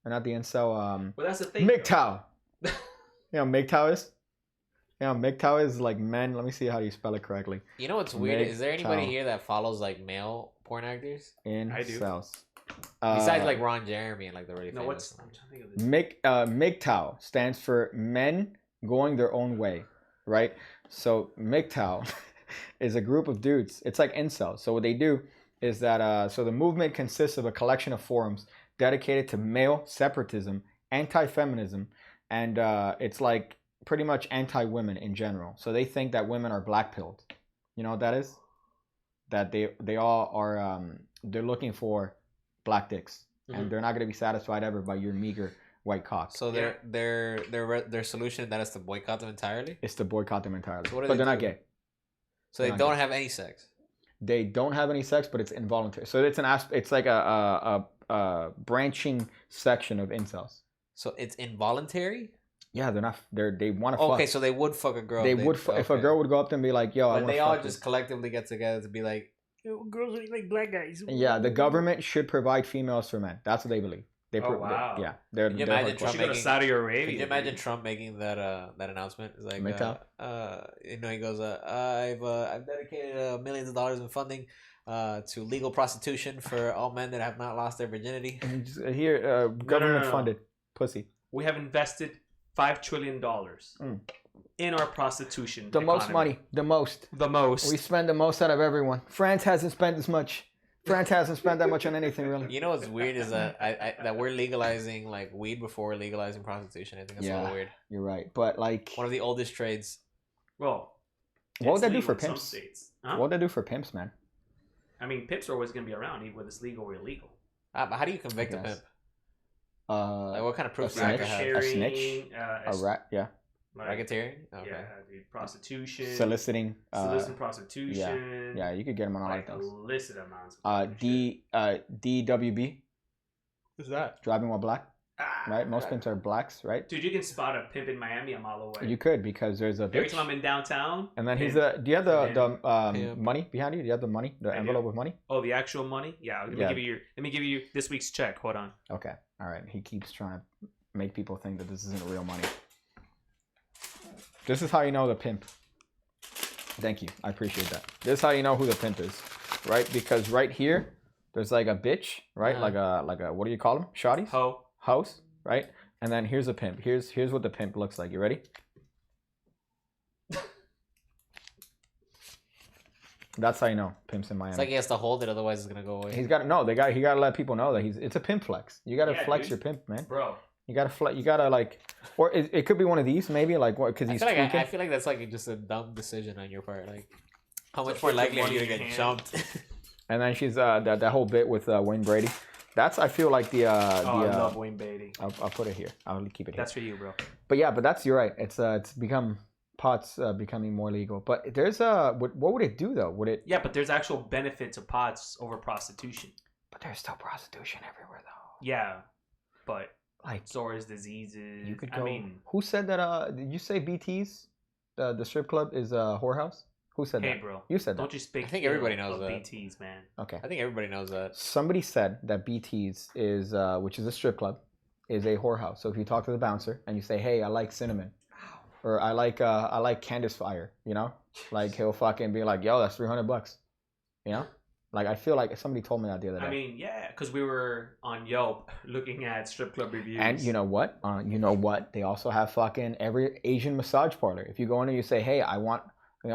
Or not the incel. Well, that's the thing. MGTOW. You know what MGTOW is? Yeah, MGTOW is like men. Let me see how you spell it correctly. You know what's weird? Is there anybody MGTOW. here that follows like male porn actors? I do. Incels. Besides like Ron Jeremy and like the really No, famous what's? I'm ones. trying to think of this. MGTOW stands for men going their own way, right? So MGTOW is a group of dudes. It's like incels. So what they do is that so the movement consists of a collection of forums dedicated to male separatism, anti-feminism, and it's like pretty much anti-women in general. So they think that women are black-pilled. You know what that is? That they all are they're looking for black dicks, and they're not going to be satisfied ever by your meager white cock. So their solution to that is to boycott them entirely. It's to boycott them entirely. So what do but they they're not do? gay. So they Not don't gay. have any sex. They don't have any sex, but it's involuntary. So it's it's like a branching section of incels. So it's involuntary. Yeah, they're not. They want to fuck. Okay, so they would fuck a girl. They would if a girl would go up to them and be like, "Yo, I But want they to all fuck just you." collectively get together to be like, "Yo, girls are like black guys." Yeah, the government should provide females for men. That's what they believe. Wow. Yeah, they're. Can you they're imagine hardcore. Trump We should go to making- Saudi Can Arabia. you imagine Trump making that announcement? It's like, MGTOW? you know, he goes, I've dedicated millions of dollars in funding to legal prostitution for all men that have not lost their virginity. And just, here, government no. funded pussy. We have invested $5 trillion Mm. in our prostitution. The most economy. money, the most. The most. We spend the most out of everyone. France hasn't spent as much. France hasn't spent that much on anything really. You know what's weird is that that we're legalizing like weed before we're legalizing prostitution. I think that's a little weird. You're right, but like one of the oldest trades. Well, what would it's that do legal for in some pimps? states. What would that do for pimps, man? I mean, pimps are always going to be around, even whether it's legal or illegal. But how do you convict a pimp? Like what kind of proof a do you have to have? a snitch, a rat, yeah, Racketeering. Okay. Yeah, dude, prostitution, soliciting prostitution. Yeah, you could get them on all like of those. illicit amounts. DWB. What's that? Driving while black, right? Most pimps are blacks, right? Dude, you can spot a pimp in Miami a mile away. You could, because there's a bitch. Every time I'm in downtown. And then he's the. Do you have the money behind you? Do you have the money? The envelope with money? Oh, the actual money? Yeah. Let me give you this week's check. Hold on. Okay. All right. He keeps trying to make people think that this isn't real money. This is how you know the pimp. Thank you. I appreciate that. This is how you know who the pimp is, right? Because right here, there's like a bitch, right? Like a what do you call them? Shotties? House, right? And then here's a pimp. Here's what the pimp looks like. You ready? That's how you know pimps in Miami. It's like he has to hold it, otherwise it's gonna go away. He gotta let people know that it's a pimp flex. You gotta flex your pimp, man. Bro. You gotta like, or it could be one of these maybe, like what? Because he's tweaking. I feel like that's like just a dumb decision on your part. Like, how much more likely are you to get jumped? And then she's that whole bit with Wayne Brady. That's I feel like the I love Wayne Brady. I'll put it here. I'll keep it here. That's for you, bro. But yeah, but you're right. It's become pot's becoming more legal. But there's what would it do though? Would it? Yeah, but there's actual benefit to pots over prostitution. But there's still prostitution everywhere though. Yeah, but like SARS diseases. You could go. I mean, who said that? Did you say BT's the strip club is a whorehouse? Who said that? Hey, bro. You said that. Don't you speak. I think everybody knows that. BT's, man. Okay. I think everybody knows that. Somebody said that BT's is, which is a strip club, is a whorehouse. So if you talk to the bouncer and you say, "Hey, I like cinnamon," or I like Candace Fire," you know, like he'll fucking be like, "Yo, that's $300," you know. Like I feel like somebody told me that the other day. I mean, yeah, because we were on Yelp looking at strip club reviews. And you know what? They also have fucking every Asian massage parlor. If you go in and you say, "Hey, I want,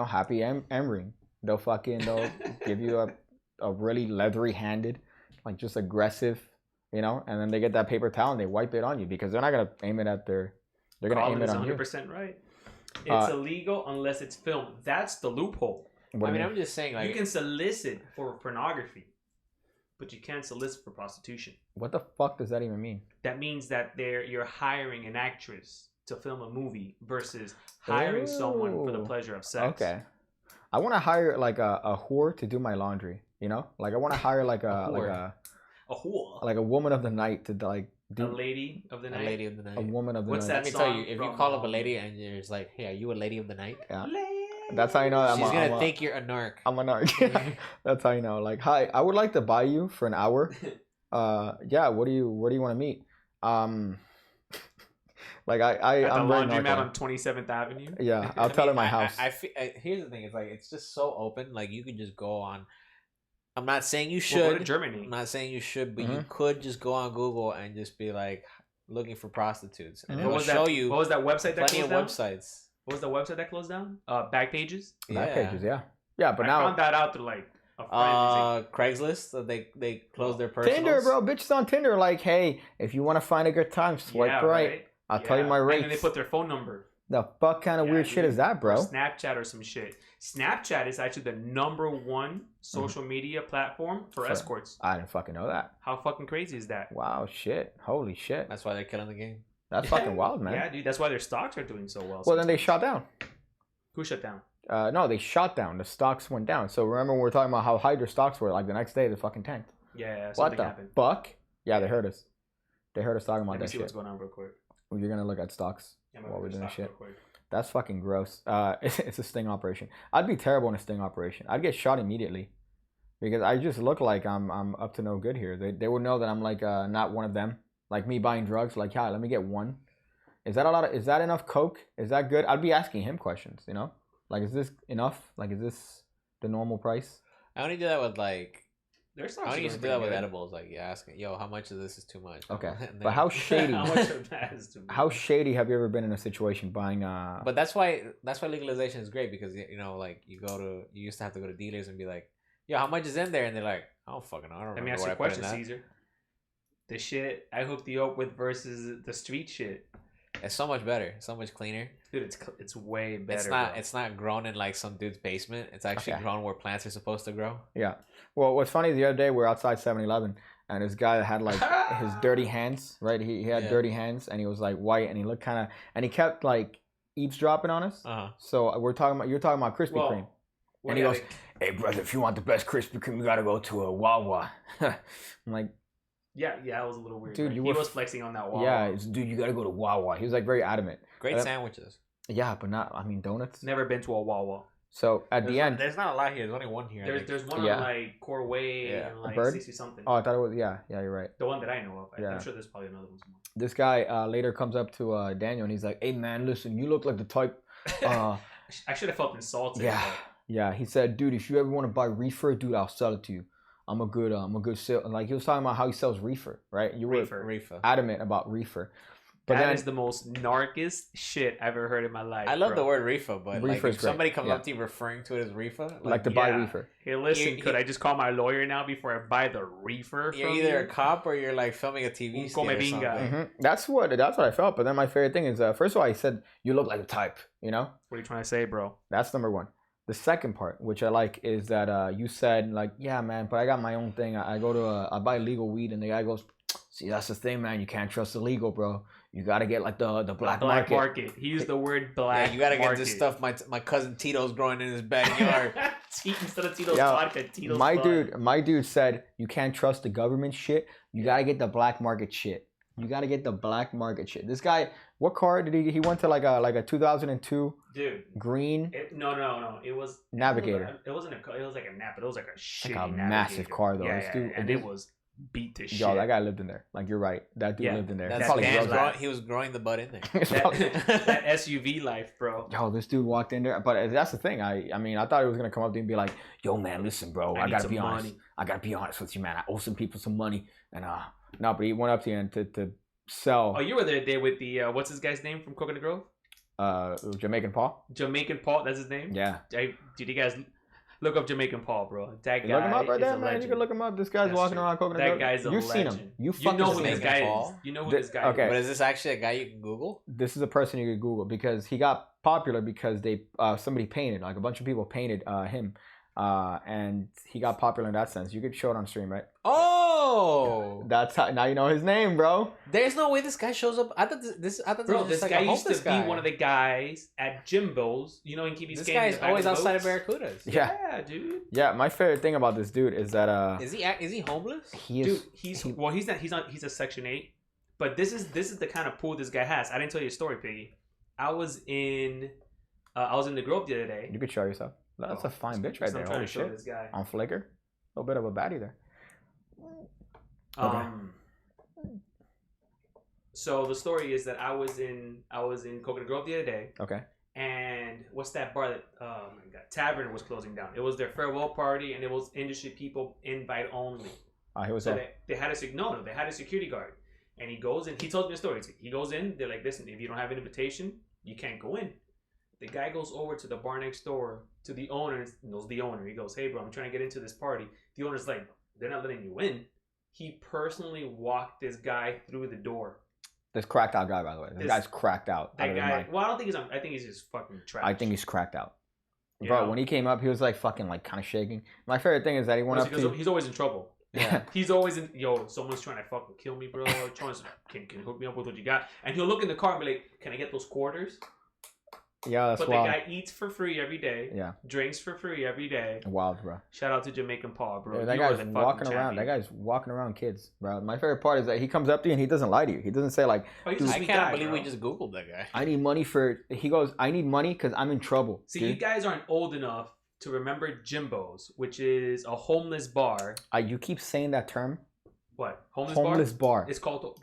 happy M-ring," they'll give you a really leathery handed, like just aggressive, and then they get that paper towel and they wipe it on you because they're not gonna aim it at they're gonna aim it on you. 100% right. It's illegal unless it's filmed. That's the loophole. I'm just saying, like, you can solicit for pornography, but you can't solicit for prostitution. What the fuck does that even mean? That means that you're hiring an actress to film a movie versus hiring someone for the pleasure of sex. Okay. I want to hire like a whore to do my laundry, Like I want to hire like a whore. Like a woman of the night to like do a lady of the night. A lady of the night. A woman of the What's night. that Let me tell you, if you call up a lady and you're just like, "Hey, are you a lady of the night?" Yeah. That's how you know she's gonna think you're a narc. I'm a narc. That's how you know. Like, hi, I would like to buy you for an hour. Yeah. Where do you want to meet? Like I'm very laundromat on 27th Avenue. Yeah, I'll tell her my house. Here's the thing: it's like it's just so open. Like you could just go on. I'm not saying you should. We'll go to Germany. I'm not saying you should, but you could just go on Google and just be like looking for prostitutes, and it will show you. What was that website that plenty closed of down? websites. What was the website that closed down? Backpages. Backpages, yeah. But now I found that out through like a friend. Craigslist. They closed their personals. Tinder, bro. Bitches on Tinder. Like, hey, if you want to find a good time, swipe right. I'll tell you my rates. And then they put their phone number. The fuck kind of weird shit is that, bro? Or Snapchat or some shit. Snapchat is actually the #1 social media platform for escorts. I didn't fucking know that. How fucking crazy is that? Wow, shit. Holy shit. That's why they're killing the game. That's fucking wild, man. Yeah, dude. That's why their stocks are doing so well. Well, then they shot down. Who shut down? No, they shot down. The stocks went down. So remember when we were talking about how high their stocks were? Like the next day, they fucking tanked. Yeah, what something the happened. fuck? Yeah, they heard us. They heard us talking about Let me that see shit. what's going on real quick. Well, you're gonna look at stocks while we're doing shit. That's fucking gross. It's a sting operation. I'd be terrible in a sting operation. I'd get shot immediately because I just look like I'm up to no good here. They would know that I'm like not one of them. Like me buying drugs. Like, yeah, let me get one. Is that enough coke? Is that good? I'd be asking him questions. Like, is this enough? Like, is this the normal price? I only do that with like. I only used to do that with edibles. Like, you asking, "Yo, how much of this is too much?" Okay, but how shady? How much of that is too much? How shady have you ever been in a situation buying? But that's why legalization is great because like you used to have to go to dealers and be like, "Yo, how much is in there?" And they're like, I don't fucking know. I don't Let me remember ask you what a I put in question, that. Caesar. The shit I hooked you up with versus the street shit. It's so much better, so much cleaner. Dude, it's way better. It's not grown in like some dude's basement. It's actually grown where plants are supposed to grow. Yeah. Well, what's funny, the other day we were outside 7-Eleven, and this guy had like his dirty hands, right? He had dirty hands, and he was like white, and he looked kind of, and he kept like eavesdropping on us. So you're talking about Krispy Kreme, and he goes, "Hey brother, if you want the best Krispy Kreme, you gotta go to a Wawa." I'm like, yeah, it was a little weird. Dude, he was flexing on that Wawa. Yeah, dude, you gotta go to Wawa. He was like very adamant. Great sandwiches. Yeah, but not. I mean, donuts. Never been to a Wawa. So the end, there's not a lot here. There's only one here. There's one on like Core Way and like 60 something. Oh, I thought it was you're right. The one that I know of. I'm sure there's probably another one somewhere. This guy later comes up to Daniel and he's like, "Hey man, listen, you look like the type." I should have felt insulted. Yeah. He said, "Dude, if you ever want to buy reefer, dude, I'll sell it to you. I'm a good sale." Like he was talking about how he sells reefer, right? You were reefer. adamant about reefer. But that is the most narkest shit I've ever heard in my life. I love the word reefer, but like if somebody comes up to you referring to it as reefer, like to buy reefer. Hey, listen, could I just call my lawyer now before I buy the reefer? You're either a cop or you're like filming a TV skit or something. Mm-hmm. That's what I felt. But then my favorite thing is, first of all, he said, "You look like a type." You know. What are you trying to say, bro? That's number one. The second part, which I like, is that you said like, "Yeah, man, but I got my own thing. I go to I buy legal weed," and the guy goes, "See, that's the thing, man. You can't trust the legal, bro. You gotta get like the black market." He used the word black. Yeah, you gotta market. get this stuff. My cousin Tito's growing in his backyard. Instead of Tito's vodka, Tito's my dude said you can't trust the government shit. You gotta get the black market shit. You gotta get the black market shit. This guy, what car did he went to like a 2002 green? No. It was Navigator. It wasn't a car. It was like a Napa. It was like a shitty like a massive car though. And it was beat to shit. Yo, that guy lived in there. Like you're right. That dude lived in there. He was growing the butt in there. that SUV life, bro. Yo, this dude walked in there. But that's the thing. I mean, I thought he was gonna come up to me and be like, "Yo, man, listen, bro. I gotta be honest. I gotta be honest with you, man. I owe some people some money." And no, but he went up to you and to sell. Oh, you were there with the what's this guy's name from Coconut Grove? Jamaican Paul. Jamaican Paul, that's his name. Yeah. Did you guys look up Jamaican Paul, bro? That guy. Look him up right there, man. Legend. You can look him up. This guy's walking around Coconut Grove. That guy's a legend. You've seen him. You know who this guy Paul? is. You know who this guy is. Okay. But is this actually a guy you can Google? This is a person you could Google because he got popular because they somebody painted, like a bunch of people painted him. And he got popular in that sense. You could show it on stream, right? Oh, that's how. Now you know his name, bro. There's no way this guy shows up. I thought this was this like guy a used to guy. be one of the guys at Jimbo's. You know, in Key Biscayne. This guy is always outside of Barracudas. Yeah, dude. Yeah, my favorite thing about this dude is that is he homeless? He is. Dude, he's not. He's a Section 8. But this is the kind of pool this guy has. I didn't tell you a story, Piggy. I was in the Grove the other day. You could show yourself. That's a fine bitch right there. Holy shit. This guy. On Flickr. A little bit of a baddie there. Okay. So the story is that I was in Coconut Grove the other day. Okay. And what's that bar that Tavern was closing down? It was their farewell party and it was industry people invite only. They had a security guard. And he goes in, he told me a story. He goes in, they're like, "Listen, if you don't have an invitation, you can't go in." The guy goes over to the bar next door to the owner, knows the owner. He goes, "Hey, bro, I'm trying to get into this party." The owner's like, "They're not letting you in." He personally walked this guy through the door. This cracked out guy, by the way. This guy's cracked out. That guy, well, I don't think I think he's just fucking trash. I think he's cracked out. Bro, when he came up, he was like fucking like kind of shaking. My favorite thing is that he went up to... He's always in trouble. Yeah. He's always in... Yo, someone's trying to fucking kill me, bro. Can you hook me up with what you got? And he'll look in the car and be like, "Can I get those quarters?" Yeah, that's wild. But the guy eats for free every day. Yeah. Drinks for free every day. Wild, bro. Shout out to Jamaican Paul, bro. Yeah, that guy's walking around. That guy's walking around kids, bro. My favorite part is that he comes up to you and he doesn't lie to you. He doesn't say like, I can't believe we just Googled that guy. I need money for... He goes, "I need money because I'm in trouble." See, you guys aren't old enough to remember Jimbo's, which is a homeless bar. You keep saying that term. What? Homeless bar? It's called...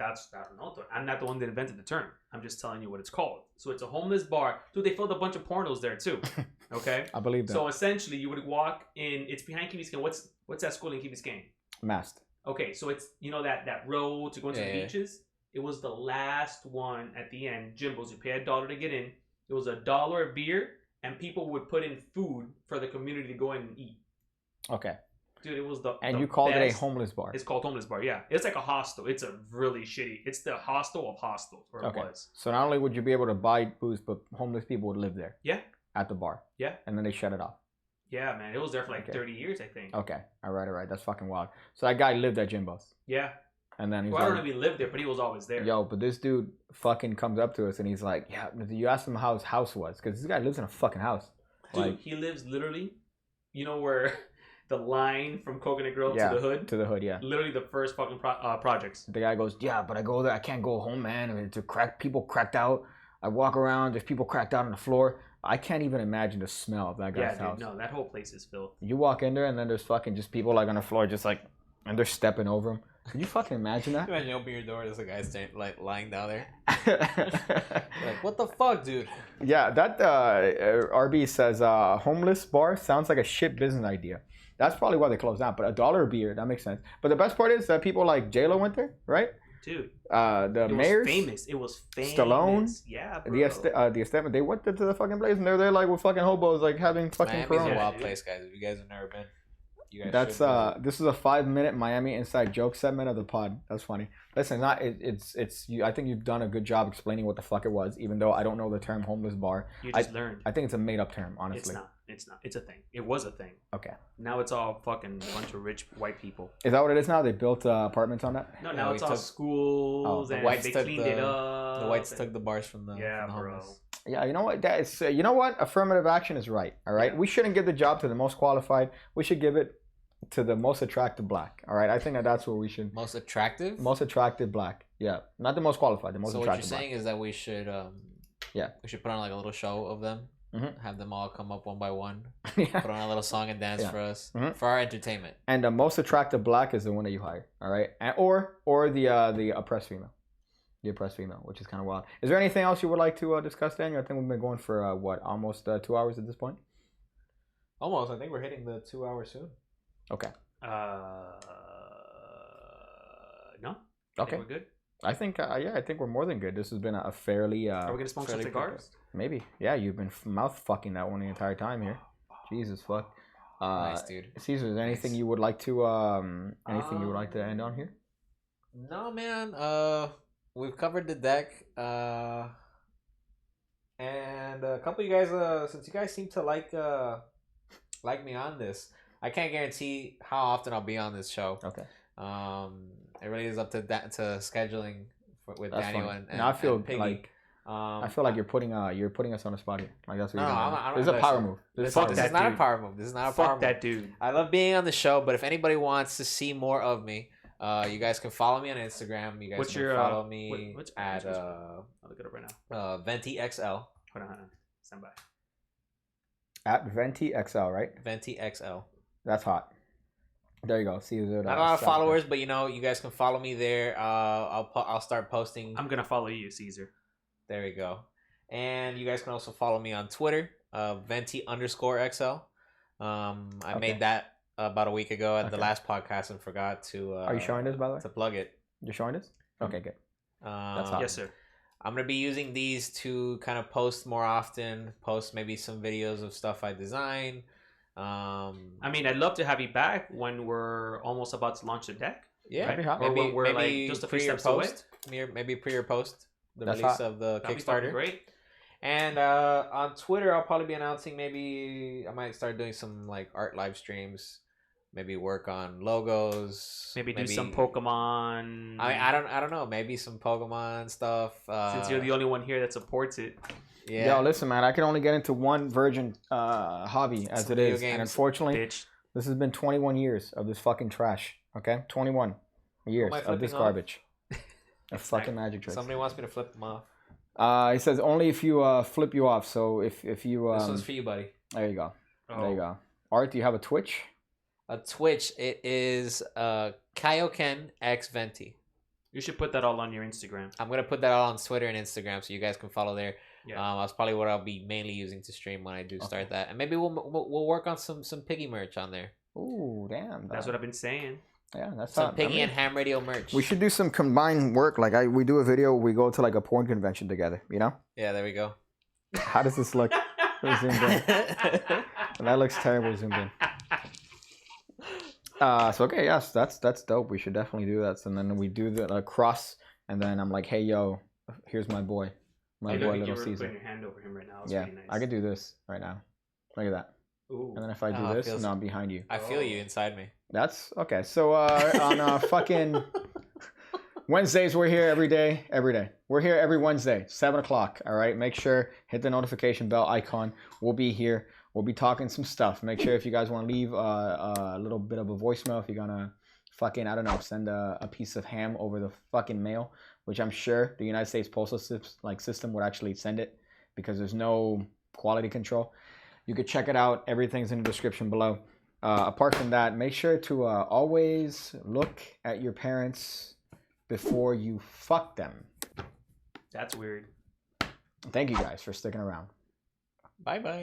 I'm not the one that invented the term. I'm just telling you what it's called. So it's a homeless bar. Dude, they filled a bunch of pornos there too. Okay? I believe that. So essentially, you would walk in... It's behind Key Biscayne. What's that school in Key Biscayne? Mast. Okay, so it's... You know that road to go into the beaches? It was the last one at the end. Jimbo's. You pay $1 to get in. It was $1 a beer, and people would put in food for the community to go in and eat. Okay. Dude, it was the And the you called it a best- homeless bar. It's called homeless bar. Yeah, it's like a hostel. It's a really shitty. It's the hostel of hostels, or Okay. it was. So not only would you be able to buy booze, but homeless people would live there. Yeah. At the bar. Yeah. And then they shut it off. Yeah, man, it was there for like Okay. 30 years, I think. Okay. All right. That's fucking wild. So that guy lived at Jimbo's. Yeah. And then he's Well, I don't like, know if he lived there, but he was always there. yo, but this dude fucking comes up to us and he's like, yeah, you asked him how his house was. Because this guy lives in a fucking house. Dude, Like, he lives literally, you know where the line from Coconut Grove yeah, to the hood? to the hood, yeah. Literally the first fucking projects. The guy goes, yeah, but I go there. I can't go home, man. I mean, people cracked out. I walk around. There's people cracked out on the floor. I can't even imagine the smell of that Yeah, guy's dude, house. no, that whole place is filth. You walk in there and then there's fucking just people like on the floor, just like, and they're stepping over him. Can you fucking imagine that? Imagine you open your door, there's a guy like lying down there. Like, what the fuck, dude? Yeah, that RB says homeless bar sounds like a shit business idea. That's probably why they closed down. But $1 a beer, that makes sense. But the best part is that people like J-Lo went there, right? Dude, The it mayors, was famous. It was famous. Stallone, Yeah, bro. the Esteban, they went to the fucking place and they're there like with fucking hobos, like having fucking Miami's Corona. a wild dude. place, guys. If you guys have never been, you guys That's should visit. this is a 5-minute Miami inside joke segment of the pod. That's funny. Listen, it's you. I think you've done a good job explaining what the fuck it was, even though I don't know the term homeless bar. You just learned. I think it's a made up term, It's honestly. not. It's not. It's a thing. It was a thing. Okay. Now it's all fucking bunch of rich white people. Is that what it is now? They built apartments on that? No, Yeah, now we it's all took- schools the and whites they took cleaned it up. The whites and- took the bars from the, Yeah, from the bro. homeless. Yeah, you know what? That is, you know what? Affirmative action is right. All right. Yeah. We shouldn't give the job to the most qualified. We should give it to the most attractive black. All right. I think that's what we should. Most attractive? Most attractive black. Yeah, not the most qualified. The most So what you're attractive. saying is that we should Yeah. we should put on like a little show of them. Mhm. Have them all come up one by one. Black. Yeah. Put on a little song and dance Yeah. for us. Mhm. For our entertainment. And the most attractive black is the one that you hire. All right. Or the oppressed female. The oppressed female, which is kind of wild. Is there anything else you would like to discuss, Daniel? I think we've been going for almost 2 hours at this point. Almost. I think we're hitting the 2 hours soon. Okay. No. Okay. We're good. I think I think we're more than good. This has been a fairly Are we gonna smoke some fairly quick cigars? maybe. Yeah, you've been mouth fucking that one the entire time here. Jesus fuck. Nice, dude. Caesar, is there anything Nice. you would like to end on here? No, man. We've covered the deck. And a couple of you guys, since you guys seem to like me on this, I can't guarantee how often I'll be on this show. Okay. It really is up to scheduling with That's Daniel fine. and Now I feel and Piggy. like I feel like you're putting us on the spot here. Like that's what No, you're doing. I'm This is a not- power move. This is a This, power this move. is not a dude. power move. This is not a power Fuck move. that dude. I love being on the show, but if anybody wants to see more of me, you guys can follow me on Instagram. You guys What's can your, follow me what's at I'll look it up right now. VentiXL. Hold on. Stand by. At Venti XL, right? VentiXL. That's hot. There you go. Caesar. Not a lot of followers, but you guys can follow me there. I'll start posting. I'm gonna follow you, Caesar. There we go. And you guys can also follow me on Twitter, Venti_XL. I Okay. made that about a week ago at the Okay. last podcast and forgot to. Are you showing this, by the way? To plug it. You're showing this? Okay, good. That's hot. Yes, sir. I'm gonna be using these to kind of post more often. Post maybe some videos of stuff I design. I mean, I'd love to have you back when we're almost about to launch the deck. Yeah, That'd be hot. Or maybe when we're maybe like just a few pre or steps away. post. Maybe pre or post the That's release hot. of the That'd be fucking Kickstarter. great. And on Twitter, I'll probably be announcing. Maybe I might start doing some like art live streams. Maybe work on logos. Maybe do some Pokemon. I don't know. Maybe some Pokemon stuff. Since you're the only one here that supports it. Yeah. Yo, listen, man. I can only get into one virgin hobby as Some it video is, and games. unfortunately, Bitch. this has been 21 years of this fucking trash. Okay, 21 years I of this flipping off? garbage. Of fucking magic tricks. Somebody wants me to flip them off. He says only if you flip you off. So if you This one's for you, buddy. there you go. Oh. There you go. Art, do you have a Twitch? A Twitch. It is Kaioken X Venti. You should put that all on your Instagram. I'm gonna put that all on Twitter and Instagram, so you guys can follow there. Yeah. That's probably what I'll be mainly using to stream when I do start that, and maybe we'll work on some Piggy merch on there. Ooh, damn. That's what I've been saying. Yeah, that's Some not, Piggy I mean, and Ham Radio merch. we should do some combined work. Like we do a video, we go to like a porn convention together. You know? Yeah, there we go. How does this look? Zoomed in. That looks terrible zoomed in. So okay, yes, that's dope. We should definitely do that. So then we do the cross, and then I'm like, hey yo, here's my boy, I know boy, you Little were Caesar. putting your hand over him right now. It's Yeah, pretty nice. I could do this right now. Look at that. Ooh. And then if I do Oh, it this, feels- no, I'm behind you. I feel you inside me. That's okay. So on fucking Wednesdays, we're here every day. We're here every Wednesday, 7:00. All right. Make sure hit the notification bell icon. We'll be here. We'll be talking some stuff. Make sure if you guys want to leave a little bit of a voicemail, if you're gonna fucking, I don't know, send a piece of ham over the fucking mail, which I'm sure the United States postal system would actually send it because there's no quality control. You could check it out. Everything's in the description below. Apart from that, make sure to always look at your parents before you fuck them. That's weird. Thank you guys for sticking around. Bye bye.